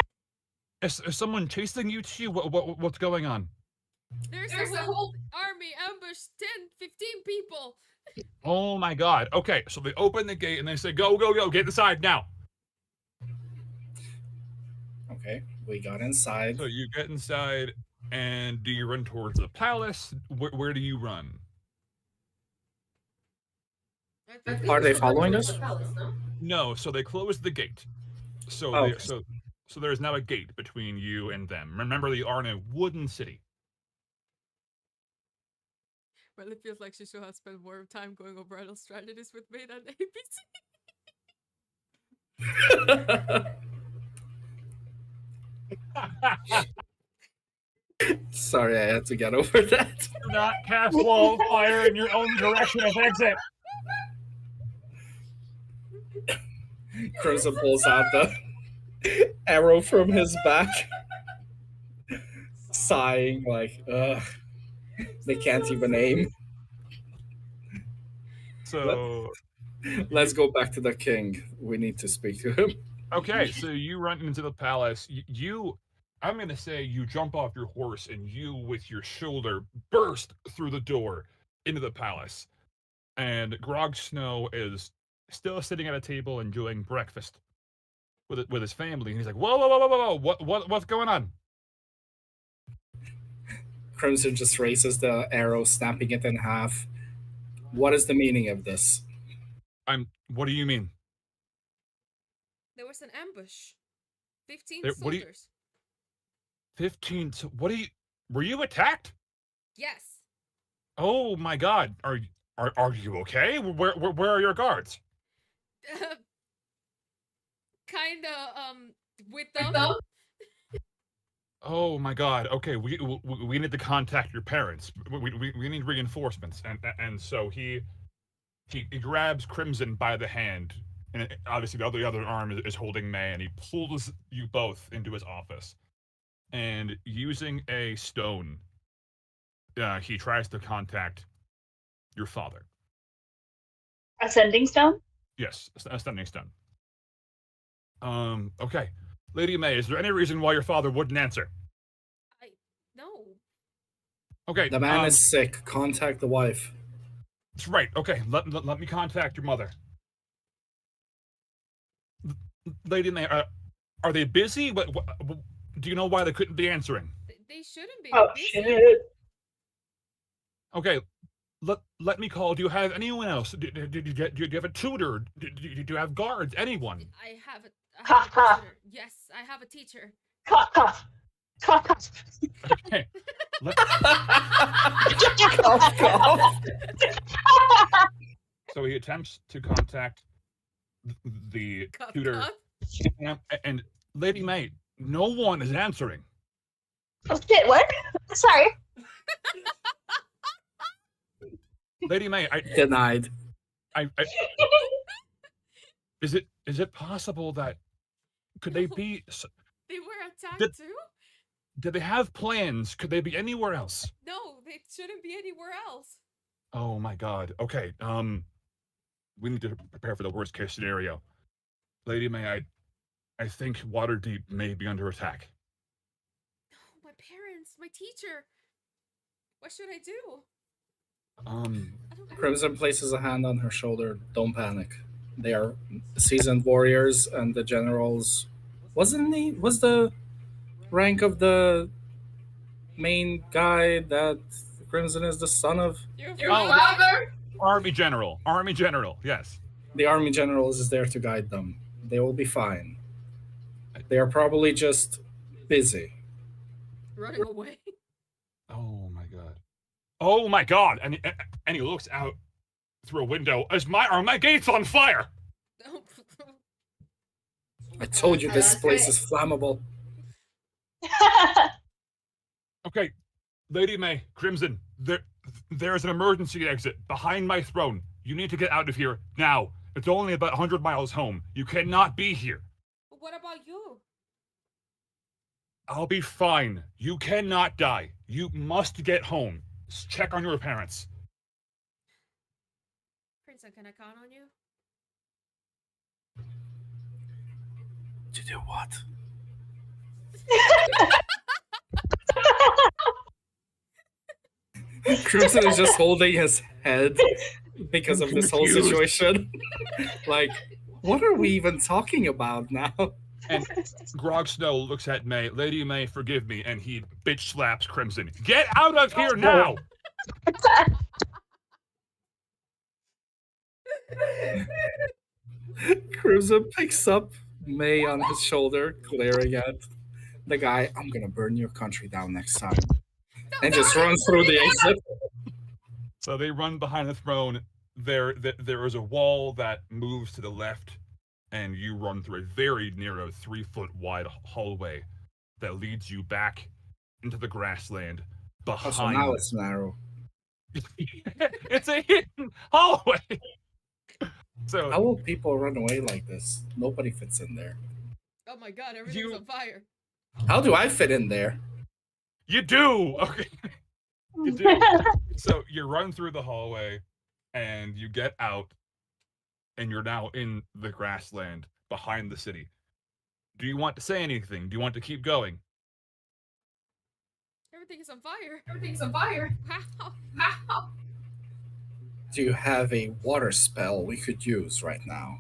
is someone chasing you too? What's going on? There's a whole army ambushed 10, 15 people! Oh my god. Okay, so they open the gate and they say, go, go, go, get inside now. Okay, we got inside. So you get inside, and do you run towards the palace? Where do you run? Are they following us? No, so they closed the gate. So Oh. so there's now a gate between you and them. Remember, you are in a wooden city. Well, it feels like she should have spent more time going over idle strategies with me than ABC. Sorry, I had to get over that. Do not cast wall of fire in your own direction of exit. Crimson pulls out the arrow from his back, sighing like, ugh, they can't even aim. So Let's go back to the king. We need to speak to him. okay, so you run into the palace. I'm gonna say you jump off your horse and you, with your shoulder, burst through the door into the palace. And Grog Snow is still sitting at a table enjoying breakfast with his family. And he's like, "Whoa, whoa, whoa, whoa, whoa! What's going on?" Crimson just raises the arrow, snapping it in half. What is the meaning of this? What do you mean? There was an ambush. 15 What do you? soldiers. 15. So what do you? Were you attacked? Yes. Oh my God! Are you okay? Where are your guards? Kinda, with them. Oh my God! Okay, we need to contact your parents. We need reinforcements, and so he grabs Crimson by the hand, and obviously the other arm is holding May, and he pulls you both into his office, and using a stone, he tries to contact your father. Ascending stone? Yes, a stunning stone. Okay, Lady May, is there any reason why your father wouldn't answer? No. Okay, The man is sick. Contact the wife. that's right. Okay, let me contact your mother. Lady May, are they busy? What do you know why they couldn't be answering? They shouldn't be Oh, busy. shit. Okay, let me call. Do you have anyone else? Do you have a tutor? Do you have guards? Anyone? I have a Cough, cough. tutor. Yes, I have a teacher. Cough, cough. Cough, cough. Okay. Cough, cough. So he attempts to contact the Cup, tutor, cup. and Lady May, no one is answering. Oh, shit, what? Sorry. Lady May, Denied. is it possible that could they No. be? They were attacked Did- too? Did they have plans? Could they be anywhere else? No, they shouldn't be anywhere else. Oh my God. Okay. We need to prepare for the worst case scenario. Lady May, I think Waterdeep may be under attack. No, my parents, my teacher. What should I do? I don't Crimson places a hand on her shoulder. Don't panic. They are seasoned warriors, and the generals. Was the rank of the main guy that Crimson is the son of? Your Oh. father? Army General. Army General. Yes. The army generals is there to guide them. They will be fine. They are probably just busy. Running away. Oh my God. Oh my God. And he looks out through a window. Are my gates on fire? I told you this place is flammable. Okay, Lady May, Crimson, there's an emergency exit behind my throne. You need to get out of here now. It's only about 100 miles home. You cannot be here. What about you? I'll be fine. You cannot die. You must get home. Check on your parents. Prince, can I count on you? To do what? Crimson is just holding his head because of this whole Confused. situation. Like, what are we even talking about now? And Grog Snow looks at May. Lady May, forgive me. And he bitch slaps Crimson. Get out of here now! Crimson picks up May on his shoulder, glaring at the guy. I'm gonna burn your country down next time. And just runs through the exit. So they run behind the throne. There is a wall that moves to the left, and you run through a very narrow 3-foot wide hallway that leads you back into the grassland behind. Oh, so now it's narrow. It's a hidden hallway. So How will people run away like this? Nobody fits in there. Oh my god, everything's You- on fire. How do I fit in there? you do. Okay. You do. So you run through the hallway and you get out and you're now in the grassland behind the city. Do you want to say anything? Do you want to keep going? Everything is on fire. Everything's on fire. Wow. Wow. Do you have a water spell we could use right now?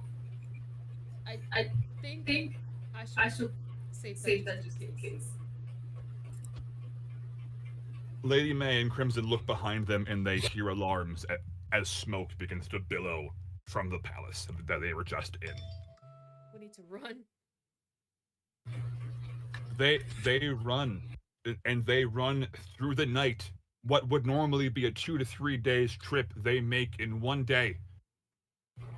I think Think I I should should save save that that just in case. Lady May and Crimson look behind them and they hear alarms as smoke begins to billow from the palace that they were just in. We need to run. They run and they run through the night. What would normally be a 2 to 3 days trip they make in one day.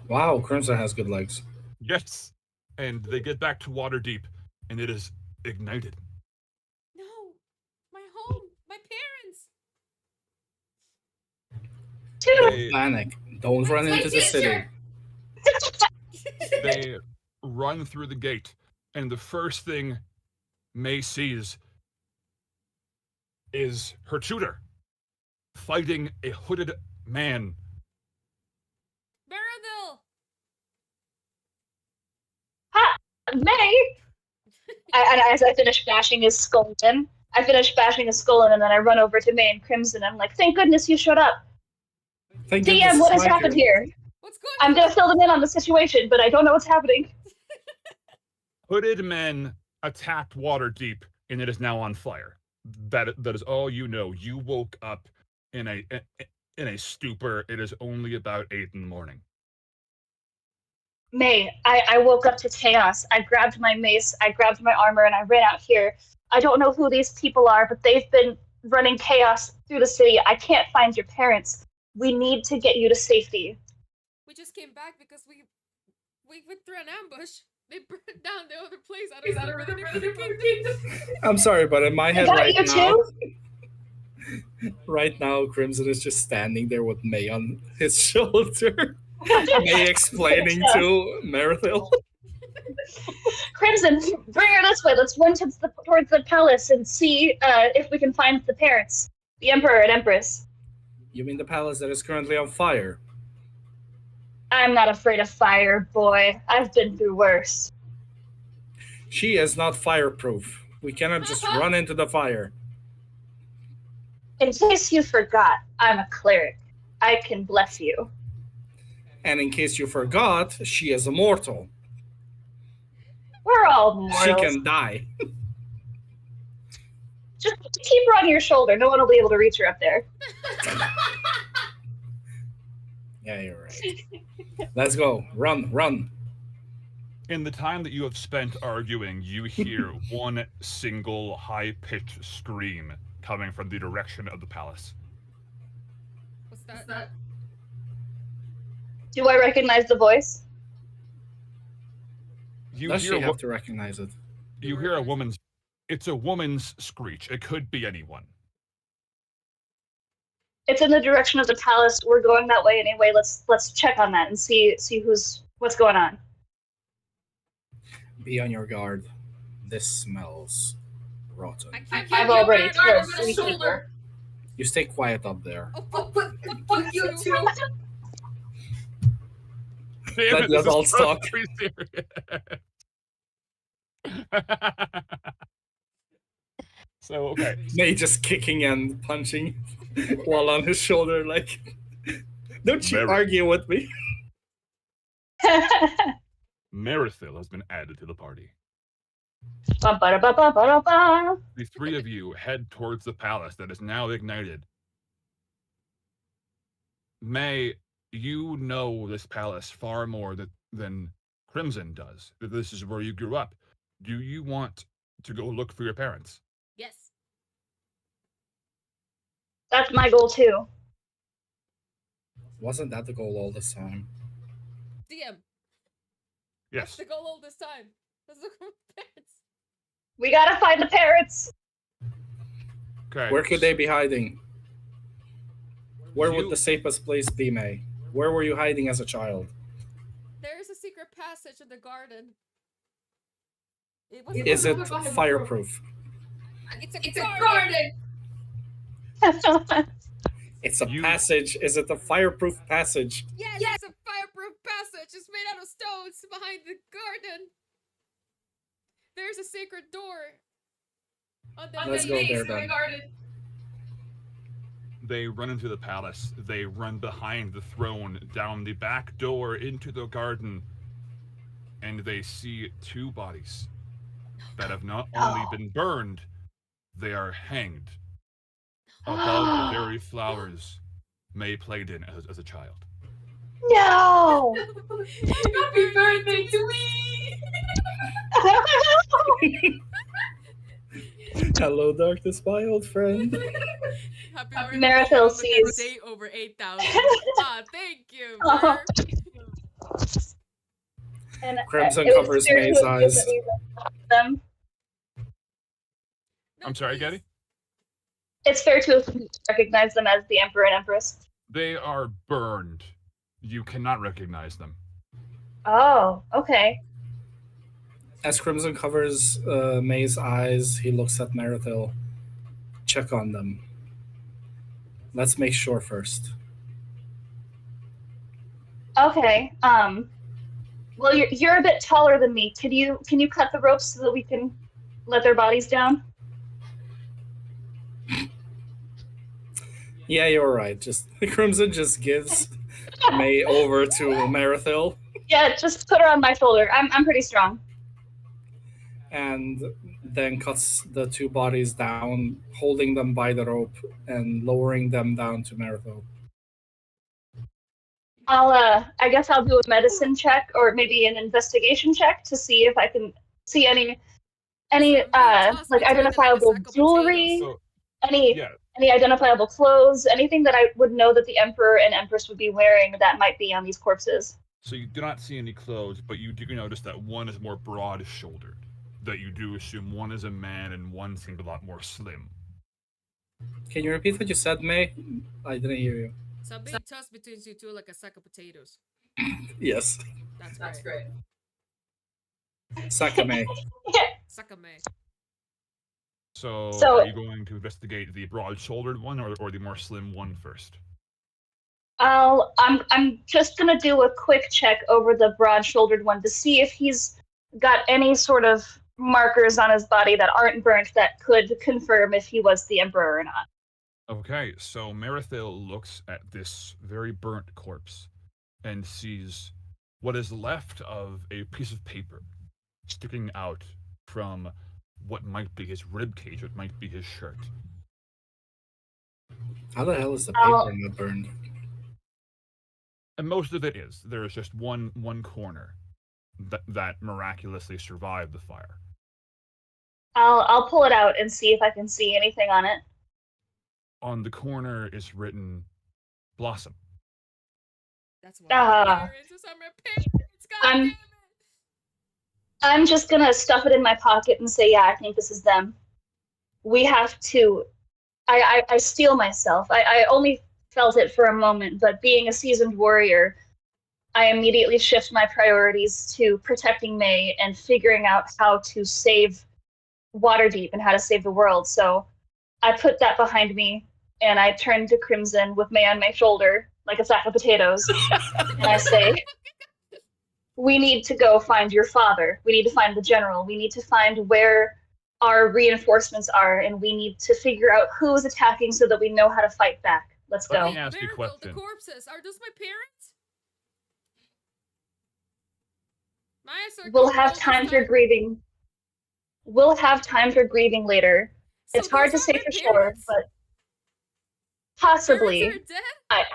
Wow, Crimson has good legs. Yes. And they get back to Waterdeep and it is ignited. No, my home, my parents. They, Panic. Don't run my into the city. teacher. they run through the gate and the first thing May sees is her tutor fighting a hooded man. Baradil. Ha! May! And as I finish bashing his skull in, and then I run over to May and Crimson. I'm like, thank goodness you showed up. Thank DM, goodness what has it's my happened turn. here? What's going I'm on? gonna fill them in on the situation, but I don't know what's happening. Hooded men attacked Waterdeep and it is now on fire. That is all you know. You woke up in a stupor. It is only about 8 in the morning. May, I woke up to chaos. I grabbed my mace, I grabbed my armor, and I ran out here. I don't know who these people are, but they've been running chaos through the city. I can't find your parents. We need to get you to safety. We just came back because we went through an ambush. They burned down the other place. I don't remember the name of the kingdom. I'm sorry, but in my I head got right you now, too? right now, Crimson is just standing there with May on his shoulder. May explaining to Merithil. Crimson, bring her this way. Let's run towards the palace and see if we can find the parents, the Emperor and Empress. You mean the palace that is currently on fire? I'm not afraid of fire, boy. I've been through worse. She is not fireproof. We cannot just run into the fire. In case you forgot, I'm a cleric. I can bless you. And in case you forgot, she is immortal. We're all mortals. She can die. Just keep her on your shoulder. No one will be able to reach her up there. Yeah, you're right. Let's go. Run. In the time that you have spent arguing, you hear one single high-pitched scream coming from the direction of the palace. What's that? Do I recognize the voice? You Does hear she have to recognize it? you hear a woman's. It's a woman's screech. It could be anyone. It's in the direction of the palace. We're going that way anyway. Let's check on that and see what's going on. Be on your guard. This smells rotten. I've already killed 3 people. You stay quiet up there. Oh, Fuck you too. Damn Let it, the this is adults talk. very serious. So, okay. May just kicking and punching while on his shoulder, like, don't you Very- argue with me. Merithil has been added to the party. Ba-ba-da-ba-ba-ba-da-ba. The 3 of you head towards the palace that is now ignited. May, you know this palace far more than Crimson does. This is where you grew up. Do you want to go look for your parents? yes. That's my goal too. Wasn't that the goal all this time? DM. Yes. The goal all this time. Let's look for my parents. We gotta find the parents. Okay. Where could they be hiding? Where You- would the safest place be, May? Where were you hiding as a child? passage in the garden. It was Is it fireproof? It's a garden. It's a You- passage. Is it a fireproof passage? Yes, it's a fireproof passage. It's made out of stones behind the garden. There's a sacred door. On the Let's go there then. They run into the palace. They run behind the throne, down the back door into the garden, and they see two bodies that have not only been burned, they are hanged above the very flowers May played in as a child. No! Happy birthday to me! Hello, darkness, my old friend. Happy Happy birthday Marithil on the sees- day over 8,000. Thank you, Oh. Ver. And Crimson it was covers fair to May's assume eyes. that we recognized them. I'm sorry, Please. Getty? It's fair to assume we recognize them as the Emperor and Empress. They are burned. You cannot recognize them. Oh, okay. As Crimson covers May's eyes, he looks at Marithil. Check on them. Let's make sure first. Okay. Well, you're a bit taller than me. Can you cut the ropes so that we can let their bodies down? Yeah, you're right. Just Crimson just gives May over to Marithil, Yeah, just put her on my shoulder. I'm pretty strong. and then cuts the two bodies down, holding them by the rope and lowering them down to Marithil. I guess I'll do a medicine check or maybe an investigation check to see if I can see any So I'm being tossed like between it identifiable like a sack of jewelry, So, any yeah, identifiable clothes, anything that I would know that the Emperor and Empress would be wearing that might be on these corpses. so you do not see any clothes, but you do notice that one is more broad-shouldered. That you do assume one is a man and one seems a lot more slim. Can you repeat what you said, May? I didn't hear you. So I'm being tossed between you two like a sack of potatoes. Yes. That's great. Sakame. Sakame. So, So- are you going to investigate the broad-shouldered one or the more slim one first? I'm just gonna do a quick check over the broad-shouldered one to see if he's got any sort of markers on his body that aren't burnt that could confirm if he was the Emperor or not. Okay, so Marithil looks at this very burnt corpse and sees what is left of a piece of paper sticking out from what might be his rib cage, what might be his shirt. How the hell is the Oh. paper not burned? And most of it is. There is just one corner that miraculously survived the fire. I'll pull it out and see if I can see anything on it. On the corner is written Blossom. That's what my Ah. parents is on my parents. God I'm- damn it. I'm just gonna stuff it in my pocket and say, yeah, I think this is them. We have to. I steel myself. I only felt it for a moment, but being a seasoned warrior, I immediately shift my priorities to protecting May and figuring out how to save Waterdeep and how to save the world. So I put that behind me and I turn to Crimson with May on my shoulder like a sack of potatoes. And I say, we need to go find your father. We need to find the general. We need to find where our reinforcements are, and we need to figure out who's attacking so that we know how to fight back. Let's Let go. me ask you a Miracle, the question. corpses. Are those my parents? My eyes are We'll covered have all this time for grieving. We'll have time for grieving later. So It's hard to those say aren't for my sure, parents? but Parents possibly. are dead?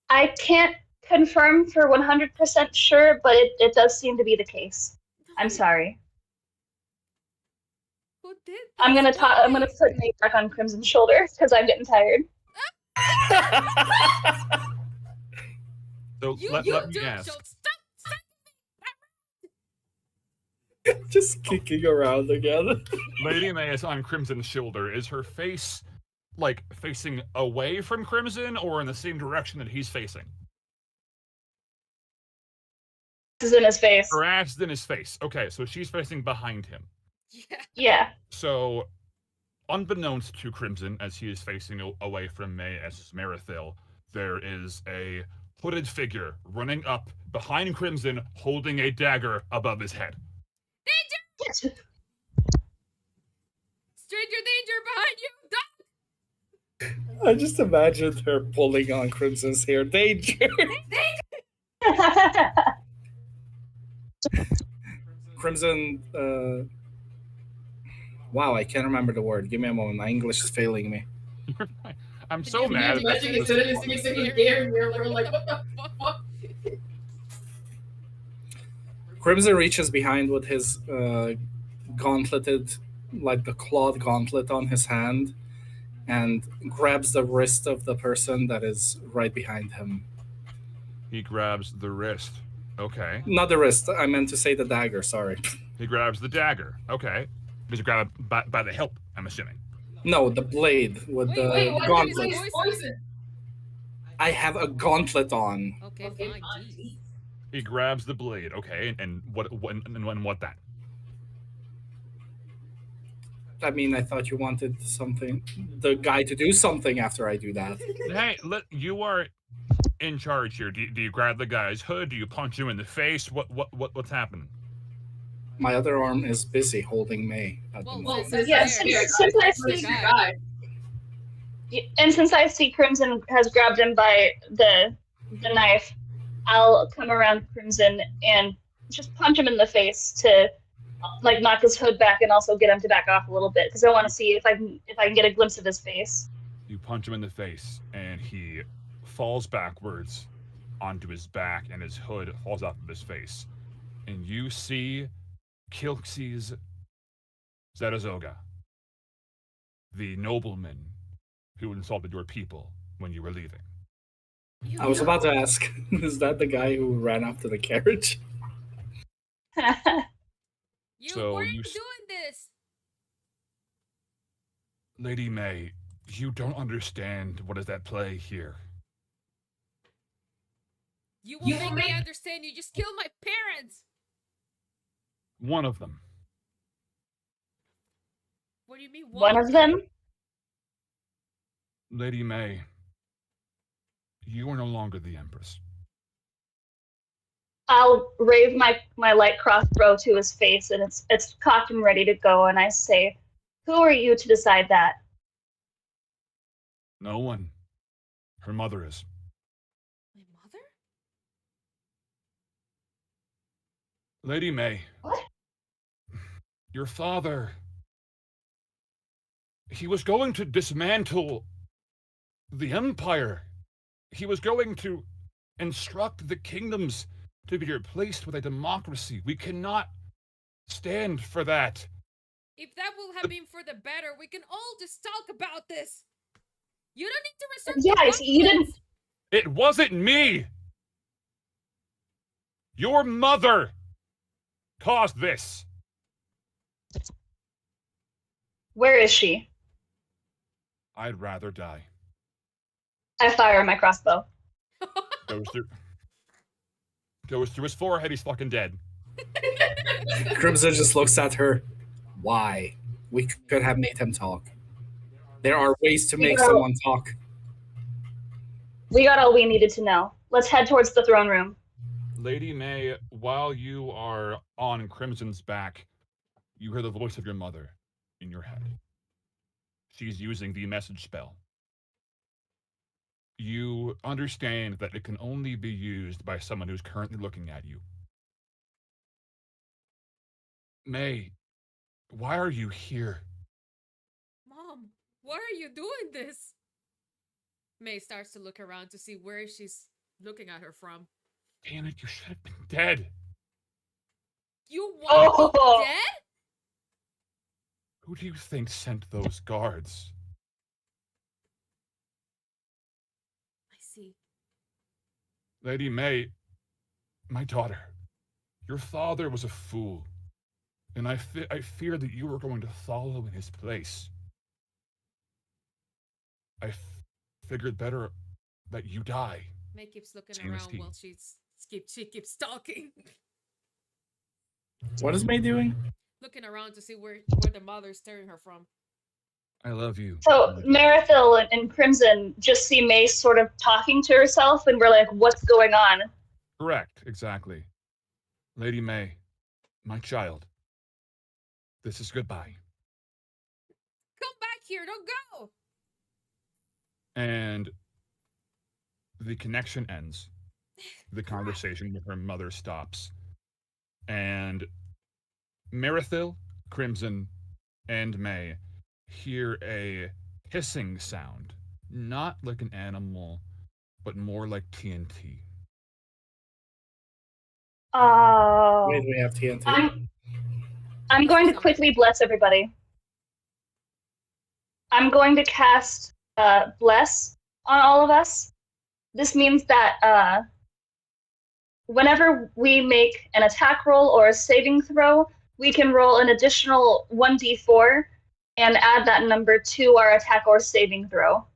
I can't confirm for 100% sure, but it does seem to be the case. I'm No. sorry. Who did this? I'm gonna Why? put Nate back on Crimson's shoulder because I'm getting tired. So You let do me it, ask. Schultz. Stop. Just kicking around again. Lady May is on Crimson's shoulder. Is her face like facing away from Crimson or in the same direction that he's facing? is in his face. Her ass is in his face. Okay, so she's facing behind him. Yeah. Yeah. So, unbeknownst to Crimson, as he is facing away from May as Marithil, there is a hooded figure running up behind Crimson, holding a dagger above his head. Stranger danger behind you! Duck! I just imagined her pulling on Crimson's hair. Danger! Crimson, wow, I can't remember the word. Give me a moment. My English is failing me. I'm Can so you mad. imagine That if it was music here? We're like, what the fuck? Crimson reaches behind with his gauntleted, like the cloth gauntlet on his hand, and grabs the wrist of the person that is right behind him. He grabs the wrist. Okay. Not the wrist. I meant to say the dagger. Sorry. He grabs the dagger. Okay. Does he grab it by the hilt, I'm assuming? No, the blade with the why gauntlet. is poison? I have a gauntlet on. Okay, fine, jeez. He grabs the blade. Okay, and what that? I mean, I thought you wanted something, the guy to do something after I do that. Hey, you are in charge here. Do you grab the guy's hood? Do you punch him in the face? What's happening? My other arm is busy holding May at the Well, moment. Yes, since I see guy. and since I see Crimson has grabbed him by the knife, I'll come around Crimson and just punch him in the face to like knock his hood back and also get him to back off a little bit because I want to see if I can get a glimpse of his face. You punch him in the face, and he falls backwards onto his back, and his hood falls off of his face. And you see Kilxes Zarazoga, the nobleman who insulted your people when you were leaving. I was about to ask, is that the guy who ran after the carriage? So Why are you you s- doing this? Lady May, you don't understand what is at play here. You won't make me understand. You just killed my parents. One of them. What do you mean? One of them? Lady May, you are no longer the Empress. I'll rave my light crossbow to his face, and it's cocked and ready to go. And I say, "Who are you to decide that?" No one. Her mother is. My mother? Lady May. What? Your father. He was going to dismantle the Empire. He was going to instruct the kingdoms to be replaced with a democracy. We cannot stand for that. If that will have been for the better, we can all just talk about this. You don't need to resort to Yes, you didn't. violence. It wasn't me. Your mother caused this. Where is she? I'd rather die. I fire my crossbow. Goes through his forehead. He's fucking dead. Crimson just looks at her. Why? We could have made him talk. There are ways to make someone talk. We got all we needed to know. Let's head towards the throne room. Lady May, while you are on Crimson's back, you hear the voice of your mother in your head. She's using the message spell. You understand that it can only be used by someone who's currently looking at you. May, why are you here? Mom, why are you doing this? May starts to look around to see where she's looking at her from. Damn it, you should have been dead. You want me dead? Who do you think sent those guards? I see. Lady May, my daughter, your father was a fool, and I fear that you are going to follow in his place. I figured better that you die. May keeps looking Same as around he. while she keeps talking. What is May doing? Looking around to see where the mother's staring her from. I love you. So Marathil and Crimson just see Mace sort of talking to herself, and we're like, "What's going on?" Correct, exactly. Lady May, my child, this is goodbye. Come back here! Don't go! And the connection ends. The conversation with her mother stops. And Marithil, Crimson, and May hear a hissing sound. Not like an animal, but more like TNT. Oh. Wait, we have TNT. I'm going to quickly bless everybody. I'm going to cast bless on all of us. This means that whenever we make an attack roll or a saving throw, we can roll an additional 1d4 and add that number to our attack or saving throw.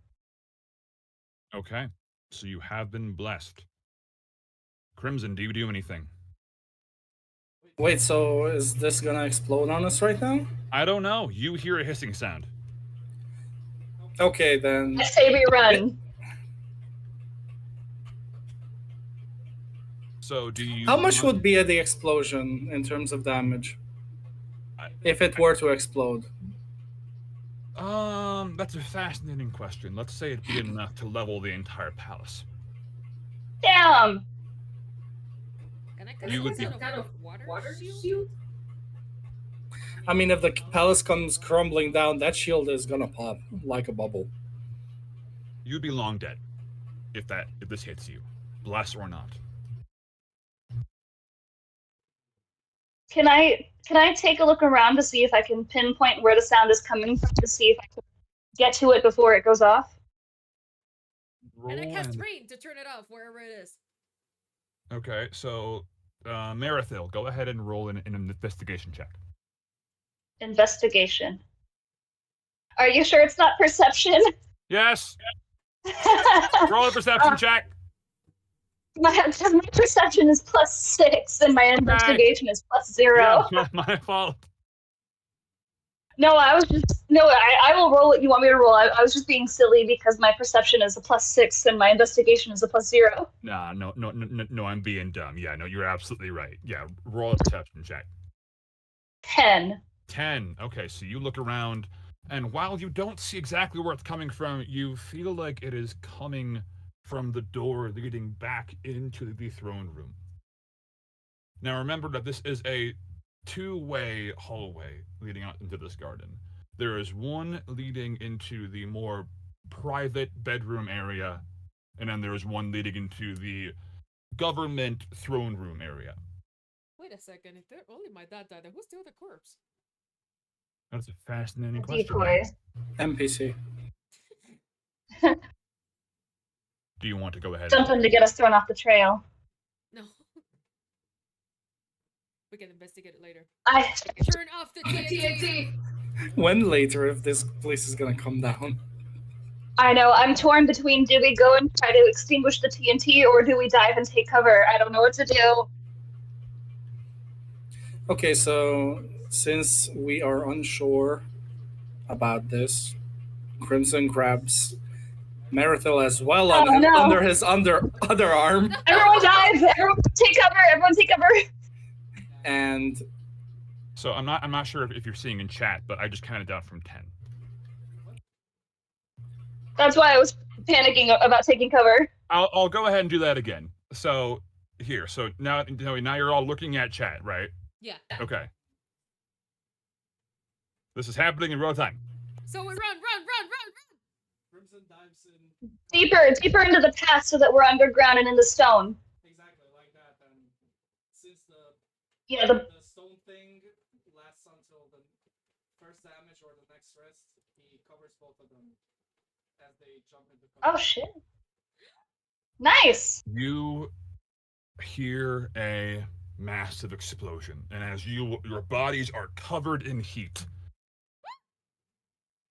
Okay, so you have been blessed. Crimson, do you do anything? Wait, so is this gonna explode on us right now? I don't know. You hear a hissing sound. Okay, then. I say we run. So do you... How much would be the explosion in terms of damage? If it were to explode? That's a fascinating question. Let's say it'd be enough to level the entire palace. Damn! Can I You would cast be- some kind of water shield? I mean, if the palace comes crumbling down, that shield is gonna pop like a bubble. You'd be long dead if this hits you, bless or not. Can I take a look around to see if I can pinpoint where the sound is coming from to see if I can get to it before it goes off? And I cast Roll rain to turn it off wherever it is. Okay, so Marithil, go ahead and roll an investigation check. Investigation. Are you sure it's not perception? Yes. Roll a perception check. My perception is +6 and my investigation is +0. Yeah, my fault. No, I will roll what you want me to roll. I was just being silly because my perception is a +6 and my investigation is a +0. Nah, no, I'm being dumb. Yeah, no, you're absolutely right. Yeah, roll a perception check. 10. 10. Okay, so you look around, and while you don't see exactly where it's coming from, you feel like it is coming from the door leading back into the throne room. Now remember that this is a two-way hallway leading out into this garden. There is one leading into the more private bedroom area, and then there is one leading into the government throne room area. Wait a second. If only my dad died, then who's the other corpse? That's a fascinating question. Decoy. NPC. Do you want to go ahead? Something to get us thrown off the trail. No. We can investigate it later. I Turn off the TNT! When later, if this place is gonna come down? know, I'm torn between do we go and try to extinguish the TNT or do we dive and take cover? I don't know what to do. Okay, so since we are unsure about this, Crimson grabs Marithil as well under his other arm. Everyone dive! Everyone take cover! Everyone take cover! And so I'm not sure if you're seeing in chat, but I just counted down from 10. That's why I was panicking about taking cover. I'll go ahead and do that again. So here, so now you're all looking at chat, right? Yeah. Okay. This is happening in real time. So we run! Crimson dives in Deeper into the path so that we're underground and in the stone. exactly like that. And since Yeah, the stone thing lasts until the first damage or the next rest, he covers both of them as they jump into cover. Oh shit. Nice! You hear a massive explosion, and as your bodies are covered in heat,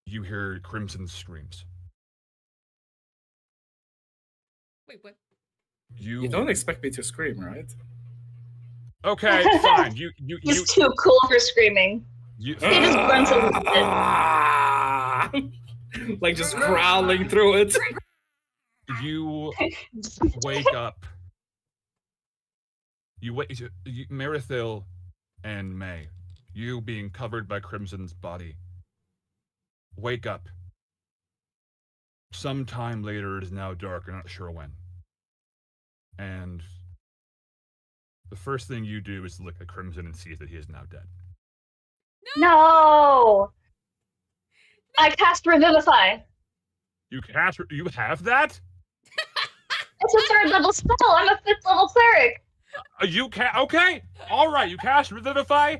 you hear Crimson's screams. Wait, what? You don't expect me to scream, right? Okay, fine. He's too cool for screaming. You, He just grunts a little bit. Like just growling through it. you wake up. Marithil and May, you being covered by Crimson's body, wake up. Sometime later, it is now dark, I'm not sure when. And the first thing you do is look at Crimson and see that he is now dead. No! I cast Revivify. You have that? It's a 3rd level spell. I'm a 5th level cleric. Okay, all right. You cast Revivify.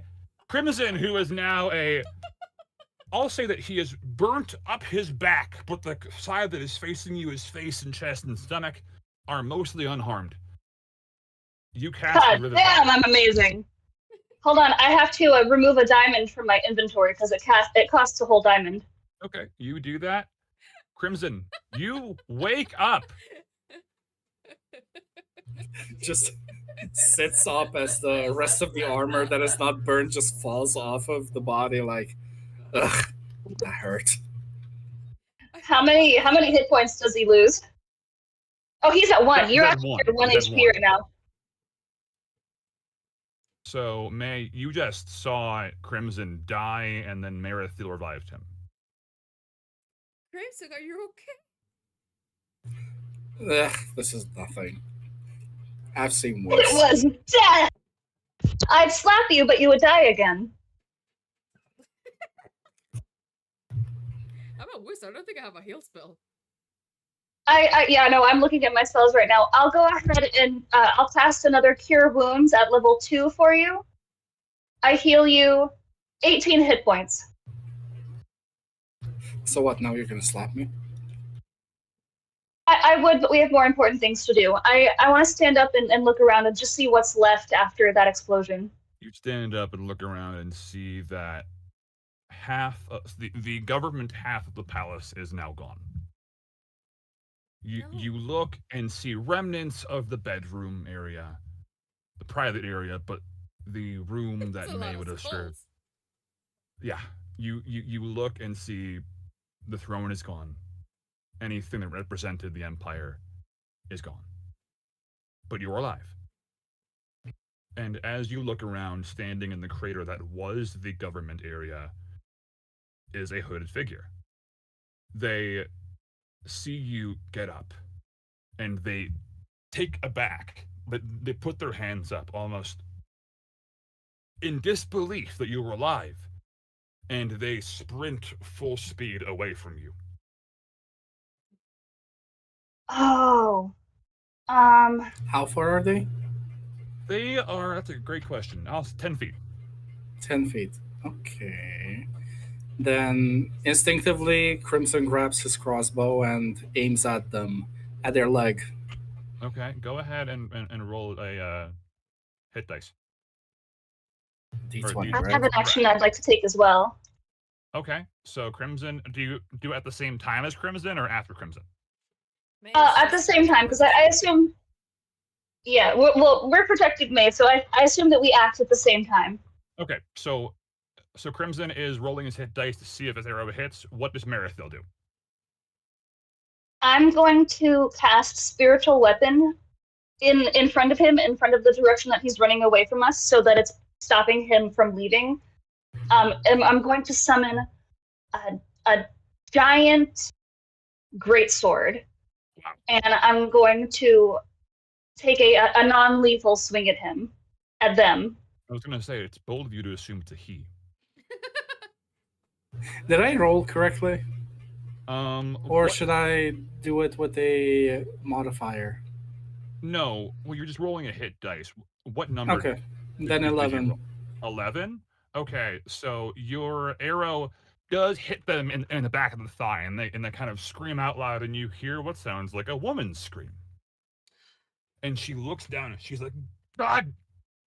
Crimson, who is now I'll say that he has burnt up his back, but the side that is facing you, his face and chest and stomach, are mostly unharmed. You cast God Revivify. damn, I'm amazing. Hold on, I have to remove a diamond from my inventory because it costs a whole diamond. Okay, you do that. Crimson, you wake up. Just sits up as the rest of the armor that is not burned just falls off of the body like, ugh, that hurt. How many hit points does he lose? Oh, he's at 1. You're at actually 1. at 1 He's at HP 1. right now. So, May, you just saw Crimson die, and then Marithil revived him. Crimson, are you okay? Ugh, this is nothing. I've seen It worse. was death! I'd slap you, but you would die again. I'm a wizard. I don't think I have a heal spell. I'm looking at my spells right now. I'll go ahead and I'll cast another Cure Wounds at level 2 for you. I heal you 18 hit points. So what, now you're gonna slap me? I would, but we have more important things to do. I want to stand up and look around and just see what's left after that explosion. You stand up and look around and see that half of the government half of the palace is now gone. You look and see remnants of the bedroom area, the private area, but the room that May would have served. Yeah, you look and see the throne is gone. Anything that represented the Empire is gone. But you're alive. And as you look around, standing in the crater that was the government area, is a hooded figure. They see you get up, and they take aback, but they put their hands up almost in disbelief that you were alive, and they sprint full speed away from you. Oh. How far are they? They are, that's a great question. 10 feet. 10 feet. Okay. Then instinctively, Crimson grabs his crossbow and aims at them, at their leg. Okay, go ahead and roll a hit dice. D20, I right? have an action I'd like to take as well. Okay, so Crimson, do you do it at the same time as Crimson or after Crimson? At the same time, because I assume... Yeah, we're protecting May, so I assume that we act at the same time. Okay, so Crimson is rolling his hit dice to see if his arrow hits. What does Marithil do? I'm going to cast Spiritual Weapon in front of him, in front of the direction that he's running away from us, so that it's stopping him from leaving. And I'm going to summon a giant greatsword, Wow. and I'm going to take a non-lethal swing at them. I was going to say, it's bold of you to assume it's a he. Did I roll correctly? Or What- should I do it with a modifier? No, well, you're just rolling a hit dice. What number? Okay, then did you 11. roll? 11? Okay, so your arrow does hit them in the back of the thigh, and they kind of scream out loud, and you hear what sounds like a woman's scream. And she looks down, and she's like, God!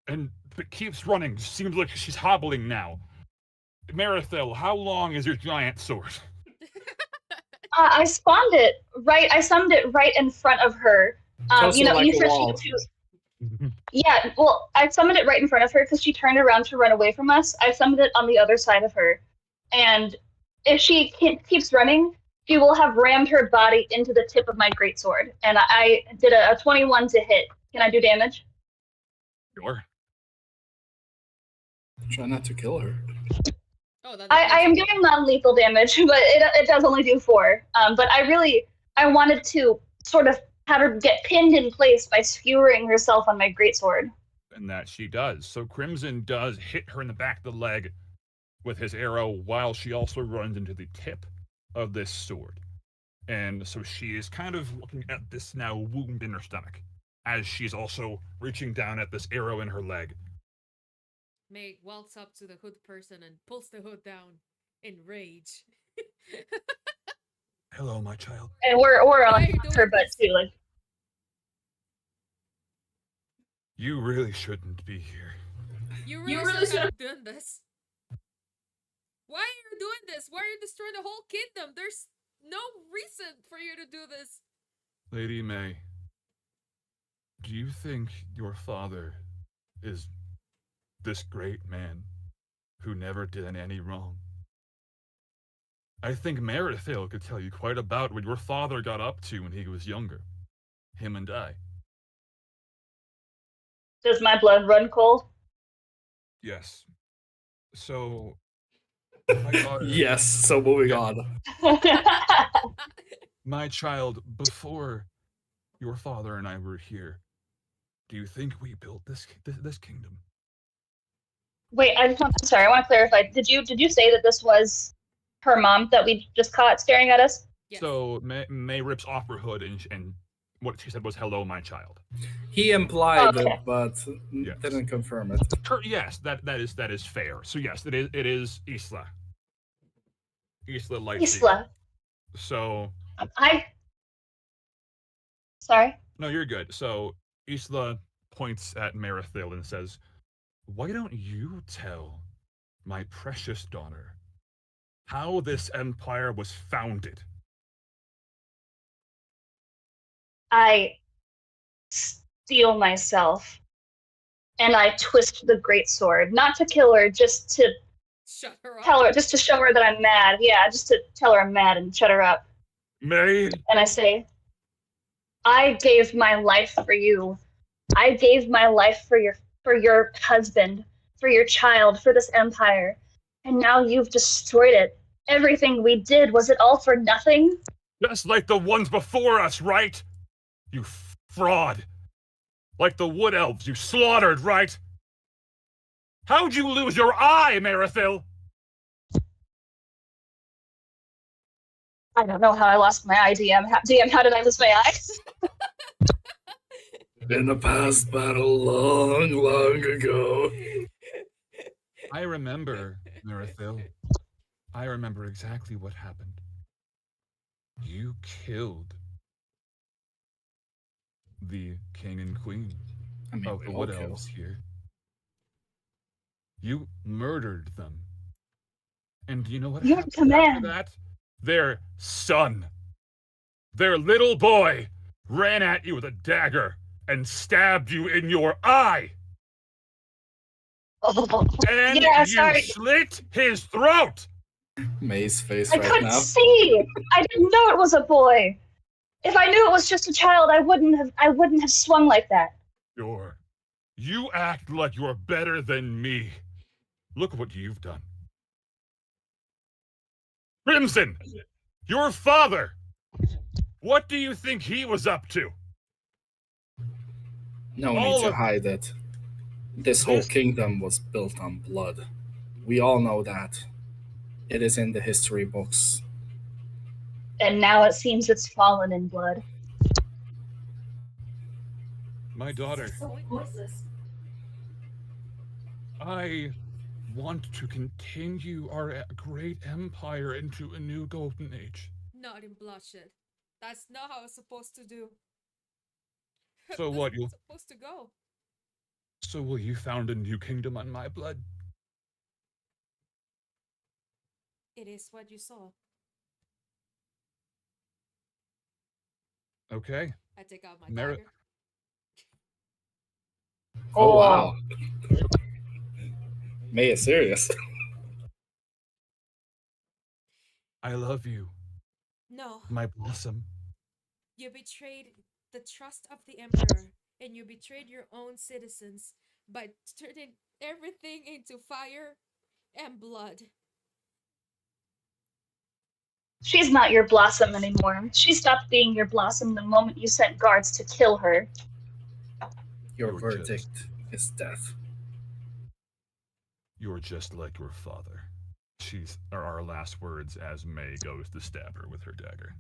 And but keeps running. Seems like she's hobbling now. Marithil, how long is your giant sword? I summoned it right in front of her. It's also like a said wall. Yeah, well, I summoned it right in front of her because she turned around to run away from us. I summoned it on the other side of her. And if she keeps running, she will have rammed her body into the tip of my greatsword. And I did a 21 to hit. Can I do damage? Sure. Try not to kill her. Oh, that I depends am on doing non-lethal damage, but it does only do 4. But I wanted to sort of have her get pinned in place by skewering herself on my greatsword. And that she does. So Crimson does hit her in the back of the leg with his arrow while she also runs into the tip of this sword. And so she is kind of looking at this now wound in her stomach as she's also reaching down at this arrow in her leg. May walks up to the hood person and pulls the hood down in rage. Hello, my child. And we're Why on are you her doing butt this? too. Like, You really shouldn't be here. You really should have done this. Why are you doing this? Why are you destroying the whole kingdom? There's no reason for you to do this. Lady May, do you think your father is this great man who never did any wrong? I think Merethiel could tell you quite about what your father got up to when he was younger. Him and I. does my blood run cold? Yes. So, my daughter, Yes, so moving on. my child, before your father and I were here, do you think we built this kingdom? Wait, I'm sorry. I want to clarify. Did you say that this was her mom that we just caught staring at us? Yes. So May rips off her hood and what she said was "Hello, my child." He implied Okay. it, but Yes. didn't confirm it. Yes, that is fair. So yes, it is Isla. Isla Lightseed. Isla. So Sorry. no, you're good. So Isla points at Merethiel and says, "Why don't you tell my precious daughter how this empire was founded?" I steel myself and I twist the greatsword, not to kill her, just to Shut her up. tell her, just to show her that I'm mad. Yeah, just to tell her I'm mad and shut her up. May. And I say, I gave my life for you. I gave my life for your husband, for your child, for this empire. And now you've destroyed it. Everything we did, was it all for nothing? Just like the ones before us, right? You fraud. Like the wood elves you slaughtered, right? How'd you lose your eye, Merethiel? I don't know how I lost my eye, DM. DM, how did I lose my eye? In a past battle long, long ago. I remember, Merethiel. I remember exactly what happened. You killed the king and queen I mean, of we the all wood kill. elves here. You murdered them. And do you know what Your happened after command. that? Their son, their little boy, ran at you with a dagger and stabbed you in your eye. Oh, And yeah, you sorry. slit his throat. May's face I right couldn't now. see. I didn't know it was a boy. If I knew it was just a child, I wouldn't have swung like that. You act like you're better than me. Look what you've done. Crimson, your father. What do you think he was up to? No need All to of hide it. This whole this kingdom was built on blood. We all know that. It is in the history books. And now it seems it's fallen in blood. My daughter, I want to continue our great empire into a new golden age. Not in bloodshed. That's not how it's supposed to do. So This what, is supposed to go. So will you found a new kingdom on my blood? It is what you saw. Okay. I take out my Mer- dagger. Oh wow. May is serious. I love you, No, my blossom. you betrayed the trust of the Emperor, and you betrayed your own citizens by turning everything into fire and blood. She's not your Blossom anymore. She stopped being your Blossom the moment you sent guards to kill her. Your You're verdict just is death. you're just like your father. She's are our last words as May goes to stab her with her dagger.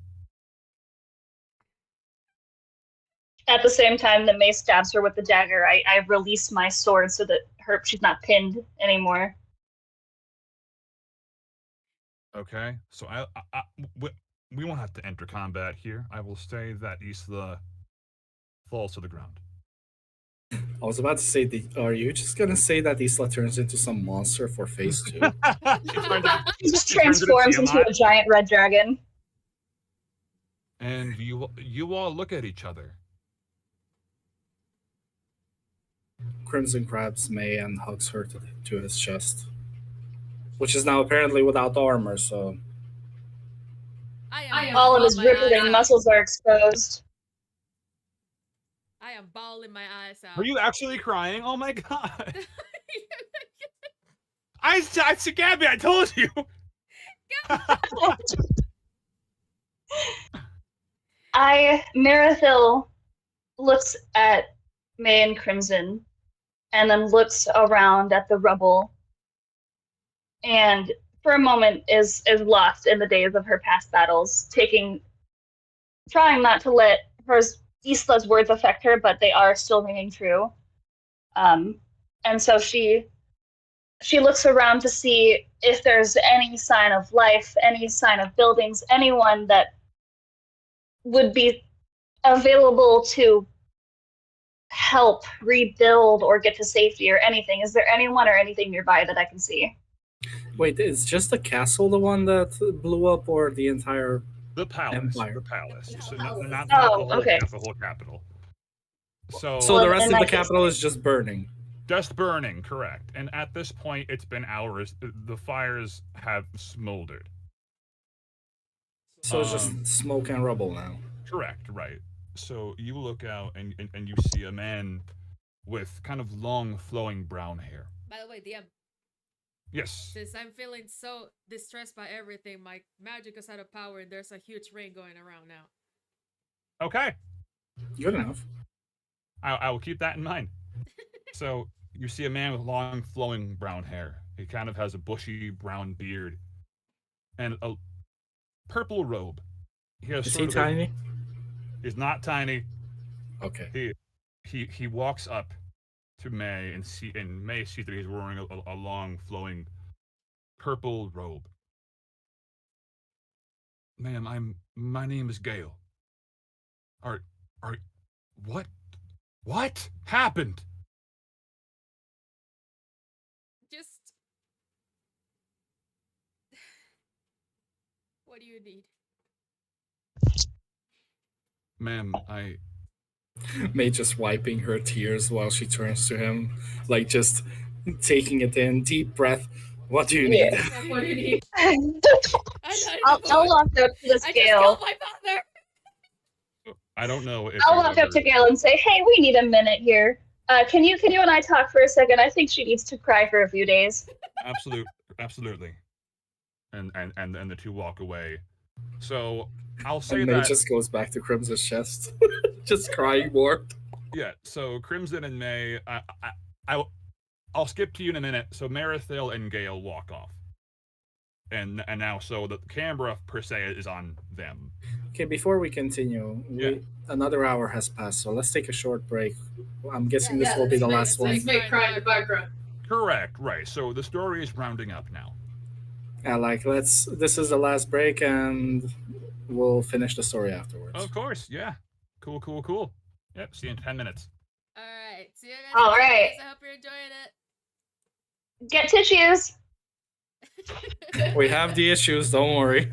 At the same time that May stabs her with the dagger, I release my sword so that she's not pinned anymore. Okay, so we won't have to enter combat here. I will say that Isla falls to the ground. I was about to say, are you just gonna say that Isla turns into some monster for phase 2? She just She turns into transforms into Tiamat. a giant red dragon. And you all look at each other. Crimson grabs May and hugs her to his chest, which is now apparently without armor. So I am All of bawling his my rippling eyes out. muscles are exposed. I am bawling my eyes out. Are you actually crying? Oh my god! I said, Gabby, I told you. Marathil looks at May and Crimson and then looks around at the rubble and for a moment is lost in the days of her past battles, trying not to let Isla's words affect her, but they are still ringing true. And so she looks around to see if there's any sign of life, any sign of buildings, anyone that would be available to help rebuild or get to safety or anything. Is there anyone or anything nearby that I can see? wait, is just the castle the one that blew up, or the entire The palace. Empire. The palace. So not Oh, okay. the whole capital. So So the Well, rest in of the that case- capital is just burning. just burning, correct. And at this point, it's been hours. The fires have smoldered. So it's just smoke and rubble now. Correct, right. So you look out and you see a man with kind of long, flowing brown hair. By the way, DM, Yes. since I'm feeling so distressed by everything, my magic is out of power and there's a huge rain going around now. Okay. Good enough. I will keep that in mind. So you see a man with long, flowing brown hair. He kind of has a bushy brown beard and a purple robe. He has Is sort he of tiny? He's not tiny. Okay. He walks up to May and May sees that he's wearing a long, flowing purple robe. Ma'am, my name is Gale. Are what happened? Just. What do you need? Ma'am, May just wiping her tears while she turns to him, like just taking it in, deep breath. What do you need? Yeah. What do you need? I'll walk up to this I just Gale. killed my father. I don't know if I'll you've walk up to ever- Gale and say, "Hey, we need a minute here. Can you and I talk for a second? I think she needs to cry for a few days." Absolutely. And the two walk away. So I'll say And May that just goes back to Crimson's chest, just crying more. yeah. So Crimson and May, I'll skip to you in a minute. So Marithil and Gale walk off, and now so the camera per se is on them. Okay, before we continue, Yeah. another hour has passed, so let's take a short break. I'm guessing Yeah, this will be the last it's one. like May cry in the background. Correct. Right. So the story is rounding up now. Yeah, this is the last break, and we'll finish the story afterwards. Of course. Yeah. Cool. Yep. See you in 10 minutes. Alright, see you guys. All in 10 right. minutes. I hope you're enjoying Get tissues. it. We have the issues, don't worry.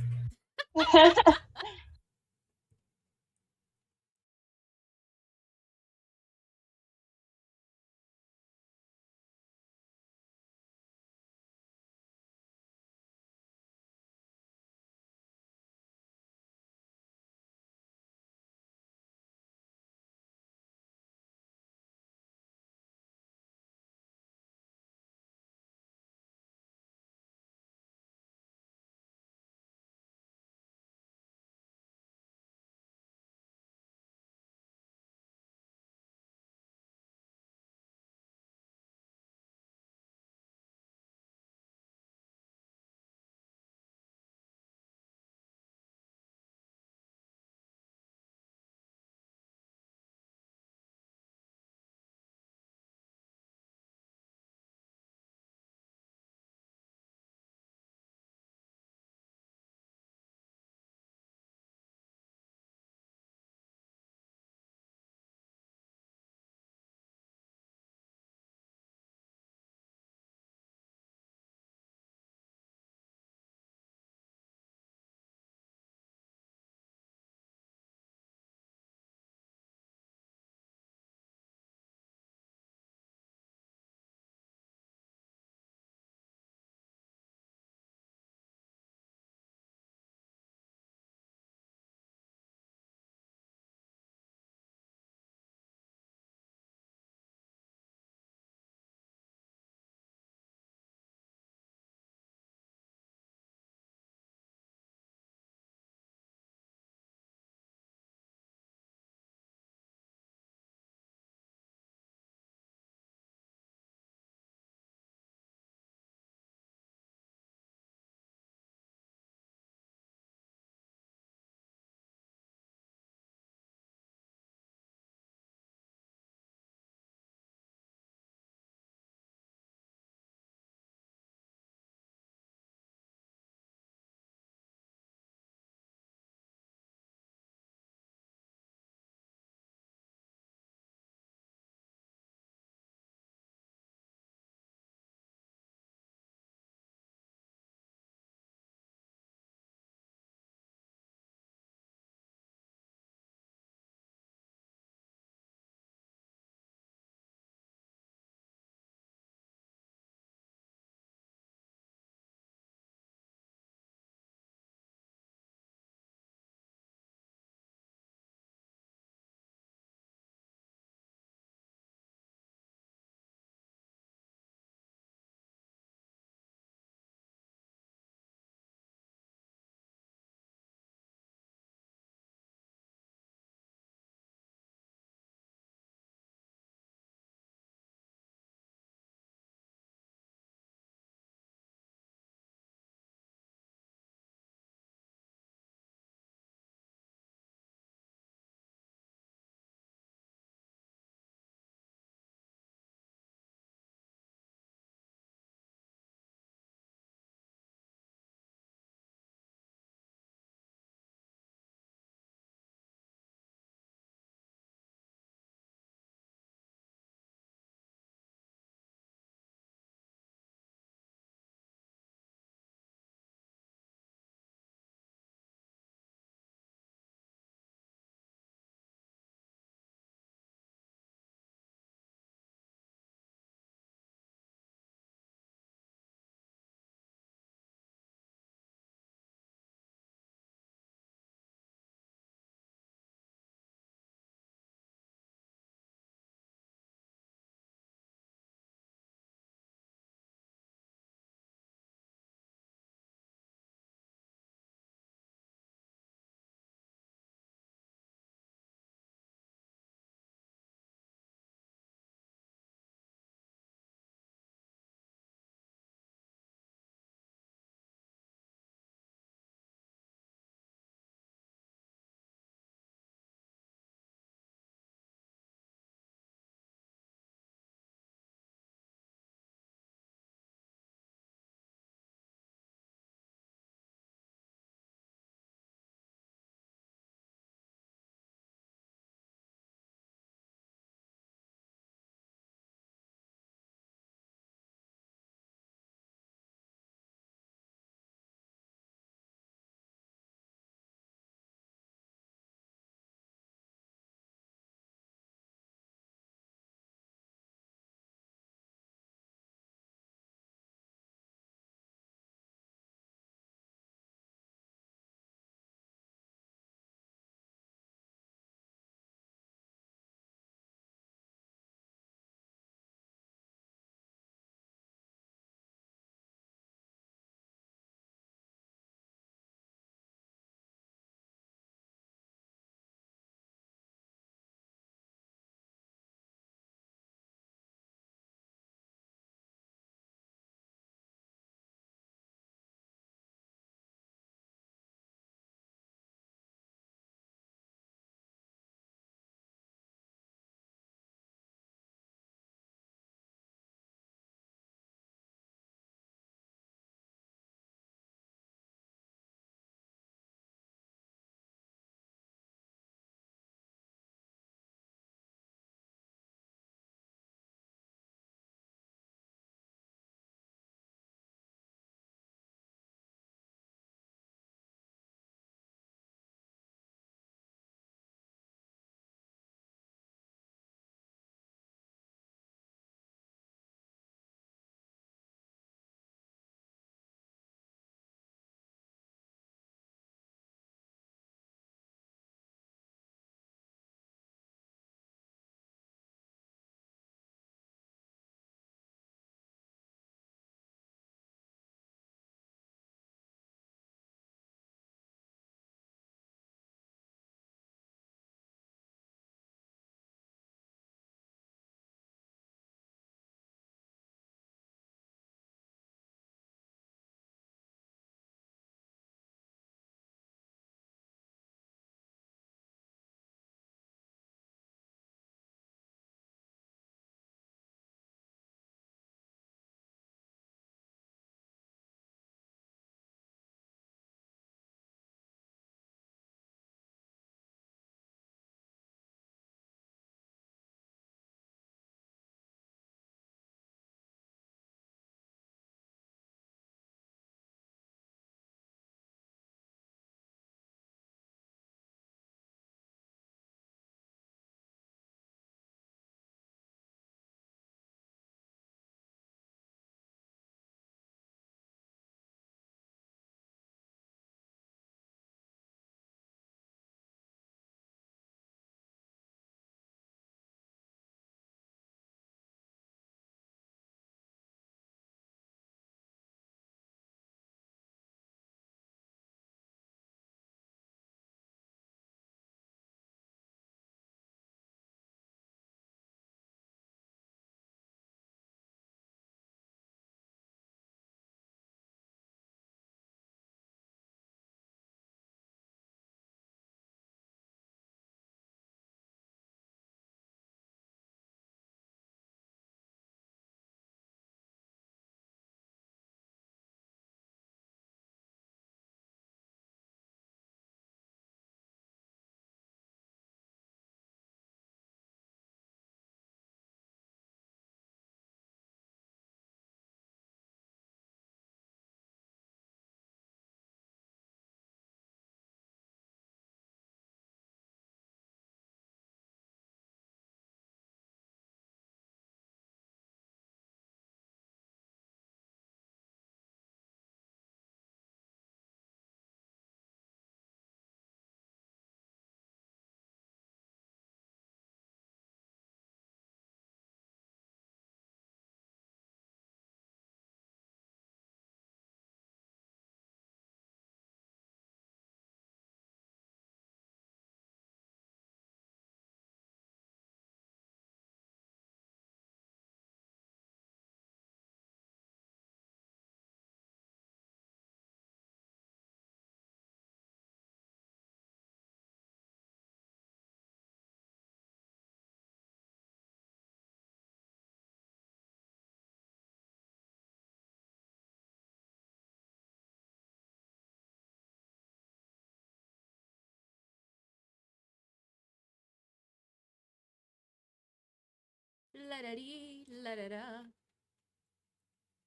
La da dee, la da da.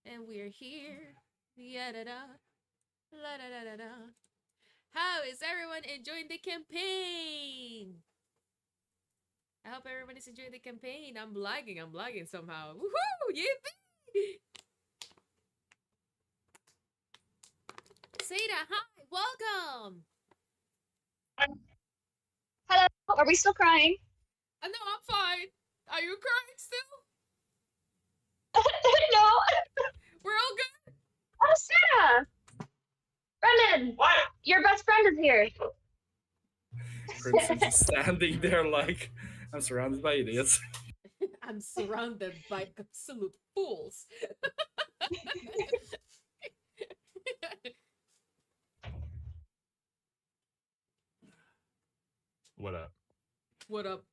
And we're here. Ya da da. La da da da da. How is everyone enjoying the campaign? I hope everyone is enjoying the campaign. I'm lagging somehow. Woohoo! Yippee! Seda, hi, welcome. Hello, are we still crying? No, I'm fine. Are you crying still? No. We're all good. Oh, Sarah! Brendan! What? Your best friend is here. Crimson just standing there like, I'm surrounded by idiots. I'm surrounded by absolute fools. What up? What up?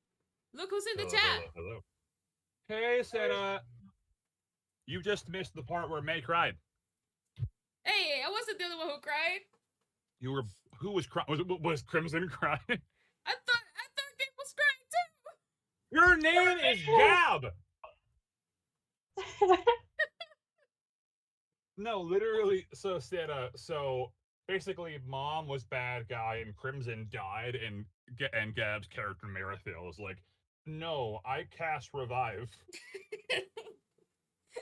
Look who's in the Hello, chat. hello, hello. Hey, Sarah. You just missed the part where May cried. Hey, I wasn't the only one who cried. You were. Who was crying? Was Crimson crying? I thought Gabe was crying too. Your name is Gab. No, literally. So Sarah. So basically, Mom was bad guy, and Crimson died, and Gab's character Marathil was like, "No, I cast revive."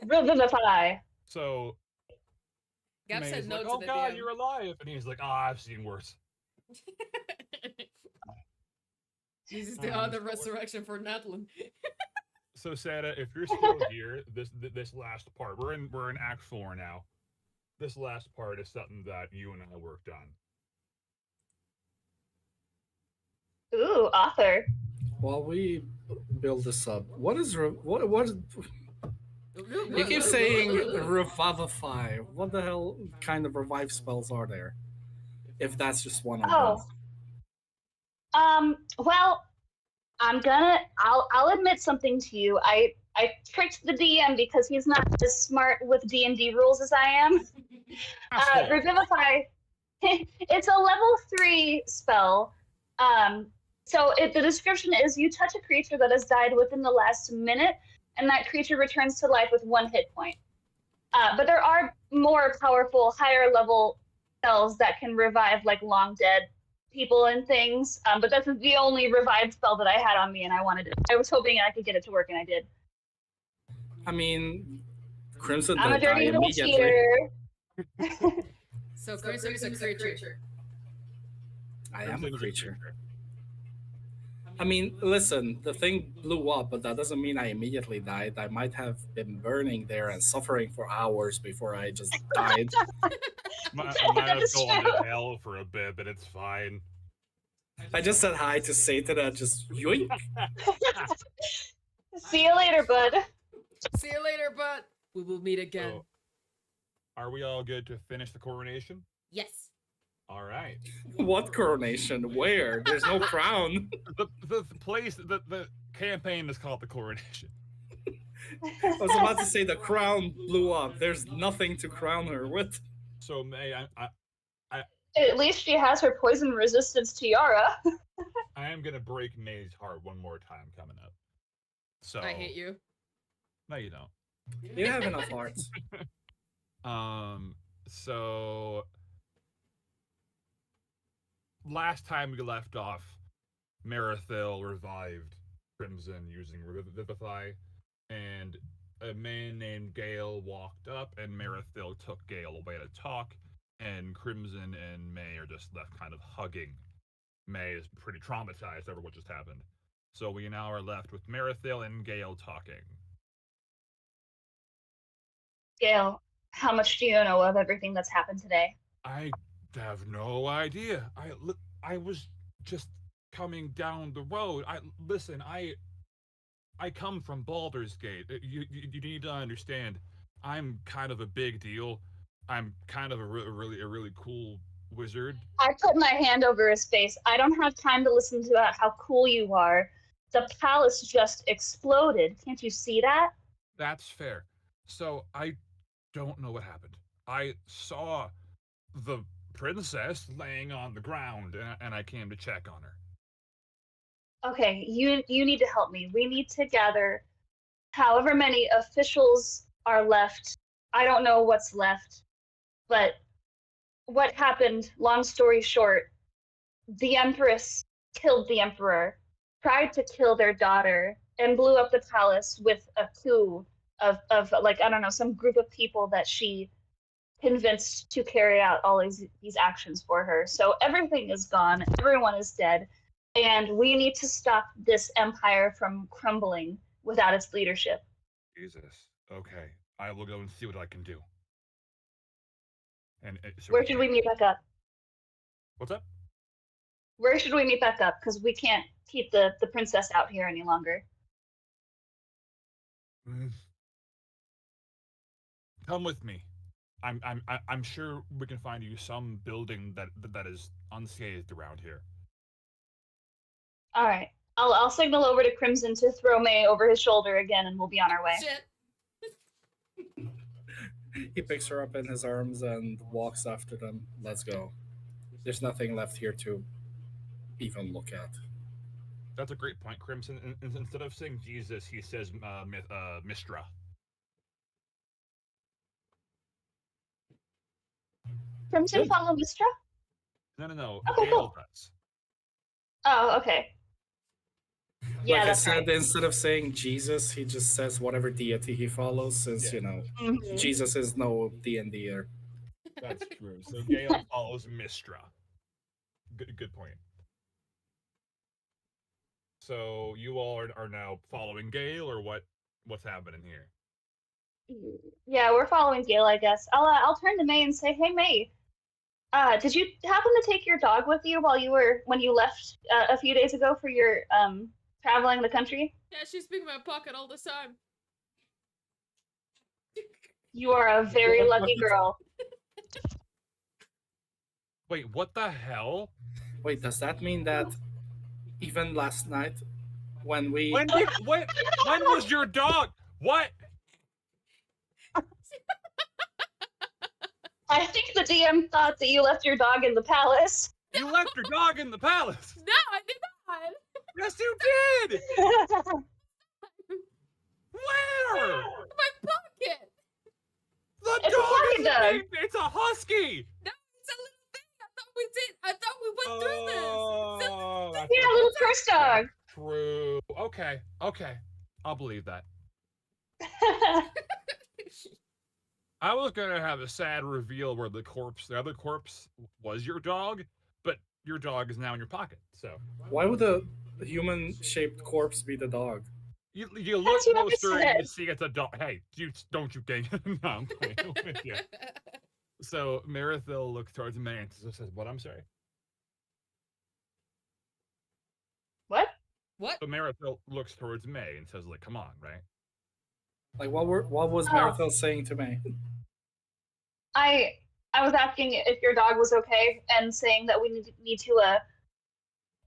Revivify. So Gab May's said no like, to "Oh the God, DM. you're alive," and he's like, "Ah, I've seen worse." This is the other resurrection for Natlan. So Sada, if you're still here, this last part, we're in Act 4 now. This last part is something that you and I worked on. Ooh, author. While we build this up, what is you keep saying revivify? What the hell kind of revive spells are there? If that's just one of them. Well, I'll admit something to you. I tricked the DM because he's not as smart with D&D rules as I am. Revivify, it's a level 3 spell. So the description is you touch a creature that has died within the last minute, and that creature returns to life with 1 hit point. But there are more powerful, higher level spells that can revive like long dead people and things. But that's the only revive spell that I had on me, and I was hoping I could get it to work, and I did. I mean, Crimson I'm a did die dirty little immediately. cheater. So Crimson is a creature. I am a creature. I mean, listen, the thing blew up, but that doesn't mean I immediately died. I might have been burning there and suffering for hours before I just died. I might have That's gone true. to hell for a bit, but it's fine. I just said hi to Satan and just yoink. See you later, bud. See you later, bud. We will meet again. So, are we all good to finish the coronation? Yes. All right. What coronation? Where? There's no crown. The place, the campaign is called the coronation. I was about to say the crown blew up. There's nothing to crown her with. So May, At least she has her poison resistance tiara. I am gonna break May's heart one more time coming up. So I hate you. No, you don't. You have enough hearts. So last time we left off, Marathil revived Crimson using Revivify, and a man named Gale walked up, and Marathil took Gale away to talk, and Crimson and May are just left kind of hugging. May is pretty traumatized over what just happened. So we now are left with Marathil and Gale talking. Gale, how much do you know of everything that's happened today? I have no idea. I was just coming down the road. I come from Baldur's Gate. You need to understand. I'm kind of a big deal. I'm kind of a really cool wizard. I put my hand over his face. I don't have time to listen to how cool you are. The palace just exploded. Can't you see that? That's fair. So I don't know what happened. I saw the princess laying on the ground, and I came to check on her. Okay, you need to help me. We need to gather however many officials are left. I don't know what's left, but what happened, long story short, the Empress killed the Emperor, tried to kill their daughter, and blew up the palace with a coup of like, I don't know, some group of people that she convinced to carry out all these actions for her. So everything is gone, everyone is dead, and we need to stop this empire from crumbling without its leadership. Jesus. Okay. I will go and see what I can do. And so Where should we meet back up? What's up? Where should we meet back up? Because we can't keep the princess out here any longer. Come with me. I'm sure we can find you some building that is unscathed around here. All right. I'll signal over to Crimson to throw May over his shoulder again, and we'll be on our way. Shit. He picks her up in his arms and walks after them. Let's go. There's nothing left here to even look at. That's a great point, Crimson. Instead of saying Jesus, he says Mistra. Crimson Good. follow Mistra? No. Okay, Gale cool. does. Oh, okay. Yeah, Like I that's said, right. instead of saying Jesus, he just says whatever deity he follows, since, Yeah. Mhm. Jesus is no D&D-er. That's true. So Gale follows Mistra. Good point. So you all are now following Gale, or what's happening here? Yeah, we're following Gale, I guess. I'll turn to May and say, "Hey, May, did you happen to take your dog with you when you left a few days ago for your traveling the country? Yeah, she's been in my pocket all the time. You are a very lucky girl." Wait, what the hell? Wait, does that mean that even last night when we... When was your dog? What? I think the DM thought that you left your dog in the palace. You left your dog in the palace. No, I did not. Yes, you did. Where? My pocket. The It's a dog pocket is dog. It's a husky. No, it's a little thing. I thought we went through this. Oh, that's Yeah, little purse dog. true. Okay. I'll believe that. I was gonna have a sad reveal where the other corpse was your dog, but your dog is now in your pocket. So Why would a human-shaped corpse be the dog? you look That's what I closer and you said. see it's a dog. Hey, don't you gang? No, I'm playing with you. So Marithil looks towards May and says, "What? I'm sorry." What? What? So Marithil looks towards May and says, "Like, come on, right?" Like, what was Oh. Marithel saying to me? I was asking if your dog was okay and saying that we need to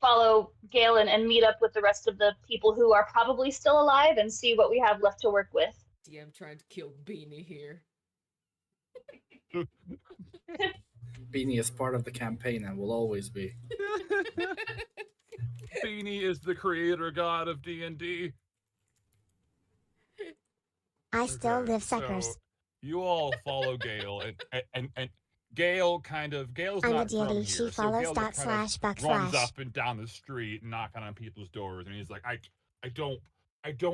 follow Galen and meet up with the rest of the people who are probably still alive and see what we have left to work with. DM trying to kill Beanie here. Beanie is part of the campaign and will always be. Beanie is the creator god of D&D. I still Okay, live suckers. So you all follow Gale, and Gale's I'm not the from deity. here, She so follows Gale dot just kind slash of runs backslash. up and down the street, knocking on people's doors, and he's like, I don't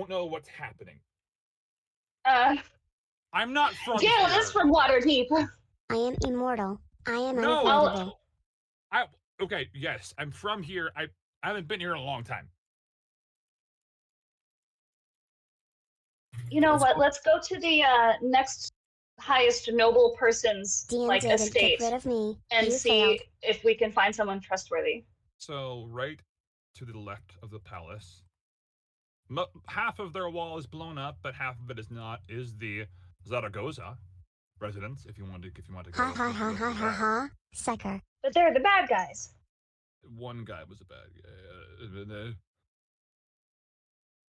know what's happening. I'm not from Galen here. is from Waterdeep. I am immortal. I am No. unavoidable. Okay, yes, I'm from here. I haven't been here in a long time. You know what? Let's go to the next highest noble person's DM didn't estate get rid of me. and You see failed. if we can find someone trustworthy. So right to the left of the palace, half of their wall is blown up, but half of it is not. Is the Zaragoza residence? If you want to go. Ha ha ha ha ha ha. Sucker. But they're the bad guys. One guy was a bad guy.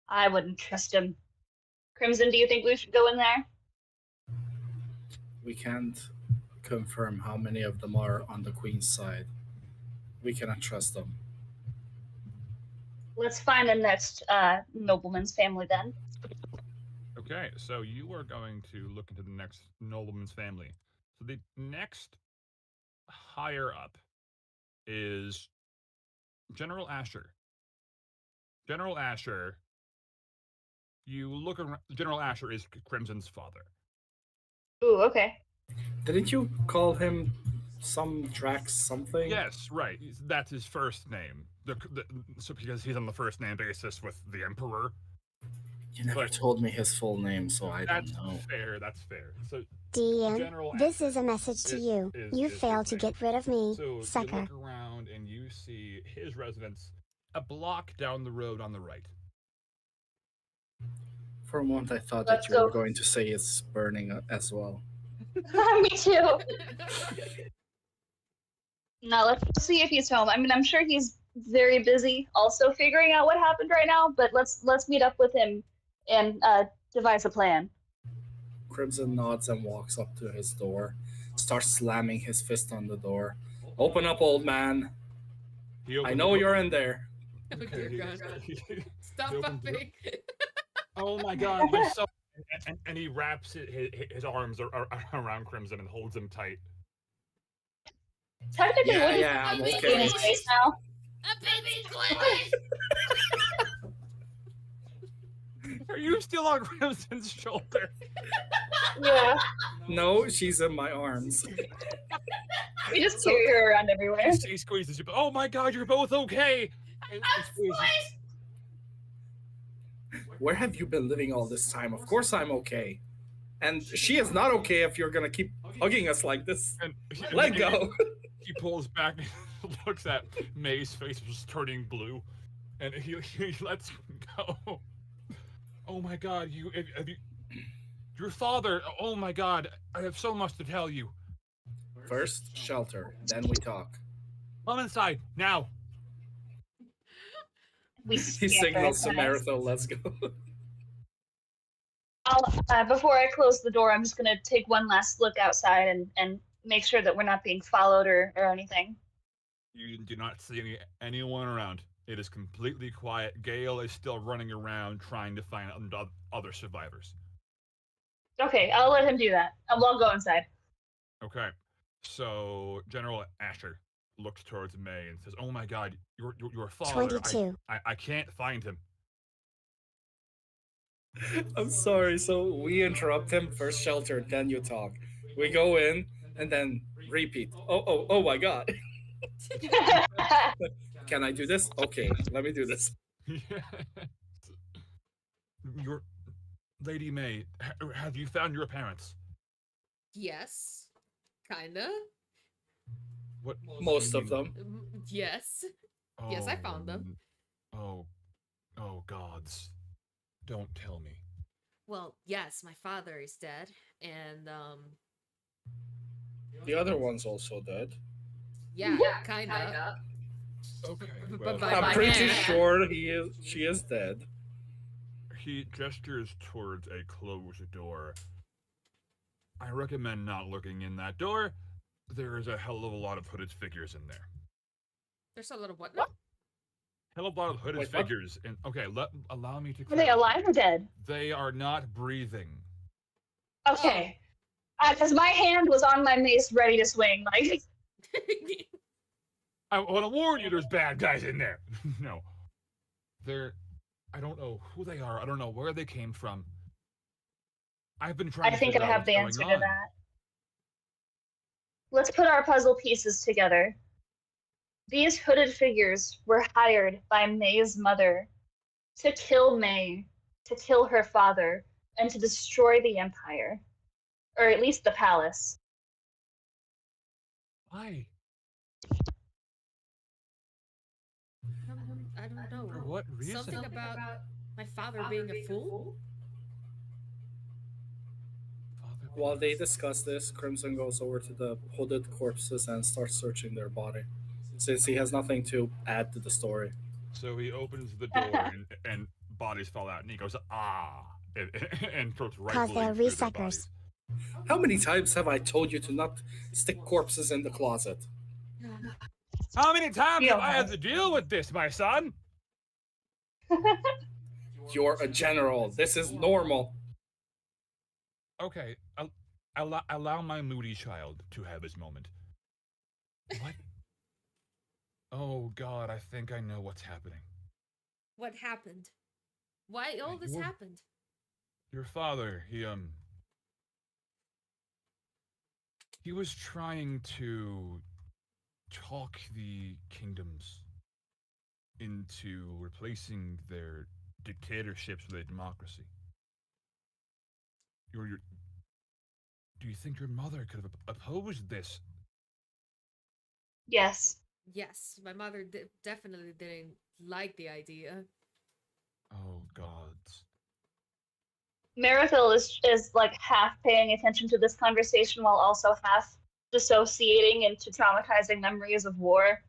I wouldn't trust him. Crimson, do you think we should go in there? We can't confirm how many of them are on the Queen's side. We cannot trust them. Let's find the next nobleman's family then. Okay, so you are going to look into the next nobleman's family. So the next higher up is General Asher. General Asher, you look around. General Asher is Crimson's father. Ooh, okay. Didn't you call him some Drax something? Yes, right. That's his first name. So because he's on the first name basis with the Emperor. You never But told me his full name, so I don't That's know. fair. That's fair. So DM, General this Asher is a message to is- you. is- You is his failed to name. get rid of me, So you sucker. look around and you see his residence a block down the road on the right. For a moment, I thought Let's that you were go. going to say it's burning as well. Me too. Now let's see if he's home. I mean, I'm sure he's very busy, also figuring out what happened right now. But let's meet up with him and devise a plan. Crimson nods and walks up to his door, starts slamming his fist on the door. Open up, old man. He I opens know the you're in there. Oh Okay, dear God. Stop he opens the door. puffing. Oh my God, my son! And he wraps his arms around Crimson and holds him tight. Technically, Yeah, wouldn't yeah, I'm he be okay. in his face now? A baby squid! Are you still on Crimson's shoulder? Yeah. No, she's in my arms. We just carry her around everywhere. He squeezes you. Oh my God, you're both okay! And squeezes. Where have you been living all this time? Of course I'm okay. And she is not okay if you're gonna keep hugging us like this. And Let go. He pulls back and looks at May's face, which is turning blue, and he lets go. Oh my God, have you, your father. Oh my God, I have so much to tell you. First, shelter, then we talk. Come inside now. We He scamper signals to inside. Maritho, let's go. Before I close the door, I'm just gonna take one last look outside and make sure that we're not being followed or anything. You do not see anyone around. It is completely quiet. Gale is still running around trying to find other survivors. Okay, I'll let him do that. I'll go inside. Okay, so General Asher looks towards May and says, "Oh my God, your father! 22. I can't find him." I'm sorry, so we interrupt him, first shelter, then you talk. We go in, and then repeat. Oh my God. Can I do this? Okay, let me do this. Your Lady May, have you found your parents? Yes. Kinda. What? Most of them. Yes. Yes, I found them. Oh gods! Don't tell me. Well, yes, my father is dead, and The other one's also dead. yeah, kinda. Okay. But well, by I'm pretty hand. sure she is dead. He gestures towards a closed door. I recommend not looking in that door. There is a hell of a lot of hooded figures in there. There's a lot of what now? Hell of a lot of hooded Wait, what? figures. And okay, allow me to. Are they alive or dead? They are not breathing. Okay. Because my hand was on my mace ready to swing. Like, I want to warn you, there's bad guys in there. No. I don't know who they are. I don't know where they came from. I've been trying I think I have the answer to that. Let's put our puzzle pieces together. These hooded figures were hired by May's mother to kill May, to kill her father, and to destroy the Empire. Or at least the palace. Why? I don't know. For what reason? Something about my father being a fool? While they discuss this, Crimson goes over to the hooded corpses and starts searching their body, since he has nothing to add to the story. So he opens the door and bodies fall out, and he goes, ah, and throws right Cause they're through their resuckers. bodies. How many times have I told you to not stick corpses in the closet? How many times Yeah. have I had to deal with this, my son? You're a general. This is normal. Okay, allow my moody child to have his moment. What? Oh God, I think I know what's happening. What happened? Why all this Your happened? your father, he was trying to talk the kingdoms into replacing their dictatorships with a democracy. Your do you think your mother could have opposed this? Yes. Yes, my mother definitely didn't like the idea. Oh gods. Marathil is like half paying attention to this conversation while also half dissociating into traumatizing memories of war.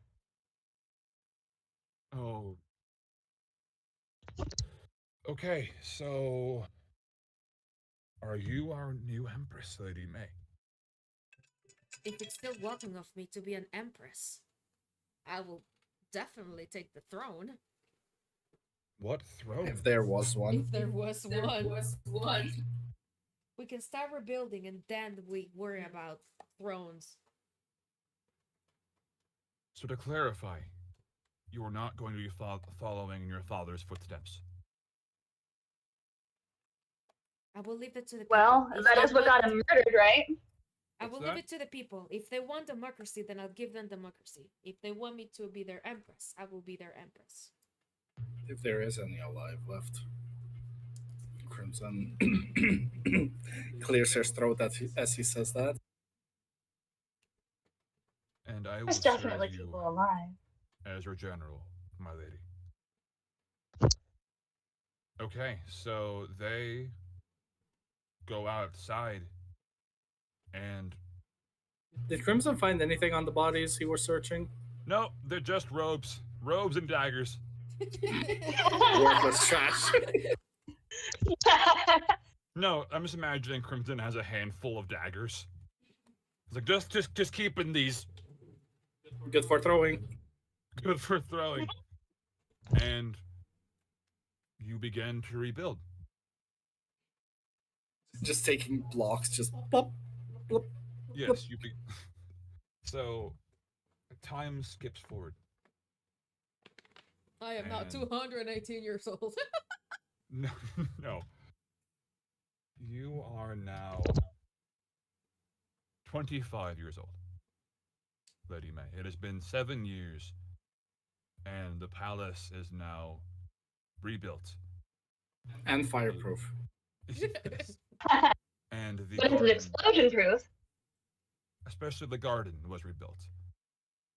Oh. Okay, so are you our new empress, Lady May? If it's still welcome of me to be an empress, I will definitely take the throne. What throne? If there was one. If there was one. one. We can start rebuilding and then we worry about thrones. So to clarify, you are not going to be following in your father's footsteps. I will leave it to the people. Well, If that they is what want- got him murdered, right? I What's will leave that? it to the people. If they want democracy, then I'll give them democracy. If they want me to be their empress, I will be their empress. If there is any alive left. Crimson clears his throat as he says that. And I will There's serve definitely you people alive. as your general, my lady. Okay, so they go outside and Did Crimson find anything on the bodies he was searching? no, they're just robes. Robes and daggers. Worthless trash. No, I'm just imagining Crimson has a handful of daggers. It's like just keeping these Good for throwing. good for throwing. And you begin to rebuild. Just taking blocks, just plop, plop. Yes, so time skips forward. I am not And- 218 years old. No, no. You are now 25 years old, Lady May. It has been 7 years, and the palace is now rebuilt. And fireproof. Yes. And the But it's garden, explosion proof. especially the garden, was rebuilt.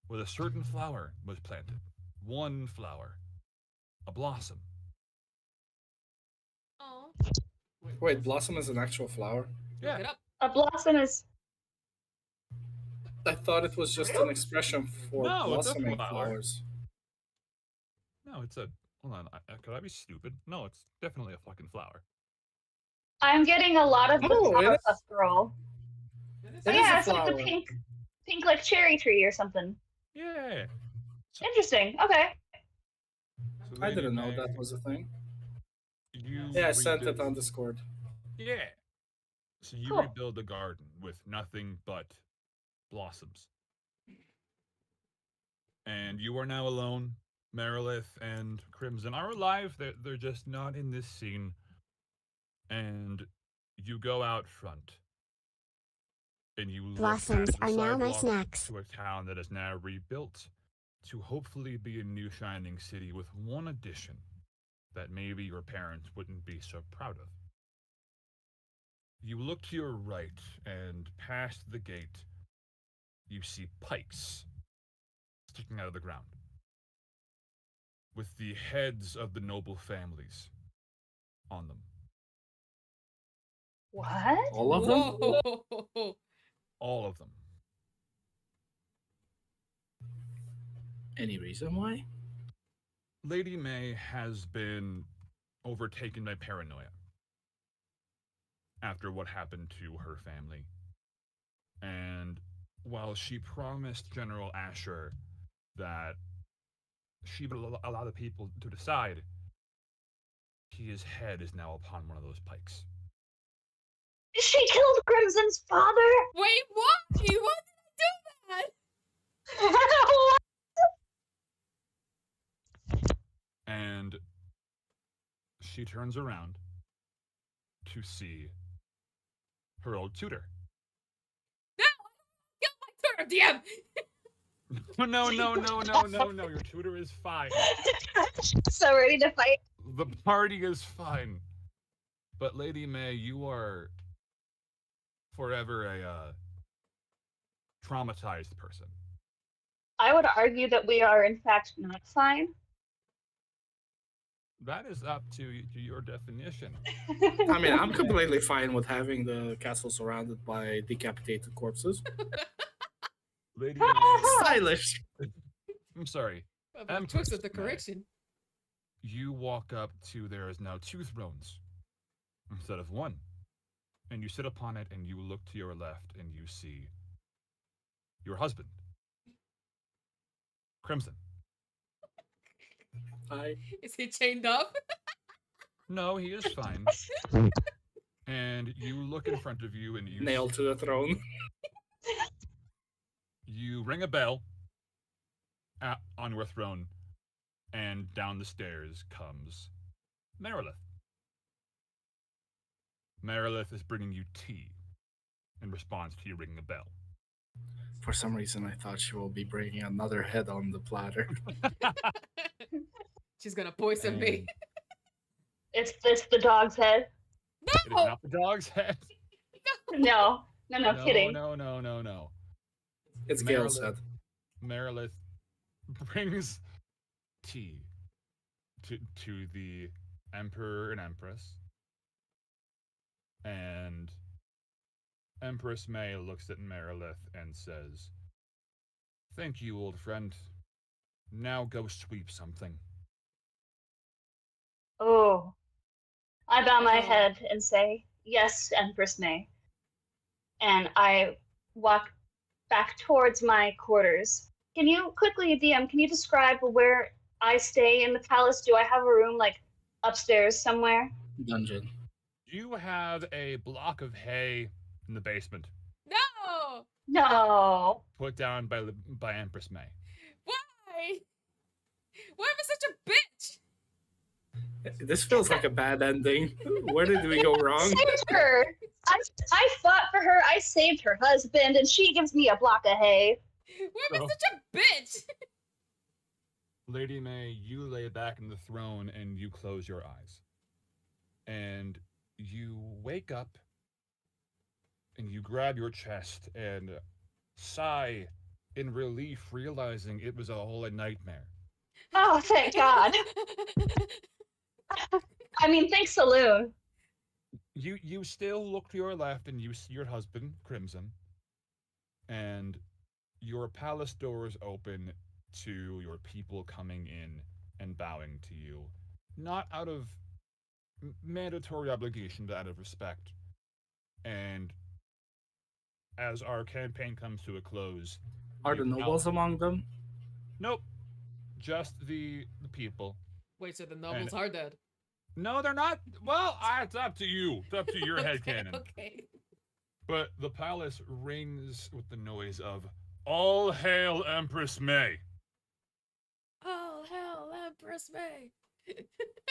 Where a certain flower was planted. One flower. A blossom. Oh, Wait, blossom is an actual flower? look Yeah. it up. A blossom is. I thought it was just an expression for No, it's a blossoming flower. flowers. No, it's a. Hold on. Could I be stupid? No, it's definitely a fucking flower. I'm getting a lot of the Oh, it is. Powerpuff Girl. It Oh is yeah, a it's like flower. the pink like cherry tree or something. Yeah. Interesting. Okay. So I Lady didn't know May, that was a thing. You Yeah, I sent rebuild- it on Discord. Yeah. So you Cool. rebuild the garden with nothing but blossoms. And you are now alone. Merilith and Crimson are alive. They're just not in this scene. And you go out front. And you look Blossoms past the are now my sidewalk snacks. to a town that is now rebuilt to hopefully be a new shining city with one addition that maybe your parents wouldn't be so proud of. You look to your right, and past the gate, you see pikes sticking out of the ground, with the heads of the noble families on them. What? All of them? Whoa. All of them. Any reason why? Lady May has been overtaken by paranoia after what happened to her family. And while she promised General Asher that she would allow the people to decide, his head is now upon one of those pikes. She killed Crimson's father? Wait, what? Why did I do that? And she turns around to see her old tutor. No! Kill my tutor, DM! No. Your tutor is fine. So ready to fight. The party is fine. But Lady May, you are forever a traumatized person. I would argue that we are, in fact, not fine. That is up to your definition. I mean, I'm completely fine with having the castle surrounded by decapitated corpses. Lady May, Stylish. I'm sorry. About choice of the May. correction. You walk up to there is now 2 thrones instead of 1. And you sit upon it and you look to your left and you see your husband, Crimson. I Is he chained up? No, he is fine. And you look in front of you and you nailed to the throne. You ring a bell on your throne, and down the stairs comes Merilith. Merilith is bringing you tea in response to you ringing a bell. For some reason, I thought she will be bringing another head on the platter. She's gonna poison me. It's the dog's head. It is not the dog's head. No, kidding. No. It's Gail's head. Merilith brings tea to the Emperor and Empress. And Empress May looks at Merilith and says, "Thank you, old friend. Now go sweep something." Oh. I bow my head and say, yes, Empress May. And I walk back towards my quarters. Can you quickly, DM, can you describe where I stay in the palace? Do I have a room, like, upstairs somewhere? Dungeon. You have a block of hay in the basement, No! No. put down by Empress May. Why? Why am I such a bitch? This feels like a bad ending. Where did we go wrong? Saved her. I fought for her. I saved her husband, and she gives me a block of hay. Why am I So- such a bitch? Lady May, you lay back in the throne and you close your eyes. And you wake up and you grab your chest and sigh in relief, realizing it was all a nightmare. Oh, thank God. I mean, thanks, Saloon. You still look to your left and you see your husband, Crimson, and your palace doors open to your people coming in and bowing to you, not out of mandatory obligation, but out of respect. And as our campaign comes to a close, Are the nobles among them? Nope, just the people. Wait, so the nobles are dead? No, they're not. Well, it's up to you. It's up to your headcanon. Okay. But the palace rings with the noise of "All hail Empress May." Oh, hell, Empress May.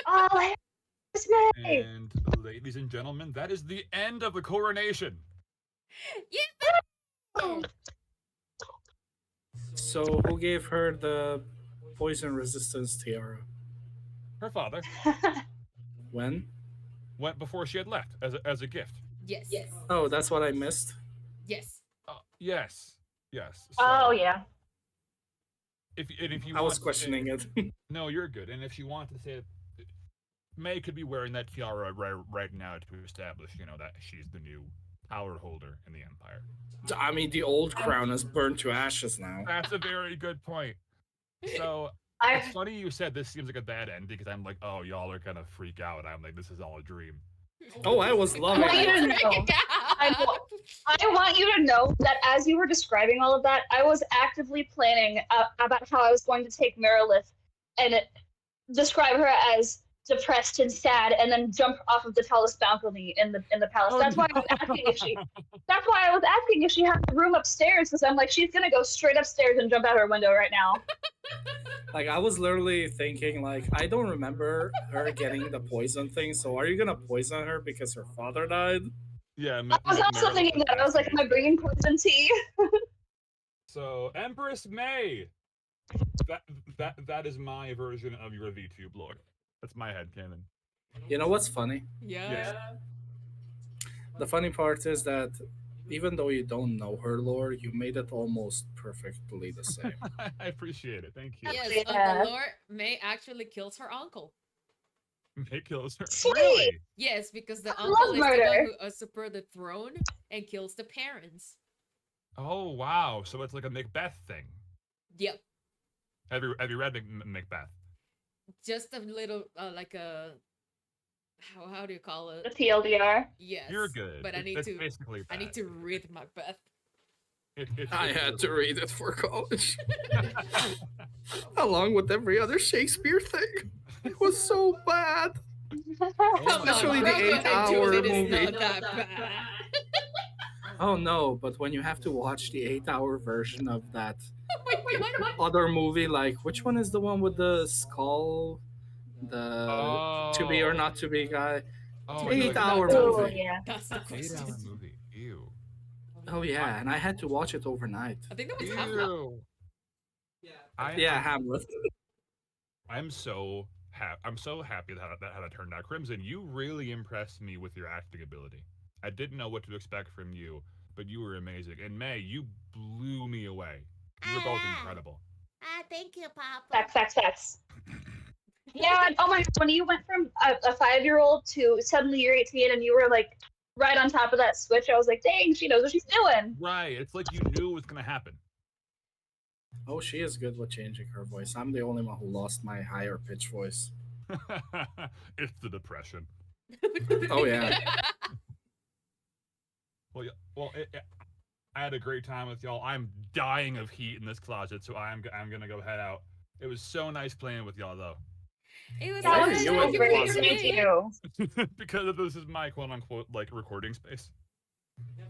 Oh, Empress May. And ladies and gentlemen, that is the end of the coronation. Yeah. So, who gave her the poison resistance tiara? Her father When? went before she had left as a gift. Yes. Oh, that's what I missed. Yes. Yes. So Oh, yeah. If you I was want to questioning say, it. No, you're good. And if you want to say it, May could be wearing that tiara right now to establish, that she's the new power holder in the Empire. I mean, the old crown is burned to ashes now. That's a very good point. So it's funny you said this seems like a bad end because I'm like, oh, y'all are gonna freak out. I'm like, this is all a dream. Oh, I was loving want you it. to know. I want you to know that as you were describing all of that, I was actively planning about how I was going to take Merilith and describe her as depressed and sad, and then jump off of the tallest balcony in the palace. Oh, That's why I was asking if she. That's why I was asking if she had a room upstairs, because I'm like, she's gonna go straight upstairs and jump out her window right now. Like, I was literally thinking, like, I don't remember her getting the poison thing, so are you gonna poison her because her father died? Yeah, I was also thinking that. I was like, am I bringing poison tea? So, Empress May! That is my version of your VTube lore. That's my headcanon. You know what's funny? Yeah. The funny part is that even though you don't know her lore, you made it almost perfectly the same. I appreciate it. Thank you. Yes, Yeah. Uncle Lord May actually kills her uncle. May kills her. Sweet. Really? Yes, because the I uncle love is the one murder. who usurped the throne and kills the parents. Oh wow! So it's like a Macbeth thing. Yep. Have you read Macbeth? Just a little, like a, how do you call The it? TLDR. Yes. You're good. But I need It's to, basically I need that. to read Macbeth. I had to read it for college, along with every other Shakespeare thing. It was so bad. Especially the Romeo and 8-hour Juliet is movie. not that bad. Oh no, but when you have to watch the 8-hour version of that Oh my god. other movie, like, which one is the one with the skull? The To Be or Not To Be guy? Oh, To Be or 8-hour Not To Be. Oh movie. yeah. That's the 8-hour question. movie. Ew. Oh yeah, and I had to watch it overnight. I think that was Hamlet. Ew. Yeah, Hamlet. I'm so happy that how that turned out. Crimson, you really impressed me with your acting ability. I didn't know what to expect from you, but you were amazing. And May, you blew me away. You were both incredible. Thank you, Papa. Facts. Yeah. Oh my God. When you went from a 5-year-old to suddenly you're 18 and you were like right on top of that switch, I was like, dang, she knows what she's doing. Right. It's like you knew it was gonna happen. Oh, she is good with changing her voice. I'm the only one who lost my higher pitch voice. It's the depression. Oh yeah. Well, I had a great time with y'all. I'm dying of heat in this closet, so I'm gonna go head out. It was so nice playing with y'all, though. It was Why That are was you so in the great. closet? Thank you. Because this is my quote unquote like recording space.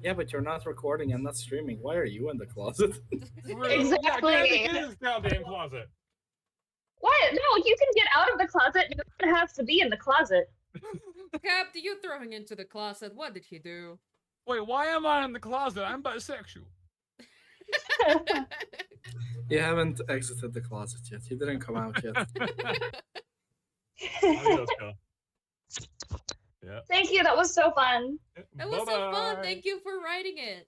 Yeah, but you're not recording and not streaming. Why are you in the closet? Exactly. Yeah, get in this goddamn closet. What? No, you can get out of the closet. You don't have to be in the closet. Cap, do you throw him into the closet? What did he do? Wait, why am I in the closet? I'm bisexual. You haven't exited the closet yet. You didn't come out yet. Adios, girl. Yeah. Thank you. That was so fun. That was so fun. Thank you for writing it.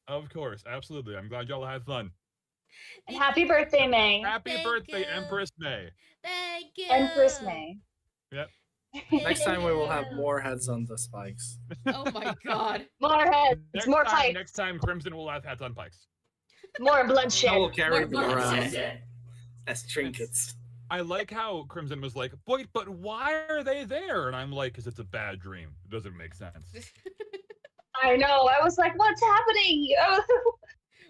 Of course, absolutely. I'm glad y'all had fun. And happy birthday, May. Happy Thank birthday, you. Empress May. Thank you. Empress May. Yep. Next time we will have more heads on the spikes. Oh my god. More heads, more pipes, Next time, Crimson will have hats on pikes. more bloodshed. I will carry More them around bloodshed. as trinkets. I like how Crimson was like, "Wait, but why are they there?" And I'm like, "Cause it's a bad dream. It doesn't make sense." I know. I was like, what's happening?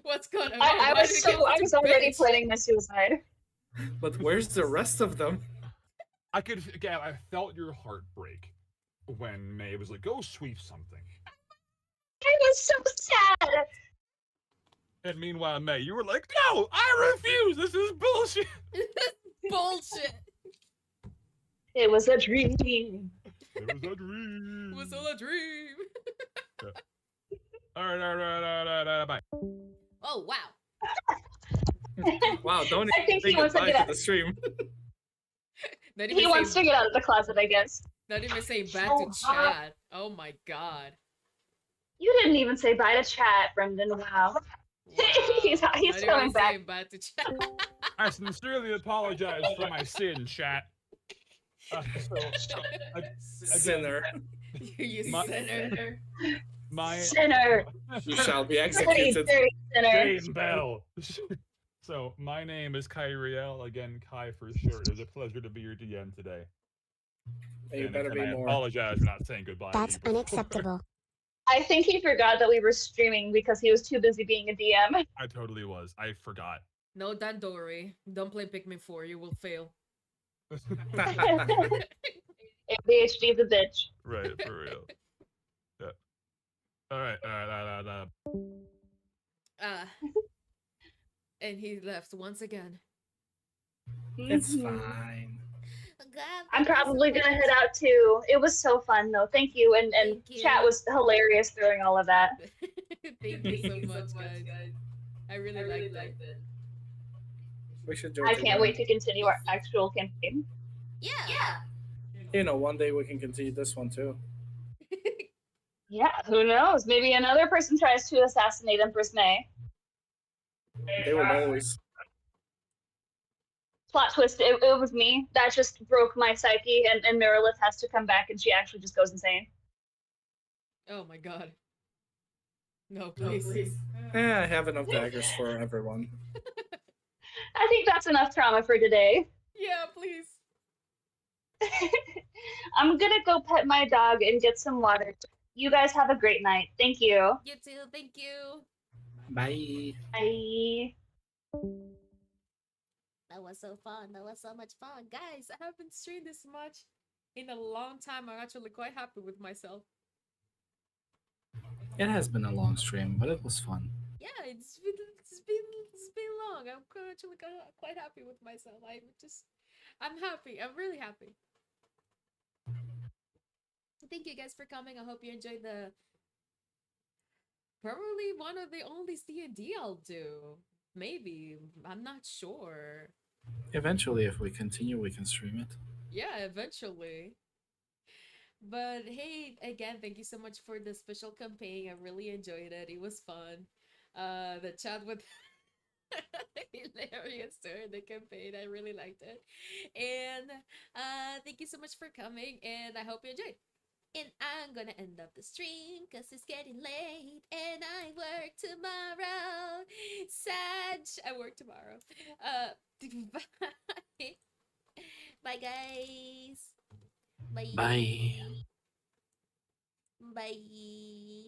What's going on? I Why was did he get so I such a was already bitch? planning my suicide. But where's the rest of them? I felt your heart break when May was like, "Go sweep something." I was so sad. And meanwhile, May, you were like, "No, I refuse. This is bullshit." Bullshit. It was a dream. It was a dream. It was all a dream. All right, bye. Oh wow. Wow, don't I think even he wants to goodbye get to out. the stream. Not He even wants say, to get out of the closet, I guess. not even say back So to hot. chat. Oh my god. You didn't even say bye to chat, Brendan. Wow. Wow. He's Not coming even back. saying back to chat. I sincerely apologize for my sin, chat. Sinner. You My- sinner. My Sinner. You shall be Dirty, executed. dirty sinner. Jane Bell. So my name is Kyriel. Again, Kai for short. It was a pleasure to be your DM today. You better and be I more. apologize for not saying goodbye. to That's you before. unacceptable. I think he forgot that we were streaming because he was too busy being a DM. I totally was. I forgot. No, Dan Dory. Don't play Pikmin 4. You will fail. BHD is a bitch. Right, for real. Yeah. All right. Uh, and he left once again. It's Mhm. fine. God, I'm thank you so probably gonna head much. out too. It was so fun though. Thank you, and Thank chat you. was hilarious during all of that. Thank you so much, guys. I really liked it. We should do I it can't wait again. to continue our actual campaign. Yeah. One day we can continue this one too. Yeah, who knows? Maybe another person tries to assassinate Empress May. They will always. Plot twist, it was me. That just broke my psyche, and Merilith has to come back and she actually just goes insane. Oh my god. No, please. I have enough daggers for everyone. I think that's enough trauma for today. Yeah, please. I'm gonna go pet my dog and get some water. You guys have a great night. Thank you. You too. Thank you. Bye. Bye. That was so fun. That was so much fun. Guys, I haven't streamed this much in a long time. I'm actually quite happy with myself. It has been a long stream, but it was fun. Yeah, it's been long. I'm actually quite happy with myself. I'm happy. I'm really happy. Thank you guys for coming. I hope you enjoyed the probably one of the only D&D I'll do. Maybe. I'm not sure. Eventually, if we continue, we can stream it. Yeah, eventually. But hey, again, thank you so much for the special campaign. I really enjoyed it. It was fun. The chat with hilarious during the campaign. I really liked it. And thank you so much for coming and I hope you enjoyed. And I'm gonna end up the stream because it's getting late and I work tomorrow. Sag, I work tomorrow. Bye. Bye, guys. Bye. Bye. Bye.